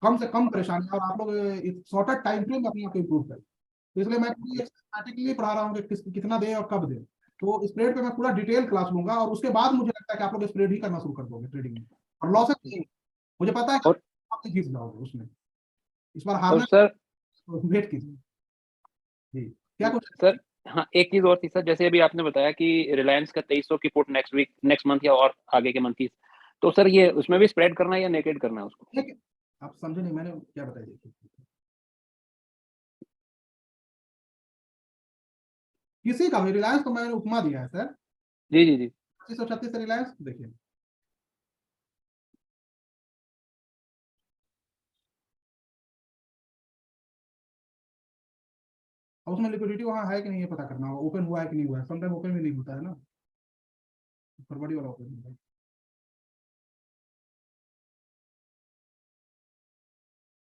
कम से कम परेशानी और आप लोग शॉर्टर टाइम फ्रेम में अपने आप को इम्प्रूव करें। तो इसलिए मैं सिस्टमैटिकली पढ़ा रहा हूँ कि कितना दे और कब दे। तो स्प्रेड पे मैं पूरा डिटेल क्लास लूंगा और उसके बाद मुझे लगता है कि आप लोग स्प्रेड ही करना शुरू कर दोगे ट्रेडिंग में, और लॉसेस नहीं। मुझे पता है कि आप जीत जाओगे उसमें। इस बार हारना सर वेट कीजिए जी। क्या कुछ सर? हाँ, एक चीज और थी सर, जैसे अभी आपने बताया कि रिलायंस का 2300 की पुट नेक्स्ट मंथ या और आगे के मंथ की, तो सर ये उसमें भी स्प्रेड करना है या नेकेड करना है उसको? ठीक है, आप समझे नहीं मैंने क्या बताया, देखिए किसी का भी रिलायंस तो मैंने उपमा दिया है सर, जी जी जी 2536 से रिलायंस देखिए, अब उसमें लिक्विडिटी वहाँ है कि नहीं ये पता करना होगा, ओपन हुआ है कि नहीं हुआ है, समटाइम ओपन भी नहीं होता है ना, फरवरी वाला ओपन होता है।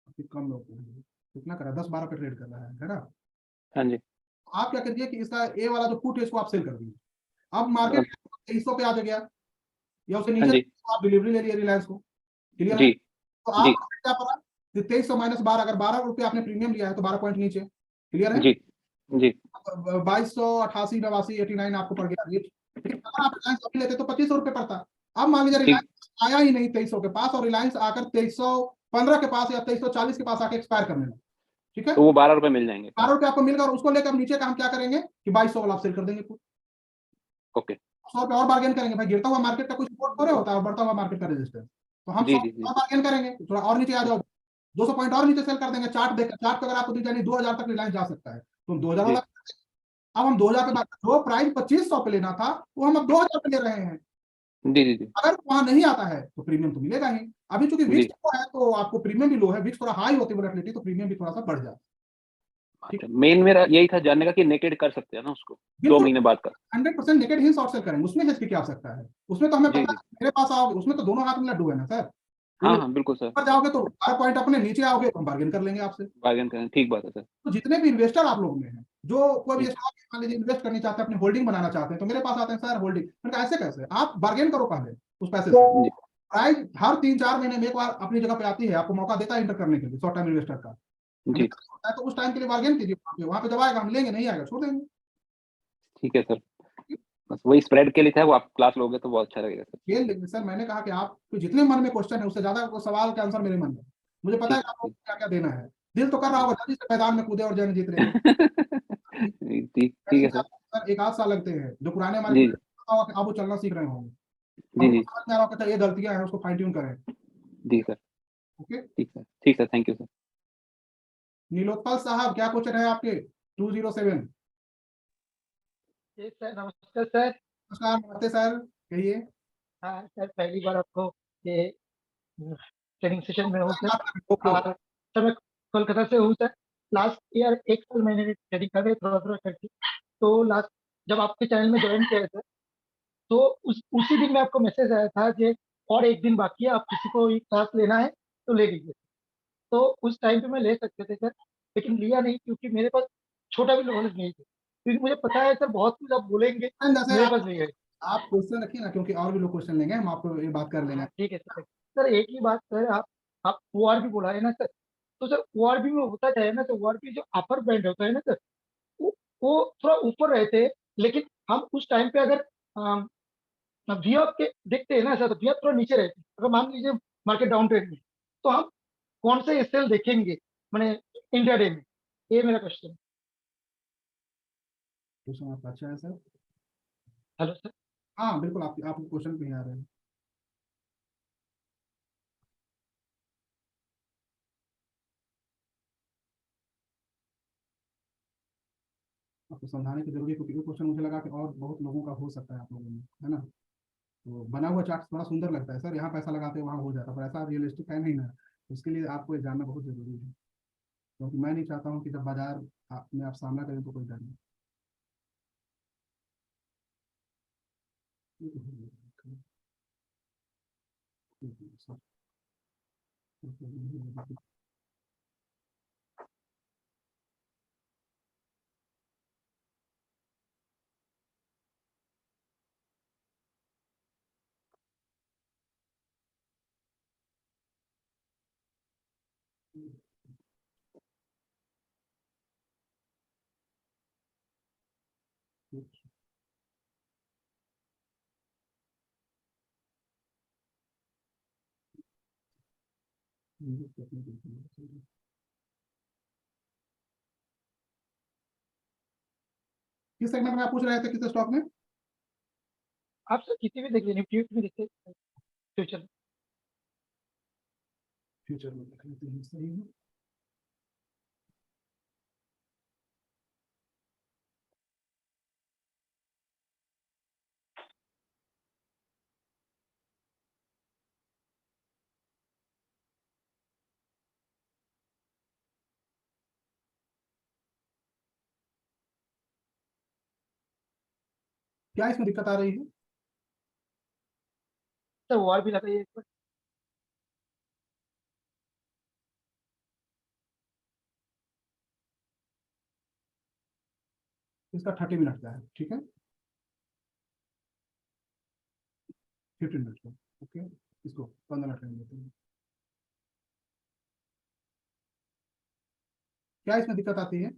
अभी कम लोग कितना कर रहा है, 10-12 पे ट्रेड कर रहा है ना। हाँ जी आप क्या करिए कि इसका ए वाला जो पुट है इसको आप सेल कर दीजिए, अब मार्केट 2300 पे आ गया या उससे हाँ नीचे जी तो आप डिलीवरी ले लिए रिलायंस को, क्लियर है। जी तो जी आप क्या पड़ा, 2300 माइनस 12, अगर 12 रुपये आपने प्रीमियम लिया है तो 12 पॉइंट नीचे, क्लियर है। जी जी 2288 आपको पड़ गया ये, अगर आप रिलायंस अभी लेते तो 2500 रुपये पड़ता। अब मान लीजिए ठीक रिलायंस आया ही नहीं 2300 के पास और रिलायंस आकर 2315 के पास या 2340 के पास आके एक्सपायर करने लगा, ठीक है, तो वो 12 रुपए मिल जाएंगे। 12 रुपये आपको मिल गया और उसको लेकर हम नीचे का हम क्या करेंगे कि 2200 वाला आप सेल कर देंगे, ओके 100 रुपये और बार्गेन करेंगे, भाई गिरता हुआ मार्केट का कुछ सपोर्ट थोड़े होता है और बढ़ता हुआ मार्केट का रेजिस्टेंस, तो हम 100 जी जी जी और बार्गेन करेंगे, थोड़ा और नीचे आ जाओ, 200 पॉइंट और नीचे सेल कर देंगे, चार्ट देख, चार्ट पे अगर आपको दिख जाए 2000 तक रिलायंस जा सकता है तो हम 2000 जी वाला, अब हम 2000 पे बात, जो प्राइस 2500 पे लेना था वो हम अब 2000 पे ले रहे हैं, जी जी जी अगर वहां नहीं आता है तो प्रीमियम तो मिलेगा ही, अभी चूंकि विक्स जी है तो आपको प्रीमियम भी लो है, विक्स थोड़ा हाई होती है वोलेटिलिटी तो प्रीमियम भी थोड़ा सा बढ़ जाता है, ठीक अच्छा मेन मेरा यही था जानने का कि नेकेड कर सकते हैं ना उसको 2 महीने बाद का। 100% नेकेड ही शॉर्ट सेल करेंगे, उसमें हेज की क्या आवश्यकता है, उसमें तो हमें जी पता जी है मेरे पास आओगे उसमें तो दोनों हाथ में लड्डू है ना सर, हाँ हाँ बिल्कुल सर ऊपर जाओगे तो 12 पॉइंट अपने, नीचे आओगे तो हम बार्गेन कर लेंगे आपसे। बार्गेन करें ठीक बात है सर। तो जितने भी इन्वेस्टर आप लोग में हैं जो कोई भी जी स्टॉक मान लीजिए इन्वेस्ट करना चाहते हैं, अपनी होल्डिंग बनाना चाहते हैं तो मेरे पास आते हैं सर होल्डिंग, मैंने कहा ऐसे कैसे, आप बार्गेन करो पहले उस पैसे से, जी प्राइस हर 3-4 महीने में एक बार अपनी जगह पे आती है, आपको मौका देता है इंटर करने के लिए शॉर्ट टाइम इन्वेस्टर का, हमें जी होता है तो उस टाइम के लिए बार्गेन कीजिए, वहां पे जब आएगा हम लेंगे, नहीं आएगा छोड़ देंगे। ठीक है सर, बस वही स्प्रेड के लिए था, वो आप क्लास लोगे तो बहुत अच्छा लगेगा सर। खेल लेंगे सर, मैंने कहा कि आपको जितने मन में क्वेश्चन है उससे ज्यादा सवाल के आंसर मेरे मन में, मुझे पता है ठीक कि आपको ठीक क्या क्या देना है, दिल तो कर रहा होगा जल्दी से मैदान में कूदे और जंग जीत रहे हो, ठीक ठीक है सर। सर 1 आध साल लगते हैं, जो पुराने हमारे जी पता होगा कि आप वो चलना सीख रहे होंगे, जी हमको जी समझ में आ रहा होगा ये गलतियां हैं उसको फाइन ट्यून करें, जी सर ओके। ठीक sir thank you sir. Nilotpal साहब क्या क्वेश्चन है आपके 207? जी सर, नमस्ते सर। नमस्कार, नमस्ते सर, कहिए। हाँ सर, पहली बार आपको ये ट्रेनिंग सेशन में हूँ सर। ओके और सर मैं कोलकाता से हूँ सर। लास्ट ईयर 1 साल मैंने ट्रेनिंग कर रहे थोड़ा थोड़ा करके। तो लास्ट जब आपके चैनल में ज्वाइन किया है सर, तो उसी दिन में आपको मैसेज आया था कि और 1 दिन बाकी है, आप किसी को ये क्लास लेना है तो ले लीजिए। तो उस टाइम पे मैं ले सकते थे सर, लेकिन लिया नहीं क्योंकि मेरे पास छोटा भी नॉलेज नहीं था, क्योंकि मुझे पता है सर बहुत कुछ आप बोलेंगे, जैसे मेरे पास नहीं है। आप क्वेश्चन रखिए ना, क्योंकि और भी लोग क्वेश्चन लेंगे, हम आपको ये बात कर लेंगे। हाँ, ठीक है सर। सर एक ही बात सर, आप ओआरबी बोला है ना सर, तो सर ओआरबी में होता क्या है ना, तो ओआरबी जो अपर बैंड होता है ना सर, वो वो थोड़ा ऊपर रहते हैं, लेकिन हम उस टाइम पे अगर वीएफ के देखते हैं ना सर, तो वीएफ थोड़ा नीचे रहते हैं। अगर मान लीजिए मार्केट डाउन ट्रेंड में, तो हम कौन से एसएल देखेंगे मैंने इंडिया डे में, ये मेरा क्वेश्चन है। क्वेश्चन आपका अच्छा है सर। Hello sir. हाँ बिल्कुल, आप क्वेश्चन पे ही आ रहे हैं। आपको समझाने की जरूरत है क्योंकि ये क्वेश्चन मुझे लगा कि और बहुत लोगों का हो सकता है आप लोगों में, है ना। तो बना हुआ चार्ट बड़ा सुंदर लगता है सर, यहाँ पैसा लगाते हैं वहाँ हो जाता है, पर ऐसा रियलिस्टिक है नहीं ना, उसके लिए आपको ये जानना बहुत जरूरी है, क्योंकि मैं नहीं चाहता हूँ कि जब बाजार में आप सामना करें तो कोई डर नहीं। किस सेगमेंट में आप पूछ रहे थे, किस स्टॉक में? आप सर किसी भी देखिए, निफ्टी में देखते हैं। फ्यूचर में। फ्यूचर में देख लेते हैं, सही है। क्या इसमें दिक्कत आ रही है? सर वॉर भी लगाइए एक बार। इसका 30 मिनट का है, ठीक है, 15 मिनट का, ओके, इसको 15 मिनट लेते हैं। क्या इसमें दिक्कत आती है?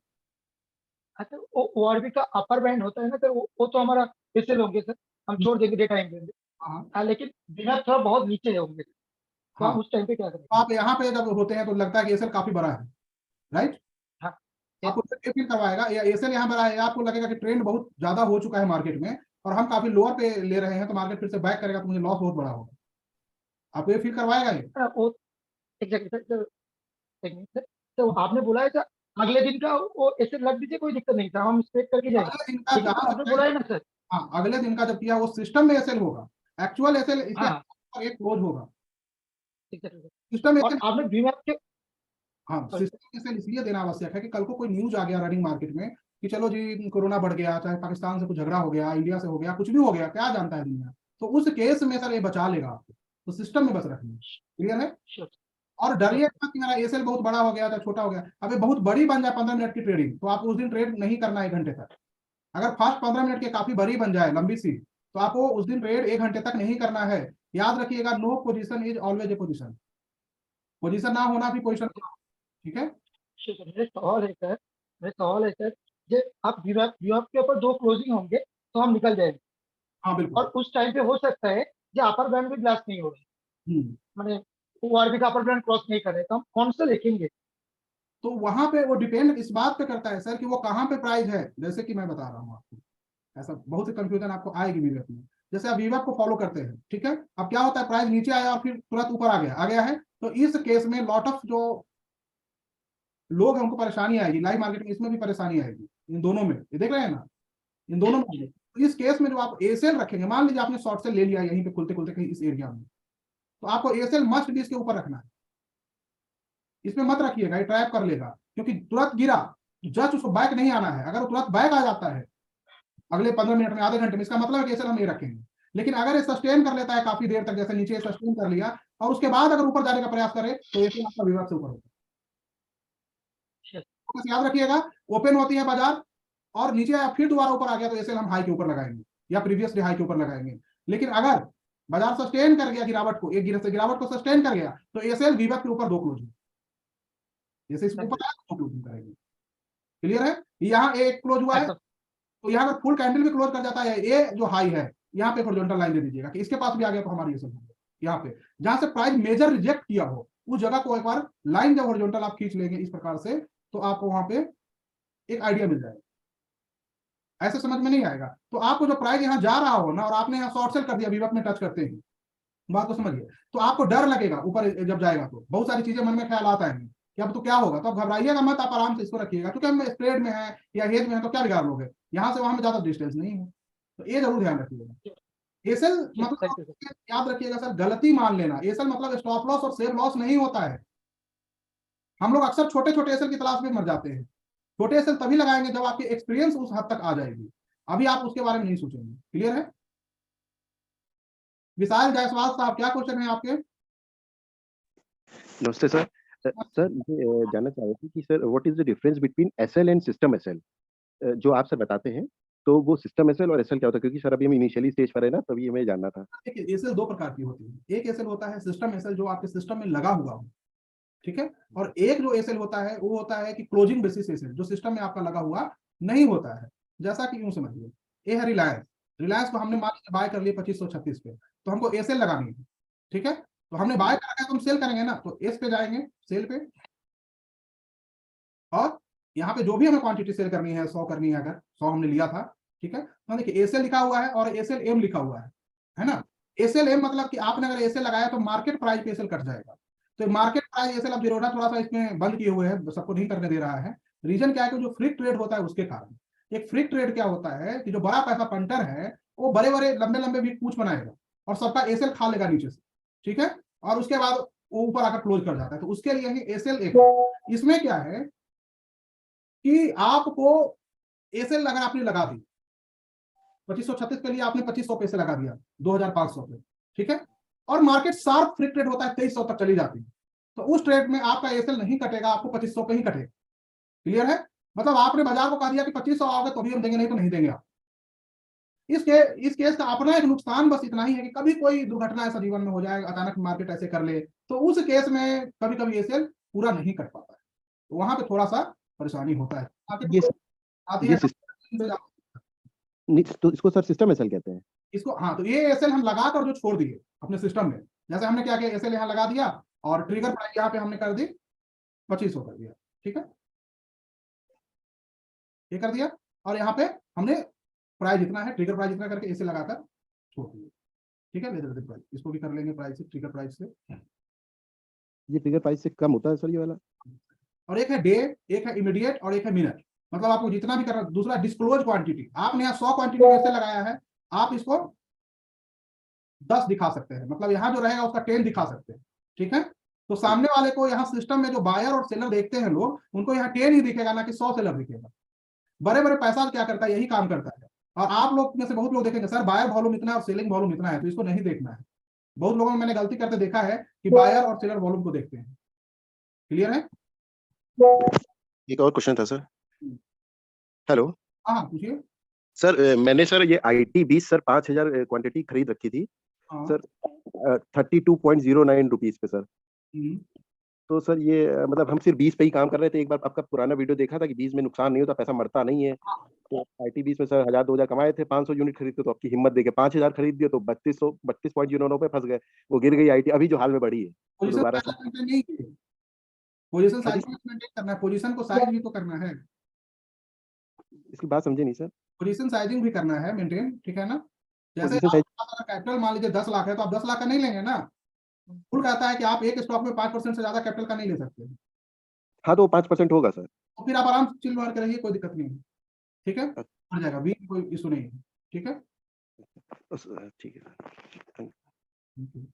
अच्छा, वो ORB का अपर बैंड होता है ना सर, वो तो हमारा ऐसे होंगे सर, हम छोड़ देंगे, डे टाइम देंगे। हाँ हाँ, लेकिन बिना थोड़ा बहुत नीचे होंगे, तो हाँ, हम उस टाइम पे क्या करेंगे? आप यहाँ पे जब होते हैं तो लगता है कि एसएल काफी बड़ा है, राइट? हाँ, आपको ये फील करवाएगा, या एसएल यहाँ बड़ा है, आपको लगेगा कि ट्रेंड बहुत ज्यादा हो चुका है मार्केट में और हम काफी लोअर पे ले रहे हैं, तो मार्केट फिर से बैक करेगा तो मुझे लॉस बहुत बड़ा होगा। आपको ये फील करवाएगा ये? वो एग्जैक्टली सर। एक मिनट सर, तो आपने बोला है सर अगले दिन का वो ऐसे लग दीजिए, कोई दिक्कत नहीं था, हम स्ट्रेट करके जाएंगे। अगले दिन का लेकिन जहां आपने बोला है ना सर। हाँ, अगले दिन का जब किया वो सिस्टम में एसएल होगा, एक्चुअल एसएल इसके हाँ, एक क्लोज होगा, एग्जैक्टली सर। सिस्टम और एसएल। आपने बीमैप के हाँ, सिस्टम एसएल इसलिए देना आवश्यक है कि कल को कोई न्यूज आ गया रनिंग मार्केट में कि चलो जी कोरोना बढ़ गया, चाहे पाकिस्तान से कुछ झगड़ा हो गया, इंडिया से हो गया, कुछ भी हो गया, क्या जानता है दुनिया, तो उस केस में सर ये बचा लेगा आपको, तो सिस्टम में बस रखना, क्लियर है? श्योर। और डरिए मत कि मेरा एसएल बहुत बड़ा हो गया था, छोटा हो गया, अभी बहुत बड़ी बन जाए 15 मिनट की ट्रेडिंग, तो आप उस दिन ट्रेड नहीं करना 1 घंटे तक। अगर फास्ट 15 मिनट की काफी बड़ी बन जाए, लंबी सी, तो आपको उस दिन ट्रेड 1 घंटे तक नहीं करना है। याद रखिएगा, no position is always a position, position ना होना भी पोजीशन, ठीक है? Sure sir. मेरे सवाल है सर, जे आप बीमैप के ऊपर 2 क्लोजिंग होंगे तो हम निकल जाएंगे, हाँ और बिल्कुल। उस टाइम पे हो सकता है जो अपर बैंड भी ब्लास्ट नहीं हो रहा है, मैंने ORB का अपर बैंड क्रॉस नहीं कर रहे, तो हम कौन सा देखेंगे? तो वहां पे वो डिपेंड इस बात पे करता है सर कि वो कहाँ पे प्राइस है, जैसे कि मैं बता रहा हूँ आपको, ऐसा बहुत सी कंफ्यूजन आपको आएगी वीवेक में। जैसे आप वीवेक को फॉलो करते हैं, ठीक है, अब क्या होता है, प्राइस नीचे आया और फिर तुरंत ऊपर आ गया है, तो इस केस में लॉट ऑफ जो लोग हैं उनको परेशानी आएगी, लाइव मार्केट में इसमें भी परेशानी आएगी, इन दोनों में, ये देख रहे हैं ना, इन दोनों में। तो इस केस में जो आप एसेल रखेंगे, मान लीजिए आपने शॉर्ट सेल ले लिया यहीं पे खुलते खुलते कहीं इस एरिया में, तो आपको एसेल मस्ट भी इसके ऊपर रखना है, इसमें मत रखिएगा, ये ट्रैप कर लेगा, क्योंकि तुरंत गिरा जस्ट उसको बैक नहीं आना है। अगर तुरंत बैक आ जाता है अगले 15 मिनट में, आधे घंटे में, इसका मतलब है कि एसेल हम नहीं रखेंगे। लेकिन अगर ये सस्टेन कर लेता है काफी देर तक, जैसे नीचे सस्टेन कर लिया और उसके बाद अगर ऊपर जाने का प्रयास करे, तो एसेल आपका विवाद से ऊपर होगा। बस याद रखिएगा, ओपन होती है बाजार और नीचे आया फिर दोबारा ऊपर आ गया, तो एसेल हम हाई के ऊपर लगाएंगे या प्रीवियस हाई के ऊपर लगाएंगे। लेकिन अगर बाजार सस्टेन कर गया गिरावट को, एक गिरावट को सस्टेन कर गया, तो एसेल विवाद के ऊपर 2 क्लोजिंग, जैसे इसके ऊपर आया 2 क्लोजिंग करेंगे, क्लियर है? यहाँ एक क्लोज हुआ है, तो यहाँ पर फुल कैंडल भी क्लोज कर जाता है, ये जो हाई है यहाँ पे हॉरिजॉन्टल लाइन दे दीजिएगा कि इसके पास भी आ गया तो हमारी एसेल हो, यहाँ पे जहां से प्राइस मेजर रिजेक्ट किया हो उस जगह को एक बार लाइन जब हॉरिजॉन्टल आप खींच लेंगे इस प्रकार से, तो आपको वहां पे एक आइडिया मिल जाएगा। ऐसे समझ में नहीं आएगा, तो आपको जो प्राइस यहाँ जा रहा हो ना, और आपने यहाँ शॉर्ट सेल कर दिया विवक में टच करते ही, बात को समझिए, तो आपको डर लगेगा ऊपर जब जाएगा, तो बहुत सारी चीजें मन में ख्याल आता है कि अब तो क्या होगा, तो अब घबराइएगा मत, आप आराम से इसको रखिएगा, क्योंकि हम स्प्रेड में है या हेज में है, तो क्या बिगाड़ लोगे, यहाँ से वहां में ज्यादा डिस्टेंस नहीं है, तो ये जरूर ध्यान रखिएगा। एसेल मतलब याद रखिएगा सर, गलती मान लेना, एसेल मतलब स्टॉप लॉस और सेव लॉस नहीं होता है। हम लोग अक्सर छोटे छोटे एसेल की तलाश में मर जाते हैं। छोटे एसेल तभी लगाएंगे जब आपकी एक्सपीरियंस उस हद तक आ जाएगी, अभी आप उसके बारे में नहीं सोचेंगे, क्लियर है? विशाल जायसवाल साहब, क्या क्वेश्चन है आपके? नमस्ते सर। सर मुझे जानना चाह रहे थे कि sir what is the difference between SL and system SL, जो आप सर बताते हैं, तो वो सिस्टम एसएल और एसएल क्या होता है, क्योंकि सर अभी हम इनिशियली स्टेज पर है ना, तभी हमें जानना था। देखिए, एसेल 2 प्रकार की होती है, एक एसेल होता है सिस्टम एसेल जो आपके सिस्टम में लगा हुआ हो, ठीक है, और एक जो एसेल होता है वो होता है कि क्लोजिंग बेसिस एसेल, जो सिस्टम में आपका लगा हुआ नहीं होता है। जैसा कि यूं समझिए, ये है रिलायंस, रिलायंस को हमने मान लीजिए बाय कर लिया 2536 पे, तो हमको एसेल लगानी है, ठीक है, तो हमने बाय कर रखा है तो हम सेल करेंगे ना, तो एस पे जाएंगे, सेल पे, और यहाँ पे जो भी हमें क्वांटिटी सेल करनी है, 100 करनी है, अगर 100 हमने लिया था, ठीक है, तो देखिए एसेल लिखा हुआ है और एसेल एम लिखा हुआ है ना, एसएल मतलब कि आपने अगर एसएल लगाया तो मार्केट प्राइस पे एसएल कट जाएगा। तो मार्केट प्राइस एसएल अब जीरोधा थोड़ा सा इसमें बंद किए हुए हैं, सबको नहीं करने दे रहा है। रीजन क्या है कि जो फ्री ट्रेड होता है उसके कारण। एक फ्री ट्रेड क्या होता है कि जो बड़ा पैसा पंटर है वो बड़े बड़े लंबे लंबे भी पूछ बनाएगा और सबका एसएल खा लेगा नीचे से, ठीक है, और उसके बाद वो ऊपर आकर क्लोज कर जाता है। तो उसके लिए ही एसएल एक। इसमें क्या है कि आपको एसएल अगर आपने लगा दी 2536 के लिए आपने 2500 पे से लगा दिया 2500 पे, ठीक है, और मार्केट शार्प फ्री ट्रेड होता है 2300 तक चली जाती है, तो उस ट्रेड में आपका एसएल नहीं कटेगा, आपको 2500 पे ही कटेगा। क्लियर है? मतलब आपने बाजार को कह दिया कि 2500 आओगे तो भी हम देंगे, नहीं तो नहीं देंगे आप। इस केस का अपना एक नुकसान बस इतना ही है कि कभी कोई दुर्घटना ऐसा जीवन में हो जाए, अचानक मार्केट ऐसे कर ले, तो उस केस में कभी कभी एसएल पूरा नहीं कट पाता है, तो वहां पे थोड़ा सा परेशानी होता है। ये आती ये है तो इसको सर सिस्टम एसएल कहते हैं। इसको। हाँ, तो ये एसएल हम लगाकर जो छोड़ दिए अपने सिस्टम में, जैसे हमने क्या किया, एसएल यहाँ लगा दिया और ट्रिगर प्राइस यहाँ पे हमने कर दी 2500 कर दिया, ठीक है, ये कर दिया, और यहाँ पे हमने प्राइस जितना है ट्रिगर प्राइस जितना करके एसएल लगाकर छोड़ दिया, ठीक है। लेजर प्राइस इसको भी कर लेंगे प्राइस से, ट्रिगर प्राइस से। ये फिगर प्राइस से कम होता है सर ये वाला? और एक है डे, एक है इमीडिएट और एक है मिनट। मतलब आपको जितना भी करना। दूसरा डिस्क्लोज क्वांटिटी, आपने यहाँ 100 क्वांटिटी ऐसे लगाया है, आप इसको 10 दिखा सकते हैं, मतलब यहाँ जो रहेगा उसका 10 दिखा सकते हैं, ठीक है। तो सामने वाले को यहाँ सिस्टम में जो बायर और सेलर देखते हैं लोग, उनको यहाँ 10 ही दिखेगा, ना कि 100 सेलर दिखेगा। बड़े बड़े पैसा क्या करता है, यही काम करता है। और आप लोग में से बहुत लोग देखेंगे सर बायर वॉल्यूम इतना है और सेलिंग वॉल्यूम इतना है, तो इसको नहीं देखना है। बहुत लोगों में मैंने गलती करते देखा है कि बायर और सेलर वॉल्यूम को देखते हैं। क्लियर है? एक और क्वेश्चन था सर। हेलो। हाँ पूछिए। सर मैंने सर ये IT20 सर 5000 क्वांटिटी खरीद रखी थी हाँ। सर 32.09 रुपीज पे सर। हम्म। तो सर ये मतलब हम सिर्फ 20 पे ही काम कर रहे थे। एक बार आपका पुराना वीडियो देखा था कि 20 में नुकसान नहीं होता, पैसा मरता नहीं है। तो IT20 में सर 1000-2000 कमाए थे, 500 यूनिट खरीदते तो आपकी हिम्मत देके 5000 खरीद दिए तो 32.09 पे फंस गए। वो गिर गई IT, अभी जो हाल में बढ़ी है तो पोजीशन दोबारा साइज मेंटेन नहीं की, पोजीशन हाँ जी, साइज मेंटेन करना है, पोजीशन को साइज भी तो करना है, इसकी बात समझे नहीं सर। पोजीशन साइजिंग भी करना है मेंटेन, ठीक है ना। जैसे पोजीशन साइज आपका कैपिटल मान लीजिए 10 लाख है, तो आप 10 लाख का नहीं लेंगे ना। फुल कहता है कि आप एक स्टॉक में 5% से ज्यादा कैपिटल का नहीं ले सकते, हाँ तो 5% होगा सर। तो फिर आप आराम से चिल मार के रहिए, कोई दिक्कत नहीं है, ठीक है, बढ़ जाएगा, भी कोई इशू नहीं है, ठीक है। ठीक है सर।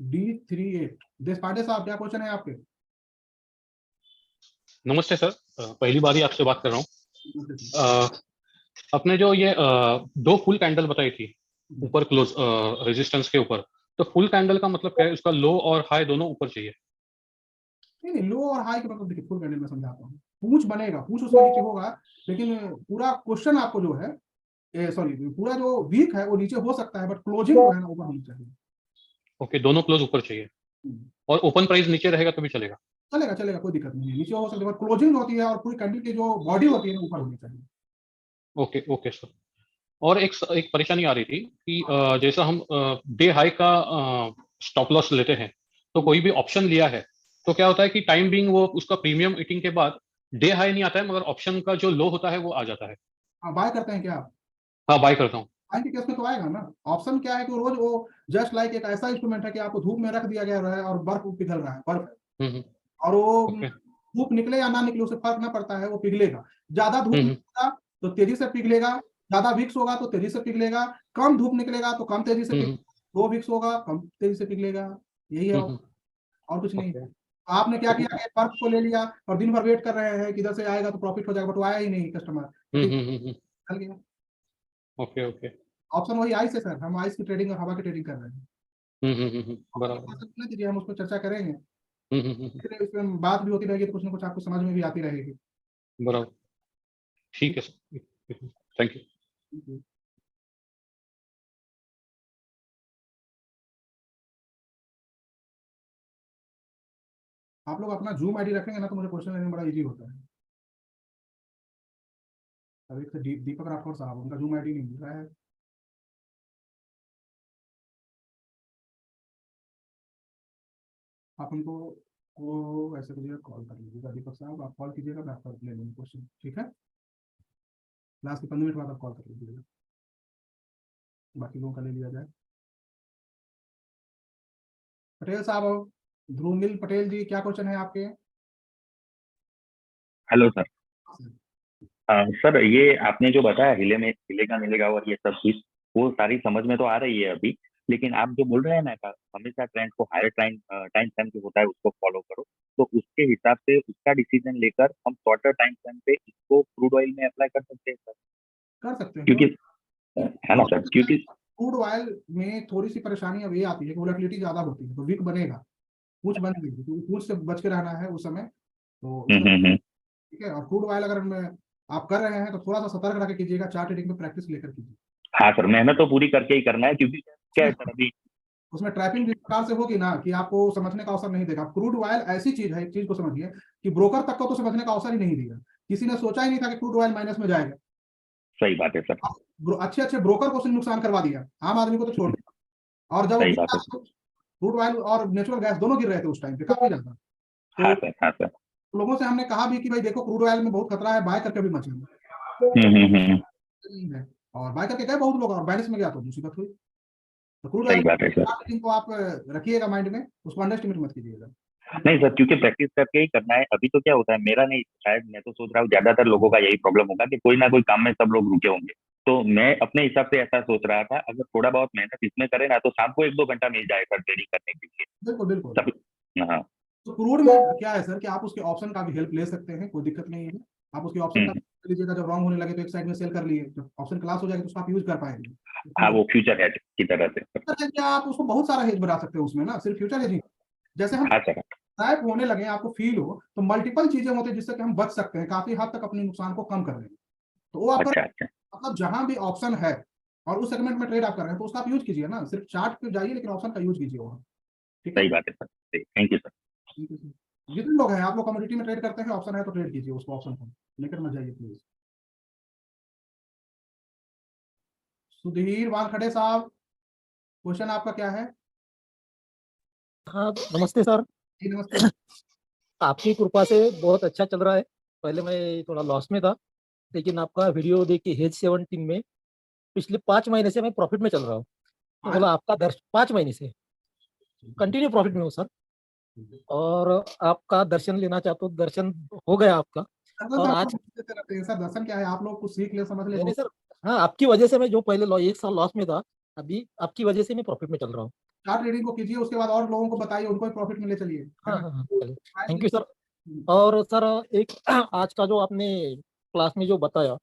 D38 देशपांडे साहब, क्या क्वेश्चन है आपके? नमस्ते सर, पहली बार ही आपसे बात कर रहा हूँ। आपने जो ये दो फुल कैंडल बताई थी ऊपर क्लोज रेजिस्टेंस के ऊपर, तो फुल कैंडल का मतलब क्या है? उसका लो और हाई दोनों ऊपर चाहिए? नहीं, लो और हाई के मतलब देखिए, फुल कैंडल में समझाता हूँ। पूंछ बनेगा, पूंछ उसके नीचे होगा, लेकिन पूरा क्वेश्चन आपको जो है, सॉरी, पूरा जो वीक है वो नीचे हो सकता है, बट क्लोजिंग जो है ना ऊपर होनी चाहिए। ओके, दोनों क्लोज ऊपर चाहिए और ओपन प्राइस नीचे रहेगा तो भी चलेगा? चलेगा चलेगा, कोई दिक्कत नहीं है, नीचे हो सकता है, बट क्लोजिंग होती है और पूरी कैंडल की जो बॉडी होती है ऊपर होनी चाहिए। Okay okay sir. और एक परेशानी आ रही थी कि जैसा हम डे हाई का स्टॉप लॉस लेते हैं, तो कोई भी ऑप्शन लिया है तो क्या होता है कि टाइम बिंग वो उसका प्रीमियम ईटिंग के बाद डे हाई नहीं आता है, मगर ऑप्शन का जो लो होता है वो आ जाता है। हाँ, बाय करते हैं क्या आप? हाँ, बाय करता हूँ। बाय के केस में तो आएगा ना। ऑप्शन क्या है कि रोज वो जस्ट लाइक एक ऐसा इंस्ट्रूमेंट है कि आपको धूप में रख दिया गया है और बर्फ पिघल रहा है, बर्फ है, हम्म। और वो ओके। धूप निकले या ना निकले उससे फर्क ना पड़ता है, वो पिघलेगा। ज्यादा धूप हम्म। निकलेगा तो तेजी से पिघलेगा, ज्यादा विक्स होगा तो तेजी से पिघलेगा, कम धूप निकलेगा तो कम तेजी से हम्म। पिघलेगा, दो विक्स होगा कम तेजी से पिघलेगा। यही है, हम्म। और कुछ नहीं। ओके। आपने क्या किया कि बर्फ को ले लिया और दिन भर वेट कर रहे हैं कि इधर से आएगा तो प्रॉफिट हो जाएगा, बट वो आया ही नहीं कस्टमर, तो ठीक चल गया। Okay okay. ऑप्शन वही आइस है सर, हम आइस की ट्रेडिंग और हवा की ट्रेडिंग कर रहे हैं। बराबर। नहीं दीजिए, हम उस पर चर्चा करेंगे, हम्म। फिर इसमें बात भी होती रहेगी तो कुछ ना कुछ आपको समझ में भी आती रहेगी। बराबर। ठीक है सर, थैंक यू। आप लोग अपना जूम आईडी रखेंगे ना तो मुझे क्वेश्चन लेने में बड़ा इजी होता है। अभी तो दीपक राठौर साहब, उनका जूम आईडी नहीं मिल रहा है। आप उनको को ऐसे करिएगा, कॉल कर लीजिएगा दीपक साहब, आप कॉल कीजिएगा, मैं आपका ले लूँगा क्वेश्चन, ठीक है। लास्ट के 15 मिनट बाद आप कॉल कर लीजिएगा, बाकी लोगों का ले लिया जाए। पटेल साहब, ध्रुमिल पटेल जी, क्या क्वेश्चन है आपके? Hello sir. सर ये आपने जो बताया हिलेगा मिलेगा और ये सब चीज, वो सारी समझ में तो आ रही है अभी, लेकिन आप जो बोल रहे हैं ना का हमेशा ट्रेंड को हायर टाइम फ्रेम जो होता है उसको फॉलो करो, तो उसके हिसाब से उसका डिसीजन लेकर हम शॉर्टर टाइम फ्रेम पे इसको क्रूड ऑयल में अप्लाई कर सकते हैं सर, कर सकते हैं, क्योंकि है ना सर, क्योंकि क्रूड ऑयल में थोड़ी सी परेशानी अब ये आती है कि वोलेटिलिटी ज्यादा होती है, तो विक बनेगा, कुछ बनेगी, तो कुछ से बच के रहना है उस समय, तो उसका ठीक है। और क्रूड ऑयल अगर आप कर रहे हैं तो थोड़ा सा सतर्क रह के कीजिएगा, चार्ट रीडिंग में प्रैक्टिस लेकर कीजिए। हाँ सर, मेहनत तो पूरी करके ही करना है, क्योंकि क्या है सर अभी उसमें ट्रैपिंग जिस प्रकार से होगी ना कि आपको समझने का अवसर नहीं देगा। क्रूड ऑयल ऐसी चीज है, एक चीज को समझिए कि ब्रोकर तक को तो समझने का अवसर ही नहीं दिया, किसी ने सोचा ही नहीं था कि क्रूड ऑयल माइनस में जाएगा। सही बात है सर, अच्छे अच्छे ब्रोकर को उसने नुकसान करवा दिया, आम आदमी को तो छोड़ दिया। और जब सही बात है सर। क्रूड ऑयल और नेचुरल गैस दोनों गिर रहे थे उस टाइम पे काफी ज्यादा, हाँ तो सर, हाँ सर। लोगों से हमने कहा भी कि भाई देखो क्रूड ऑयल में बहुत खतरा है, बाय करके भी मत जाना। और बाय करके गए बहुत लोग, और बैलेंस में गया तो मुसीबत हुई। तो क्रूड सही ऑयल बात है सर। को आप रखिएगा माइंड में, उसको अंडरस्टिमेट मत कीजिएगा। नहीं सर, क्योंकि प्रैक्टिस करके ही करना है। अभी तो क्या होता है, मेरा नहीं, शायद मैं तो सोच रहा हूँ ज्यादातर लोगों का यही प्रॉब्लम होगा कि कोई ना कोई काम में सब लोग रुके होंगे, तो मैं अपने हिसाब से ऐसा सोच रहा था, अगर थोड़ा बहुत मेहनत इसमें करें ना तो शाम को 1-2 घंटा मिल जाए सर ट्रेडिंग करने के लिए। बिल्कुल बिल्कुल। तभी हाँ। तो क्रूड में क्या है सर कि आप उसके ऑप्शन का भी हेल्प ले सकते हैं, कोई दिक्कत नहीं है। आप उसके ऑप्शन का लीजिएगा, जब रॉन्ग होने लगे तो एक साइड में सेल कर लिए, जब ऑप्शन क्लास हो जाएगा तो उसको आप यूज कर पाएंगे। हाँ, वो फ्यूचर हेज की तरह से। आप उसको बहुत सारा हेज बना सकते हैं उसमें ना, सिर्फ फ्यूचर हेज नहीं। जैसे हम हाँ सर। टाइप होने लगे, आपको फील हो तो मल्टीपल चीजें होती है जिससे कि हम बच सकते हैं, काफी हद तक अपने नुकसान को कम कर लेंगे। तो वो आपका अच्छा। मतलब जहां भी ऑप्शन है और उस सेगमेंट में ट्रेड आप कर रहे हैं तो उसका आप यूज कीजिए ना, सिर्फ चार्ट पे जाइए लेकिन ऑप्शन का यूज कीजिए वहां, ठीक है। सही बात है सर, थैंक यू सर। जितने लोग हैं, आप लोग कमोडिटी में ट्रेड करते हैं, ऑप्शन है तो ट्रेड कीजिए, उसको ऑप्शन को लेकर मत जाइए प्लीज। सुधीर वानखड़े साहब, क्वेश्चन आपका क्या है? हाँ नमस्ते सर। जी नमस्ते। आपकी कृपा से बहुत अच्छा चल रहा है। पहले मैं थोड़ा लॉस में था, लेकिन आपका वीडियो देख के हेज 17 में पिछले 5 महीने से मैं प्रॉफिट में चल रहा हूँ। तो बोला आपका 5 महीने से कंटिन्यू प्रॉफिट में हूँ सर, और आपका दर्शन लेना चाहता हूँ, दर्शन हो गया आपका। और आज सर दर्शन क्या है, आप लोग कुछ सीख ले, समझ ले। नहीं सर, हाँ आपकी वजह से मैं जो पहले 1 साल लॉस में था, अभी आपकी वजह से मैं प्रॉफिट में चल रहा हूँ। चार्ट रीडिंग को कीजिए, उसके बाद और लोगों को बताइए, उनको भी प्रॉफिट में ले चलिए। हाँ हाँ हाँ, थैंक यू सर। और सर एक आज का जो आपने क्लास में जो बताया,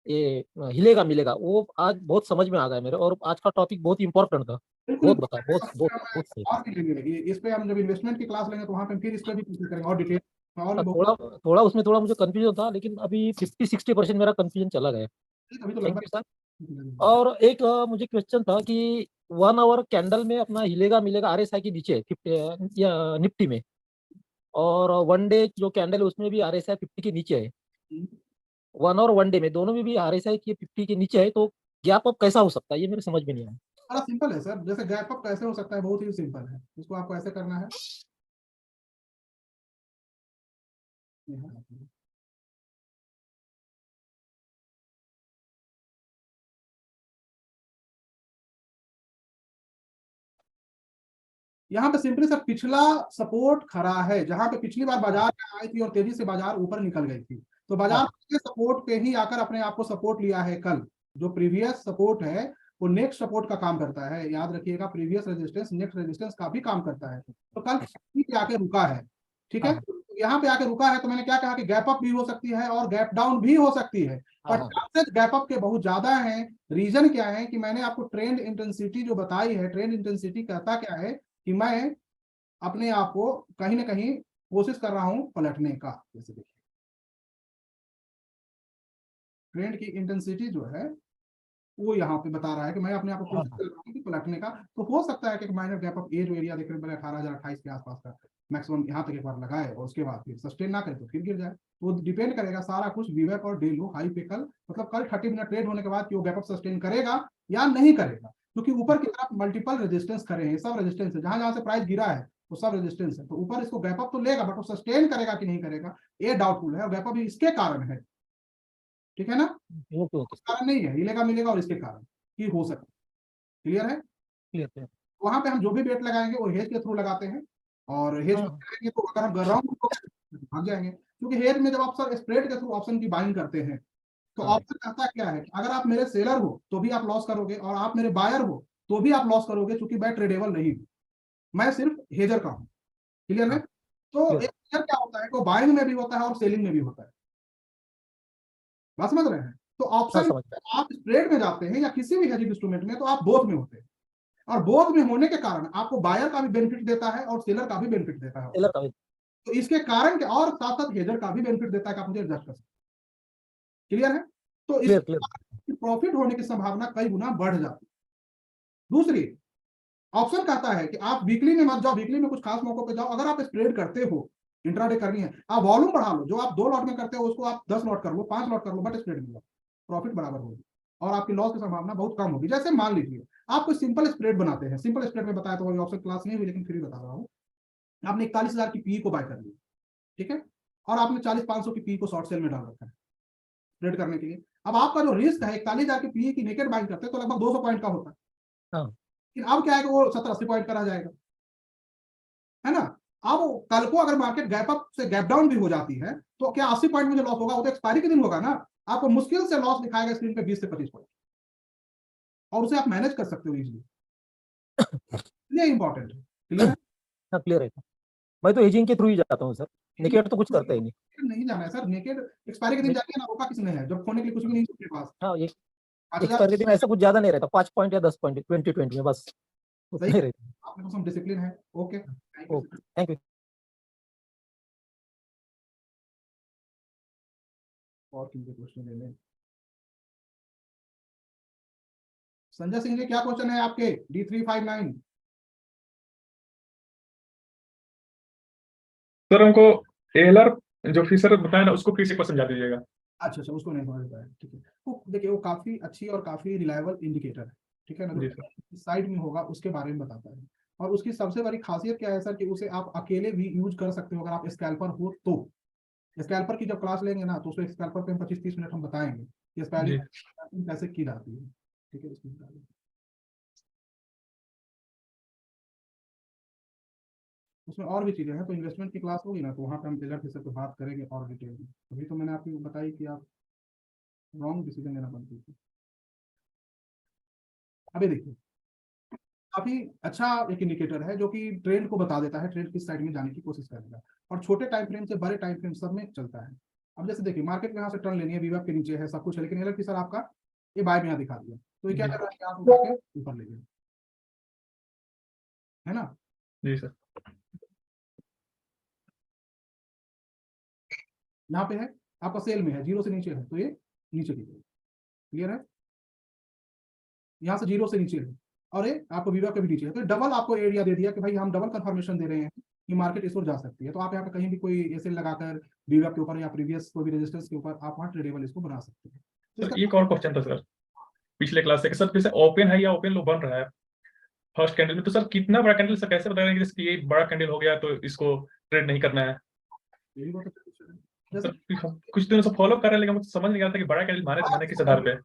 ये हिलेगा मिलेगा, वो आज बहुत समझ में आ गया मेरे, और आज का टॉपिक बहुत इंपॉर्टेंट था। बहुत बताया, बहुत बहुत बहुत सही। और भी लेंगे इस पे, हम जब इन्वेस्टमेंट की क्लास लेंगे तो वहाँ पे फिर इस पे भी चर्चा करेंगे और डिटेल और थोड़ा थोड़ा उसमें थोड़ा मुझे कंफ्यूजन था, लेकिन अभी 50-60% मेरा कंफ्यूजन चला गया। अभी तो थैंक लगभग यू सर। और एक मुझे क्वेश्चन था कि 1 आवर कैंडल में अपना हिलेगा मिलेगा RSI के नीचे 50 या निफ्टी में, और 1 डे जो कैंडल है उसमें भी RSI 50 के नीचे है। 1 और 1 डे में दोनों में भी RSI के 50 के नीचे है, तो गैप अप कैसा हो सकता है, ये मेरे समझ में नहीं आया। बड़ा सिंपल है सर, जैसे गैप अप कैसे हो सकता है, बहुत ही सिंपल है। इसको आपको ऐसे करना है, यहाँ पे सिंपली सर पिछला सपोर्ट खड़ा है, जहां पे पिछली बार बाजार में आई थी और तेजी से बाजार ऊपर निकल गई थी, तो बाजार के सपोर्ट पे ही आकर अपने आप को सपोर्ट लिया है। कल जो प्रीवियस सपोर्ट है वो नेक्स्ट सपोर्ट का काम करता है, याद रखिएगा, प्रीवियस रेजिस्टेंस नेक्स्ट रेजिस्टेंस का भी काम करता है। तो कल पे आके रुका है, ठीक है। यहाँ पे आके रुका है तो मैंने क्या कहा कि गैप अप भी हो सकती है और गैप डाउन भी हो सकती है, पर चांसेस गैप अप के बहुत ज्यादा हैं। रीजन क्या है कि मैंने आपको ट्रेंड इंटेंसिटी जो बताई है, ट्रेंड इंटेंसिटी कहता क्या है कि मैं अपने आप को कहीं ना कहीं कोशिश कर रहा हूं पलटने का। जैसे देखिए ट्रेंड की इंटेंसिटी जो है वो यहाँ पे बता रहा है कि मैं अपने आप को कोशिश कर रहा हूँ कि पलटने का। तो हो सकता है कि माइनर गैप अप ए जो एरिया देख रहे हैं 18,028 के आसपास का मैक्सिमम यहाँ तक एक बार लगाए और उसके बाद फिर सस्टेन ना करे तो फिर गिर जाए। तो डिपेंड करेगा सारा कुछ वीवेक और डे लो हाई पे कल, मतलब कल 30 मिनट ट्रेड होने के बाद कि वो गैप अप सस्टेन करेगा या नहीं करेगा, क्योंकि ऊपर की तरफ मल्टीपल रेजिस्टेंस खड़े हैं, सब रेजिस्टेंस है, जहां जहां से प्राइस गिरा है वो सब रेजिस्टेंस है। तो ऊपर इसको गैप अप तो लेगा, बट वो सस्टेन करेगा कि नहीं करेगा ये डाउटफुल है, और गैप अप इसके कारण है, ठीक है ना, ओके कारण नहीं है, हिलेगा मिलेगा और इसके कारण ही हो सकता है। क्लियर है? क्लियर। वहां पे हम जो भी बेट लगाएंगे वो हेज के थ्रू लगाते हैं, और हेज हाँ। लगाएंगे तो अगर हम रॉन्ग भाग जाएंगे, क्योंकि हेज में जब आप सर स्प्रेड के थ्रू ऑप्शन की बाइंग करते हैं तो हाँ। ऑप्शन कहता क्या है कि अगर आप मेरे सेलर हो तो भी आप लॉस करोगे, और आप मेरे बायर हो तो भी आप लॉस करोगे, क्योंकि मैं ट्रेडेबल नहीं हूं, मैं सिर्फ हेजर का हूं। क्लियर है? तो Clear. एक हेजर क्या होता है, तो बाइंग में भी होता है और सेलिंग में भी होता है, बात समझ रहे हैं? तो हाँ, ऑप्शन समझ गया। आप स्प्रेड में जाते हैं या किसी भी हेजिंग इंस्ट्रूमेंट में, तो आप बोथ में होते हैं, और बोथ में होने के कारण आपको बायर का भी बेनिफिट देता है और सेलर का भी बेनिफिट देता है। टेलर का भी। तो इसके कारण के और साथ साथ हेजर का भी बेनिफिट देता है कि आप मुझे एडजस्ट कर सकते हैं। क्लियर है? तो इस क्लियर। प्रॉफिट होने की संभावना कई गुना बढ़ जाती है। दूसरी ऑप्शन कहता है कि आप वीकली में मत जाओ, वीकली में कुछ खास मौकों पे जाओ, अगर आप स्प्रेड करते हो, इंट्राडे करनी है, आप वॉल्यूम बढ़ा लो, जो आप 2 लॉट में करते हो उसको आप 10 लॉट कर लो, 5 लॉट कर लो, बट स्प्रेड में जाओ, प्रॉफिट बराबर होगी और आपकी लॉस की संभावना बहुत कम होगी। जैसे मान लीजिए आप कोई सिंपल स्प्रेड बनाते हैं, सिंपल स्प्रेड में बताया तो ऑप्शन क्लास नहीं हुई, लेकिन फिर भी बता रहा हूँ। आपने 41,000 की पी को बाय कर लिया, ठीक है, और आपने 40,500 की पी को शॉर्ट सेल में डाल रखा है ट्रेड करने के लिए। अब आपका जो रिस्क है 41,000 की पी की नेकेड बाइंग करते हैं तो लगभग 200 पॉइंट का होता है, हाँ। लेकिन अब क्या है कि वो 70-80 पॉइंट का रह जाएगा, है ना। अब कल को अगर मार्केट गैप अप से गैप डाउन भी हो जाती है तो क्या 80 पॉइंट मुझे लॉस होगा? वो तो एक्सपायरी के दिन होगा ना। आपको मुश्किल से लॉस दिखाएगा स्क्रीन पे 20 से 25 पॉइंट, और उसे आप मैनेज कर सकते हो इजीली, ये इंपॉर्टेंट है। क्लियर है? हाँ, क्लियर है। मैं तो एजिंग के थ्रू ही जाता हूँ सर, नेकेड तो कुछ करता ही नहीं। नहीं जाना है सर, नेकेड एक्सपायरी के दिन जाके ना, रोका किसने है, जब खोने के लिए कुछ भी नहीं उसके पास। हाँ, ये 5,000 एक्सपायर के दिन ऐसा कुछ ज्यादा नहीं रहता, 5 पॉइंट या 10 पॉइंट 20 में बस उतना ही रहता। आपके पास डिसिप्लिन है। Okay, okay, thank you. और किसी क्वेश्चन ले लें। संजय सिंह जी क्या क्वेश्चन है आपके? D359। सर हमको एलर जो फीचर बताया ना उसको फिर से एक बार समझा दीजिएगा। अच्छा, उसको नहीं समझ पाया, ठीक है। वो देखिए वो काफी अच्छी और काफी रिलायबल इंडिकेटर है, ठीक है ना, जी जो साइड में होगा उसके बारे में बताता है। और उसकी सबसे बड़ी खासियत क्या है सर, कि उसे आप अकेले भी यूज कर सकते हो अगर आप स्कैल्पर हो तो। स्कैल्पर की जब क्लास लेंगे ना तो उसमें स्कैल्पर पे 25-30 मिनट हम बताएंगे कि स्कैल्पिंग कैसे की जाती है, ठीक है। उसमें और भी चीजें हैं, तो इन्वेस्टमेंट की क्लास होगी ना तो वहाँ पे हम टेलर फिर बात करेंगे और डिटेल में। अभी तो मैंने आपको बताई कि आप रॉन्ग डिसीजन लेना बंद कीजिए। अभी देखिए काफी अच्छा एक इंडिकेटर है जो कि ट्रेंड को बता देता है, ट्रेंड किस साइड में जाने की कोशिश करेगा, और छोटे टाइम फ्रेम से बड़े टाइम फ्रेम सब में चलता है। अब जैसे देखिए मार्केट में यहाँ से टर्न लेनी है, वीवैप के नीचे है, सब कुछ है, लेकिन एलर सर आपका ये बाय में यहाँ दिखा दिया, तो ये क्या कर रहा है कि आप उठा के ऊपर ले गए, है ना। जी सर। यहाँ पे है आपका सेल में है, 0 से नीचे है तो ये नीचे की तरफ। क्लियर है? यहाँ से 0 से नीचे है और ये आपको वीवैप के भी नीचे है, तो डबल आपको एरिया दे दिया कि भाई हम डबल कंफर्मेशन दे रहे हैं कि मार्केट इस ओर जा सकती है। तो आप यहाँ पे कहीं भी कोई एसएल लगाकर वीवैप के ऊपर या प्रीवियस कोई भी रेजिस्टेंस के ऊपर आप वहाँ ट्रेडेबल इसको बना सकते हैं। तो सर इसका एक और क्वेश्चन था सर पिछले क्लास से कि सर जैसे ओपन है या ओपन लो बन रहा है फर्स्ट कैंडल में, तो सर कितना बड़ा कैंडल सर कैसे बताएंगे कि ये बड़ा कैंडल हो गया तो इसको ट्रेड नहीं करना है? यही बहुत अच्छा क्वेश्चन है। सर कुछ दिनों से फॉलो कर रहे हैं लेकिन मुझे समझ नहीं आ रहा था कि बड़ा कैंडल माने तो माने किस आधार पे।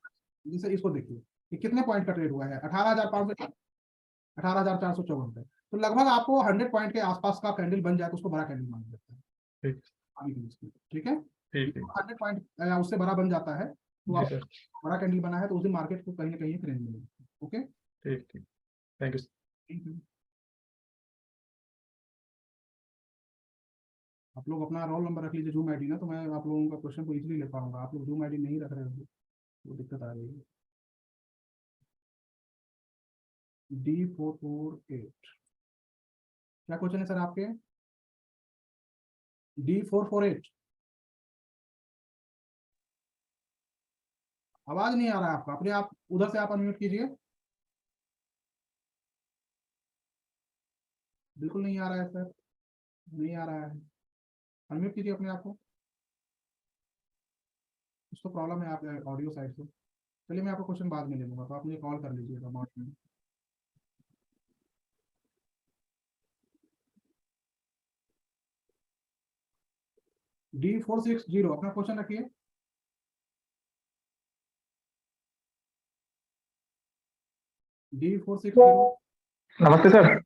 जैसे इसको देखिए कि कितने पॉइंट का ट्रेड हुआ है, 18,500 18,454 पे, तो लगभग आपको 100 पॉइंट के आसपास का कैंडल बन जाए तो उसको बड़ा कैंडल माना जाता है। ठीक है, 100 पॉइंट या उससे बड़ा बन जाता है तो आप बड़ा कैंडल बना है तो उस दिन मार्केट को कहीं ना कहीं रेंज मिलेगी। ओके, ठीक ठीक, थैंक यू। आप लोग अपना रोल नंबर रख लीजिए जूम आईडी ना, तो मैं आप लोगों का क्वेश्चन को इजीली ले पाऊंगा। आप लोग जूम आईडी नहीं रख रहे हो तो दिक्कत आ रही है। D448 क्या क्वेश्चन है सर आपके? D448 आवाज नहीं आ रहा है आपका, अपने आप उधर से आप अनम्यूट कीजिए। बिल्कुल नहीं आ रहा है सर, नहीं आ रहा है, अनम्यूट कीजिए अपने आप को। कुछ तो प्रॉब्लम है आप ऑडियो साइड से। चलिए मैं आपको क्वेश्चन बाद में ले लूंगा, तो आप मुझे कॉल कर लीजिएगा बाद में। D460 अपना क्वेश्चन रखिए। D460। नमस्ते सर।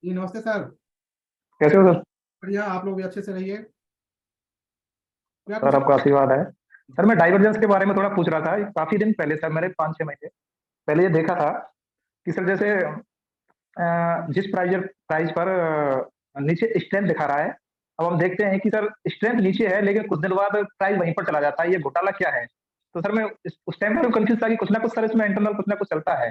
जी नमस्ते सर। कैसे हो सर? बढ़िया, आप लोग भी अच्छे से रहिए। क्या सर आपका आशीर्वाद है। सर मैं डाइवर्जेंस के बारे में थोड़ा पूछ रहा था, काफी दिन पहले सर, मैंने 5-6 महीने पहले ये देखा था कि सर जैसे जिस प्राइस पर नीचे स्ट्रेंथ दिखा रहा है, अब हम देखते हैं कि सर स्ट्रेंथ नीचे है लेकिन कुछ दिन बाद प्राइस वहीं पर चला जाता है, ये घोटाला क्या है? तो सर मैं उस टाइम पर कंफ्यूज था कि कुछ ना कुछ सर इसमें इंटरनल कुछ ना कुछ चलता है।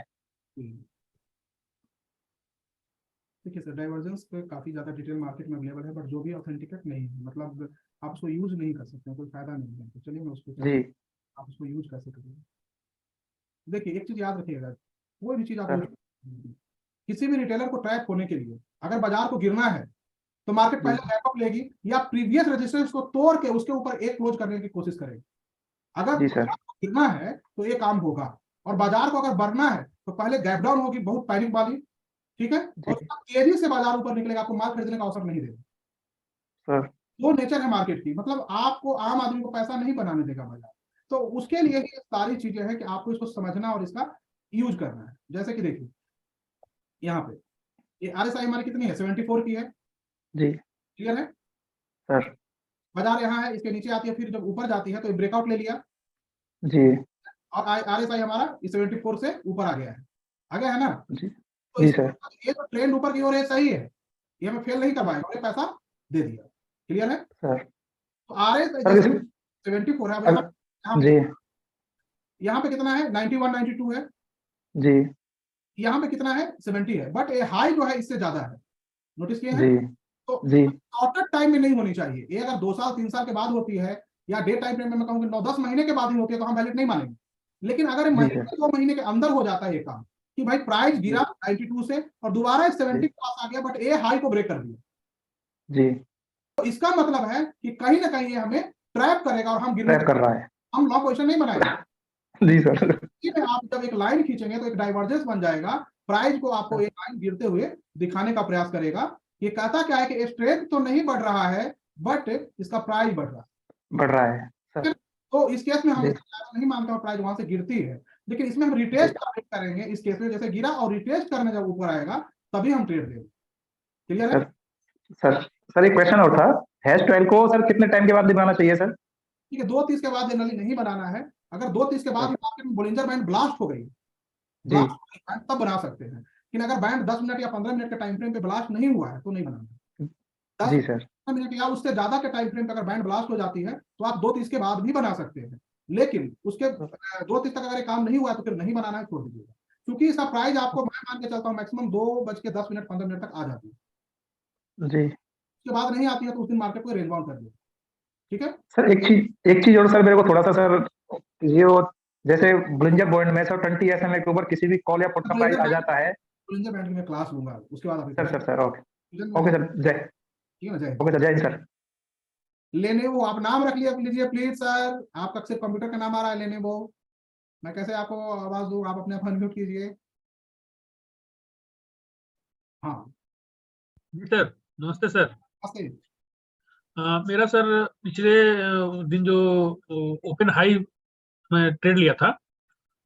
देखिए सर, डाइवर्जेंस पे काफी ज्यादा डिटेल मार्केट में अवेलेबल है, बट जो भी ऑथेंटिकेट नहीं है, मतलब आप उसको यूज नहीं कर सकते हैं, कोई फायदा नहीं है। तो चलिए मैं उसको जी आप उसको यूज कैसे करेंगे। देखिए एक चीज याद रखिएगा, कोई भी चीज आप सर। किसी भी रिटेलर को ट्रैक होने के लिए अगर बाजार को गिरना है तो मार्केट जी। पहले बैकअप लेगी या प्रीवियस रेजिस्टेंस को तोड़ के उसके ऊपर एक क्लोज करने की कोशिश करेगी। अगर जी सर। बाजार को गिरना है तो ये काम होगा, और बाजार को अगर बढ़ना है तो पहले गैप डाउन होगी बहुत पैनिक वाली, ठीक है, और जी तेजी से बाजार ऊपर निकलेगा, आपको माल खरीदने का अवसर नहीं देगा। सर। वो नेचर है मार्केट की, मतलब आपको आम आदमी को पैसा नहीं बनाने देगा बाजार। तो उसके लिए ये सारी चीजें हैं कि आपको इसको समझना और इसका यूज करना है। जैसे कि देखिए यहाँ पे ये RSI हमारी कितनी है, 74 की है, जी क्लियर है। सर। बाजार यहाँ है, इसके नीचे आती है, फिर जब ऊपर जाती है तो ये ब्रेकआउट ले लिया, जी और RSI हमारा 74 से ऊपर आ गया है ना। जी तो जी इस सर। ये तो ट्रेंड ऊपर की ओर है, सही है, ये हमें फेल नहीं करवाएगा, उन्हें पैसा दे दिया, क्लियर है। सर। तो RSI सर जैसे 74 है, अब जी यहाँ पे कितना है, 91 92 है, जी यहाँ पे कितना है, 70 है, बट ये हाई जो है इससे ज्यादा है, नोटिस किए हैं। जी तो जी शॉर्टर टाइम में नहीं होनी चाहिए, ये अगर 2 साल 3 साल के बाद होती है या डे टाइम फ्रेम में मैं कहूँगी 9-10 महीने के बाद ही होती है तो हम वैलिड नहीं मानेंगे। लेकिन अगर जी महीने सर। 2 महीने के अंदर हो जाता है ये काम कि भाई प्राइस गिरा 92 से और दोबारा 70 जी के पास आ गया, बट ये हाई को ब्रेक कर दिया, जी तो इसका मतलब है कि कहीं ना कहीं ये हमें ट्रैप करेगा और हम गिरने ट्रैप कर रहा है। हम लॉन्ग पोजीशन नहीं बनाएंगे। जी सर। में आप जब एक लाइन खींचेंगे तो एक डाइवर्जेंस बन जाएगा, प्राइस को आपको एक लाइन गिरते हुए दिखाने का प्रयास करेगा। ये कहता क्या है कि स्ट्रेंथ तो नहीं बढ़ रहा है बट इसका प्राइस बढ़ रहा है सर। है। तो इस केस में हम जी नहीं मानते प्राइस वहां से गिरती है, लेकिन इसमें हम रिटेस्ट करेंगे। इस केस में जैसे गिरा और रिटेस्ट करने जब ऊपर आएगा तभी हम ट्रेड देंगे, क्लियर है। सर सर एक क्वेश्चन और था, हैश 12 को सर कितने टाइम के बाद दिखाना चाहिए सर? ठीक है, 2:30 के बाद जनरली नहीं बनाना है। अगर 2:30 के बाद मार्केट में बोलिंजर बैंड ब्लास्ट हो गई, तब बना सकते हैं, लेकिन अगर बैंड 10 मिनट या 15 मिनट के टाइम फ्रेम पे ब्लास्ट नहीं हुआ है तो नहीं बनाना। जी सर। 10 मिनट या उससे ज्यादा के टाइम फ्रेम पे अगर बैंड ब्लास्ट हो जाती है तो आप 2:30 के बाद भी बना सकते हैं, लेकिन उसके 2:30 तक अगर ये काम नहीं हुआ तो फिर नहीं बनाना है, छोड़ दीजिएगा। क्योंकि इसका प्राइस आपको मैं मान के चलता हूँ मैक्सिमम 2:10 15 मिनट तक आ जाती है, जी उसके बाद नहीं आती है तो उस दिन मार्केट को रेंज बाउंड कर दिया, ठीक है। सर एक चीज और सर, मेरे को थोड़ा सा सर ये वो जैसे बुलिंजर बॉन्ड में सर 20 SMA के ऊपर किसी भी कॉल या पुट का प्राइस आ जाता है। बुलिंजर बैंड की मैं क्लास लूंगा उसके बाद सर ओके ओके सर, जय, ठीक है ना, जय। ओके सर, जय सर। लेनेवो आप नाम रख लीजिए प्लीज सर, आपका सिर्फ कंप्यूटर का नाम आ रहा है लेनेवो, मैं कैसे आपको आवाज दूं, आप अपने आप अनम्यूट कीजिए। हाँ जी सर, नमस्ते सर। नमस्ते। मेरा सर पिछले दिन जो ओपन हाई में ट्रेड लिया था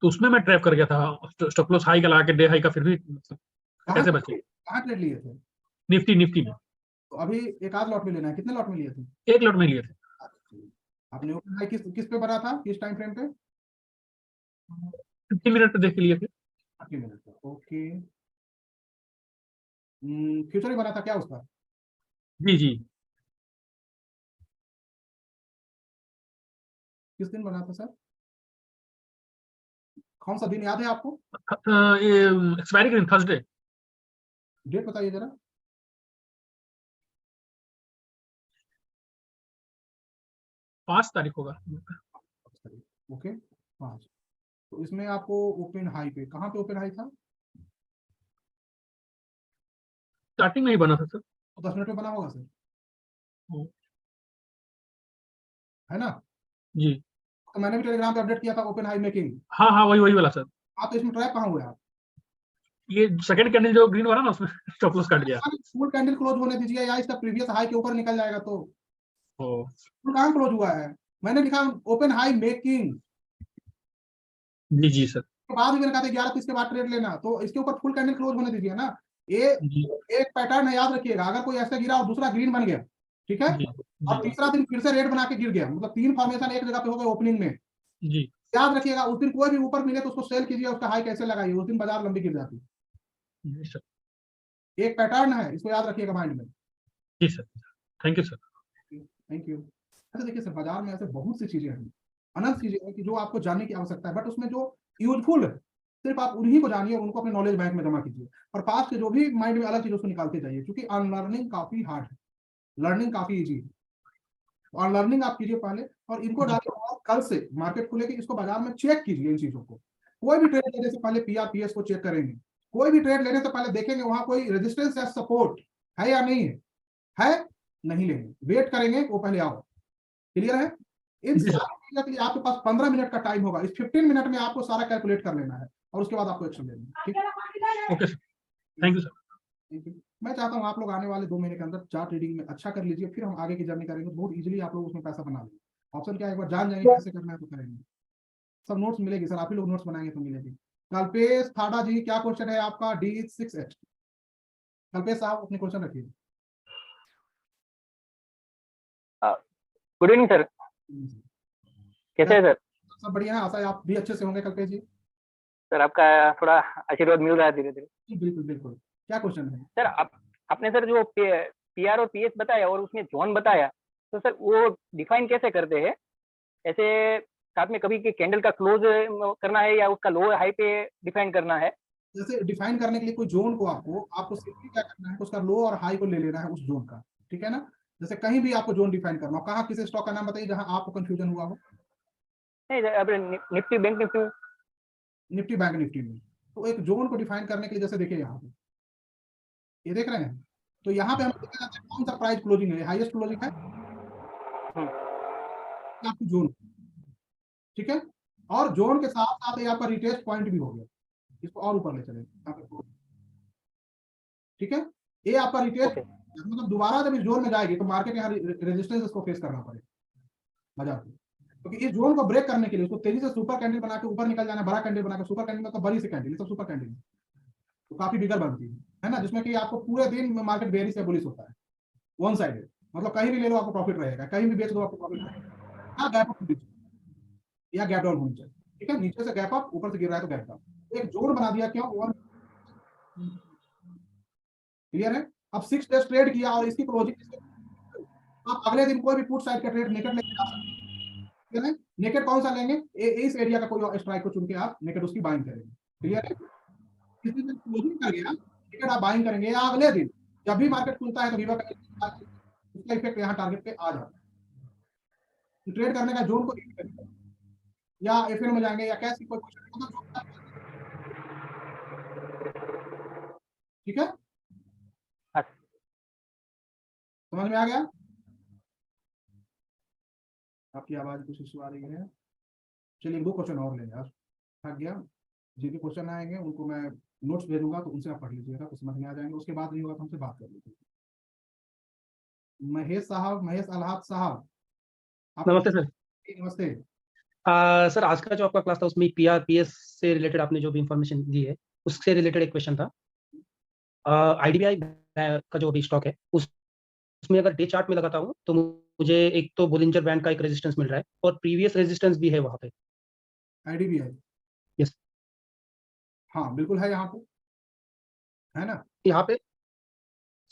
तो उसमें मैं ट्रैप कर गया था, स्टॉप लॉस हाई का लगा के डे हाई का, फिर भी कैसे बचे? कहाँ ट्रेड लिए थे? निफ्टी में। तो अभी एक आध लॉट में लेना है, कितने लॉट में लिए थे? एक लॉट में लिए थे। आपने ओपन हाई किस पे बना था, किस टाइम फ्रेम पे? 50 मिनट पे देख के लिए थे। 50 मिनट पे, ओके। फ्यूचर ही बना था क्या उसका? जी जी। किस दिन बना था सर, कौन सा दिन याद है आपको? ये एक्सपायरी के दिन थर्सडे। डेट बताइए जरा। 5 तारीख होगा। ओके 5। तो इसमें आपको ओपन हाई पे, कहाँ पे ओपन हाई था? स्टार्टिंग में ही बना था सर। 10 मिनट में बना होगा सर, है ना? जी तो मैंने भी टेलीग्राम पे अपडेट किया था ओपन हाई मेकिंग। हाँ वही वाला सर। आप तो इसमें ट्रैप कहाँ हुए आप? ये सेकंड कैंडल जो ग्रीन वाला ना उसमें स्टॉप लॉस कट गया। फुल कैंडल क्लोज होने दीजिए या इसका प्रीवियस हाई के ऊपर निकल जाएगा तो ओ तो कहाँ क्लोज हुआ है? मैंने लिखा ओपन हाई मेकिंग, जी जी सर। के बाद भी मैंने कहा था 11:30 के बाद ट्रेड लेना, तो इसके ऊपर फुल कैंडल क्लोज होने दीजिए ना। ये जी एक पैटर्न है, याद रखिएगा। अगर कोई ऐसे गिरा और दूसरा ग्रीन बन गया, ठीक है, जी और जी तीसरा दिन फिर से रेड बना के गिर गया, मतलब 3 फॉर्मेशन एक जगह पे हो गए ओपनिंग में, जी याद रखिएगा उस दिन कोई भी ऊपर मिले तो उसको सेल कीजिए, उसका हाई कैसे लगाइए, उस दिन बाजार लंबी गिर जाती है। जी सर। एक पैटर्न है, इसको याद रखिएगा माइंड में। जी sir, thank you sir. Thank you. अच्छा देखिए सर, बाजार में ऐसे बहुत सी चीजें हैं, अनंत चीजें हैं कि जो आपको जानने की आवश्यकता है, बट उसमें जो यूजफुल है सिर्फ आप उन्हीं को जानिए और उनको अपने नॉलेज बैंक में जमा कीजिए, और पास के जो भी माइंड में अलग चीज उसको निकालते जाइए, क्योंकि अनलर्निंग काफी हार्ड है, लर्निंग काफी इजी है। और लर्निंग आप कीजिए पहले, और इनको डालिए, और कल से मार्केट खुलेगी, इसको बाजार में चेक कीजिए इन चीजों को। कोई भी ट्रेड लेने से पहले पीआरपीएस को चेक करेंगे, कोई भी ट्रेड लेने से पहले देखेंगे वहां कोई रेजिस्टेंस या सपोर्ट है या नहीं है, नहीं लेंगे, वेट करेंगे वो पहले आओ। क्लियर है? इन जी सर। सारी चीजों के लिए आपके पास 15 मिनट का टाइम होगा, इस 15 मिनट में आपको सारा कैलकुलेट कर लेना है, और उसके बाद आपको एक्शन लेना है। ठीक है? Okay sir, thank you sir. Thank you. मैं चाहता हूँ आप लोग आने वाले 2 महीने के अंदर चार्ट रीडिंग में अच्छा कर लीजिए, फिर हम आगे की जर्नी करेंगे, बहुत इजीली आप लोग उसमें पैसा बना लेंगे। ऑप्शन क्या है, एक बार जान जाएंगे कैसे करना है तो करेंगे। सब नोट्स मिलेगी सर, आप ही लोग नोट्स बनाएंगे तो मिलेगी। कल्पेश थाड़ा जी, क्या क्वेश्चन है आपका? D6H। कल्पेश साहब अपने क्वेश्चन रखिए। गुड इवनिंग सर, कैसे हैं सर? सब बढ़िया है, आशा है आप भी अच्छे से होंगे कल्पेश जी। सर आपका थोड़ा आशीर्वाद मिल रहा है धीरे धीरे। जी, बिल्कुल बिल्कुल। क्या क्वेश्चन है? सर आपने सर जो पीआर और पीएस बताया और उसमें जोन बताया, तो सर वो डिफाइन कैसे करते हैं? ऐसे साथ में कभी कि कैंडल का क्लोज करना है या उसका लो हाई पे डिफाइन करना है? जैसे डिफाइन करने के लिए कोई जोन को आपको सिंपली क्या करना है, उसका लो और हाई को ले लेना है उस जोन का, ठीक है ना। जैसे कहीं भी आपको जोन डिफाइन करना हो, कहाँ किसी स्टॉक का नाम बताइए जहां आपको कंफ्यूजन हुआ हो। नहीं अपने Nifty bank Nifty Nifty bank Nifty में तो एक जोन को डिफाइन करने के लिए, जैसे देखिए यहाँ पे ये देख रहे हैं, तो यहाँ पे हमें देखा जाता है कौन सा प्राइस क्लोजिंग है, हाईएस्ट क्लोजिंग है आपकी जोन, ठीक है। और जोन के साथ साथ ये आपका रिटेस्ट पॉइंट भी हो गया, इसको और ऊपर ले चले, ठीक है। ये आपका रिटेस्ट मतलब दोबारा जब इस जोन में जाएगी तो मार्केट यहाँ रेजिस्टेंस इसको फेस करना पड़ेगा बाजार को, क्योंकि इस जोन को ब्रेक करने के लिए उसको तेजी से सुपर कैंडल बना के ऊपर निकल जाना, बड़ा कैंडल बना के, सुपर कैंडल मतलब बड़ी सी कैंडल, सब सुपर कैंडल तो काफी बिगर बनती है ना, जिसमें कि आपको पूरे दिन में मार्केट बेरिश या बुलिश होता है, वन साइडेड, मतलब कहीं भी ले लो आपको प्रॉफिट रहेगा, कहीं भी बेच दो आपको प्रॉफिट रहेगा, गैप अप या गैप डाउन होनी चाहिए, ठीक है। नीचे से गैप अप, ऊपर से गिर रहा है तो गैप डाउन, एक जोन बना दिया, क्यों? वन। क्लियर है? अब 6 डेज ट्रेड किया और इसकी क्लोजिंग, आप अगले दिन कोई भी पुट साइड का ट्रेड नेकेट लेके जा सकते हैं। नेकेट कौन सा लेंगे? इस एरिया का कोई स्ट्राइक को चुन के आप नेकेट उसकी बाइंग करेंगे। क्लियर है? किसी दिन क्लोजिंग कर गया नेकेट आप बाइंग करेंगे, या अगले दिन जब भी मार्केट खुलता है तो वीवा का उसका इफेक्ट यहाँ टारगेट पे आ जाता है। ट्रेड करने का जोन को या एफएन में जाएंगे या कैसे कोई क्वेश्चन, ठीक है, समझ में आ गया? आपकी आवाज कुछ इशू आ रही है। चलिए 2 क्वेश्चन और लेंगे, यार थक गया। जिनके क्वेश्चन आएंगे उनको मैं नोट्स भेजूंगा, तो उनसे आप पढ़ लीजिएगा तो समझ में आ जाएंगे, उसके बाद नहीं होगा तो हमसे बात कर लीजिए। महेश साहब, महेश अलहाद साहब, नमस्ते सर। नमस्ते। सर आज का जो आपका क्लास था उसमें पीआर पीएस से रिलेटेड आपने जो भी इंफॉर्मेशन दी है उससे रिलेटेड एक क्वेश्चन था। आईडीबीआई का जो अभी स्टॉक है उसमें अगर डे चार्ट में लगाता हूँ तो मुझे एक तो बोलिंजर बैंड का एक रेजिस्टेंस मिल रहा है और प्रीवियस रेजिस्टेंस भी है वहां पे। आईडीबीआई, यस, हाँ बिल्कुल है, यहाँ पे है ना, यहाँ पे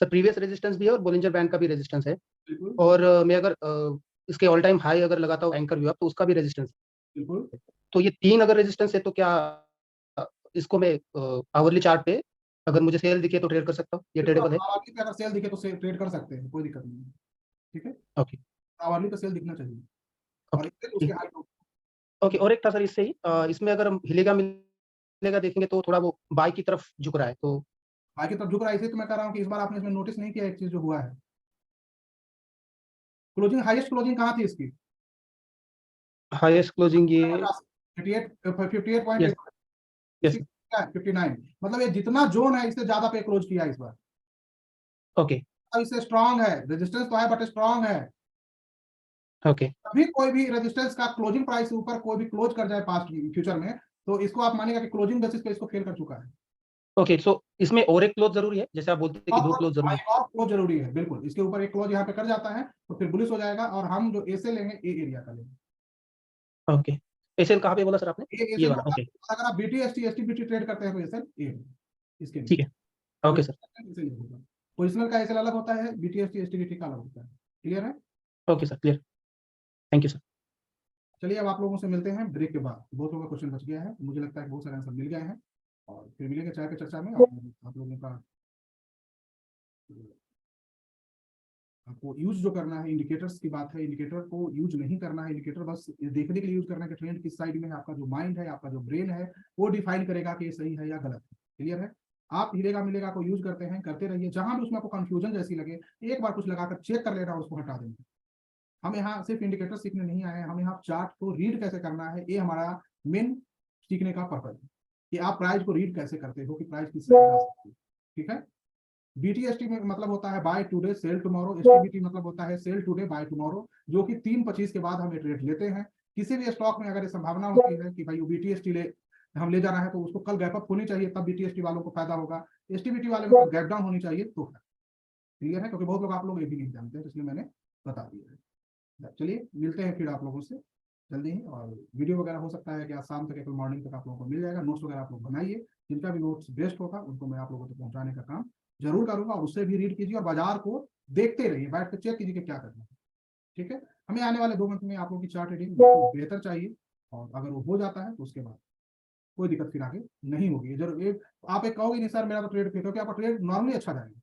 सर प्रीवियस रेजिस्टेंस भी है और बोलिंजर बैंड का भी रेजिस्टेंस है, बिल्कुल। और मैं अगर इसके ऑल टाइम हाई अगर लगाता हूँ एंकर व्यू तो उसका भी रेजिस्टेंस, बिल्कुल। तो ये 3 अगर रेजिस्टेंस है तो क्या इसको मैं आवरली चार्ट पे अगर मुझे सेल दिखे तो ट्रेड कर सकता हूँ, ये ट्रेडेबल है? आवरली पे अगर सेल दिखे तो ट्रेड कर सकते हैं, कोई दिक्कत नहीं है, ठीक है। ओके, आवरली पे सेल दिखना चाहिए और इससे उसके हाई को। ओके, और एक था सर इससे ही इसमें अगर हम हिलेगा मिलेगा देखेंगे तो थोड़ा वो बाई की तरफ झुक रहा है, तो बाई की तरफ झुक रहा है, इसे तो मैं कह रहा हूँ कि इस बार आपने इसमें नोटिस नहीं किया एक चीज जो हुआ है, क्लोजिंग हाईएस्ट क्लोजिंग कहाँ थी इसकी? हाईएस्ट क्लोजिंग ये 58.8 59, मतलब ये जितना जोन है इससे ज्यादा पे क्लोज किया इस बार। ओके, अब इससे स्ट्रांग है, रेजिस्टेंस तो है बट स्ट्रांग है, ओके अभी कोई भी रेजिस्टेंस का क्लोजिंग प्राइस से ऊपर कोई भी क्लोज कर जाए पास्ट फ्यूचर में, तो इसको आप मानेगा कि क्लोजिंग बेसिस पे इसको फेल कर चुका है। ओके सो इसमें और एक क्लोज जरूरी है, जैसे आप बोलते हैं कि 2 क्लोज जरूरी है। और क्लोज जरूरी है, बिल्कुल। इसके ऊपर एक क्लोज यहाँ पे कर जाता है तो फिर बुलिश हो जाएगा, और हम जो ए से लेंगे ए एरिया का लेंगे। ओके एसएल कहाँ पे बोला सर आपने? ये वाला, ओके अगर आप बीटी एसटी एसटीबीटी ट्रेड करते हैं तो एसएल ए इसके लिए। ठीक है, ओके सर, पोजिशनल का एसएल अलग होता है, बीटी एसटी एसटीबीटी का अलग होता है। क्लियर है? Okay sir, clear, thank you sir. चलिए अब आप लोगों से मिलते हैं ब्रेक के बाद। बहुत लोगों का क्वेश्चन बच गया है, मुझे लगता है कि बहुत सारे आंसर मिल गए हैं, और फिर मिलेंगे चाय पे चर्चा में। आप लोगों का आपको यूज जो करना है, इंडिकेटर्स की बात है, इंडिकेटर को यूज नहीं करना है, इंडिकेटर बस ये देखने के लिए यूज करना है कि ट्रेंड किस साइड में है। आपका जो माइंड है, आपका जो ब्रेन है, वो डिफाइन करेगा कि ये सही है या गलत है। क्लियर है? आप हिलेगा मिलेगा को यूज करते हैं, करते रहिए। जहां भी उसमें आपको कंफ्यूजन जैसी लगे, एक बार कुछ लगाकर चेक कर लेना और उसको हटा देना। हम यहाँ सिर्फ इंडिकेटर सीखने नहीं आए हैं, हम यहाँ चार्ट को रीड कैसे करना है, ये हमारा मेन सीखने का पर्पज है कि आप प्राइस को रीड कैसे करते हो, कि प्राइस किस तरह जा सकती है। ठीक है? बीटीएसटी में मतलब होता है buy today sell tomorrow, STBT मतलब होता है सेल टुडे बाय टुमारो, जो कि 3:25 के बाद हम ये ट्रेड लेते हैं। किसी भी स्टॉक में अगर ये संभावना होती है कि भाई बीटीएसटी हम ले जाना है, तो उसको कल गैप अप होनी चाहिए, तब बीटीएसटी वालों को फायदा होगा। एसटीबीटी वाले में गैप डाउन होनी चाहिए तो। क्लियर है? क्योंकि बहुत लोग आप लोग ये भी नहीं जानते हैं, इसलिए मैंने बता दिया है। चलिए मिलते हैं फिर आप लोगों से जल्दी ही, और वीडियो वगैरह हो सकता है कि आज शाम तक या मॉर्निंग तक आप लोगों को मिल जाएगा। नोट्स वगैरह आप लोग बनाइए, जिनका भी नोट्स बेस्ट होगा उनको मैं आप लोगों तक पहुंचाने का काम जरूर करूंगा, और उससे भी रीड कीजिए और बाजार को देखते रहिए, बैठ कर चेक कीजिए कि क्या करना है। ठीक है? हमें आने वाले 2 मंथ में आप लोगों की चार्ट रीडिंग बेहतर चाहिए, और अगर वो हो जाता है तो उसके बाद कोई दिक्कत फिर आगे नहीं होगी। जरूर आप एक कहोगे नहीं सर मेरा तो ट्रेड, क्योंकि आपका ट्रेड नॉर्मली अच्छा जाएगा,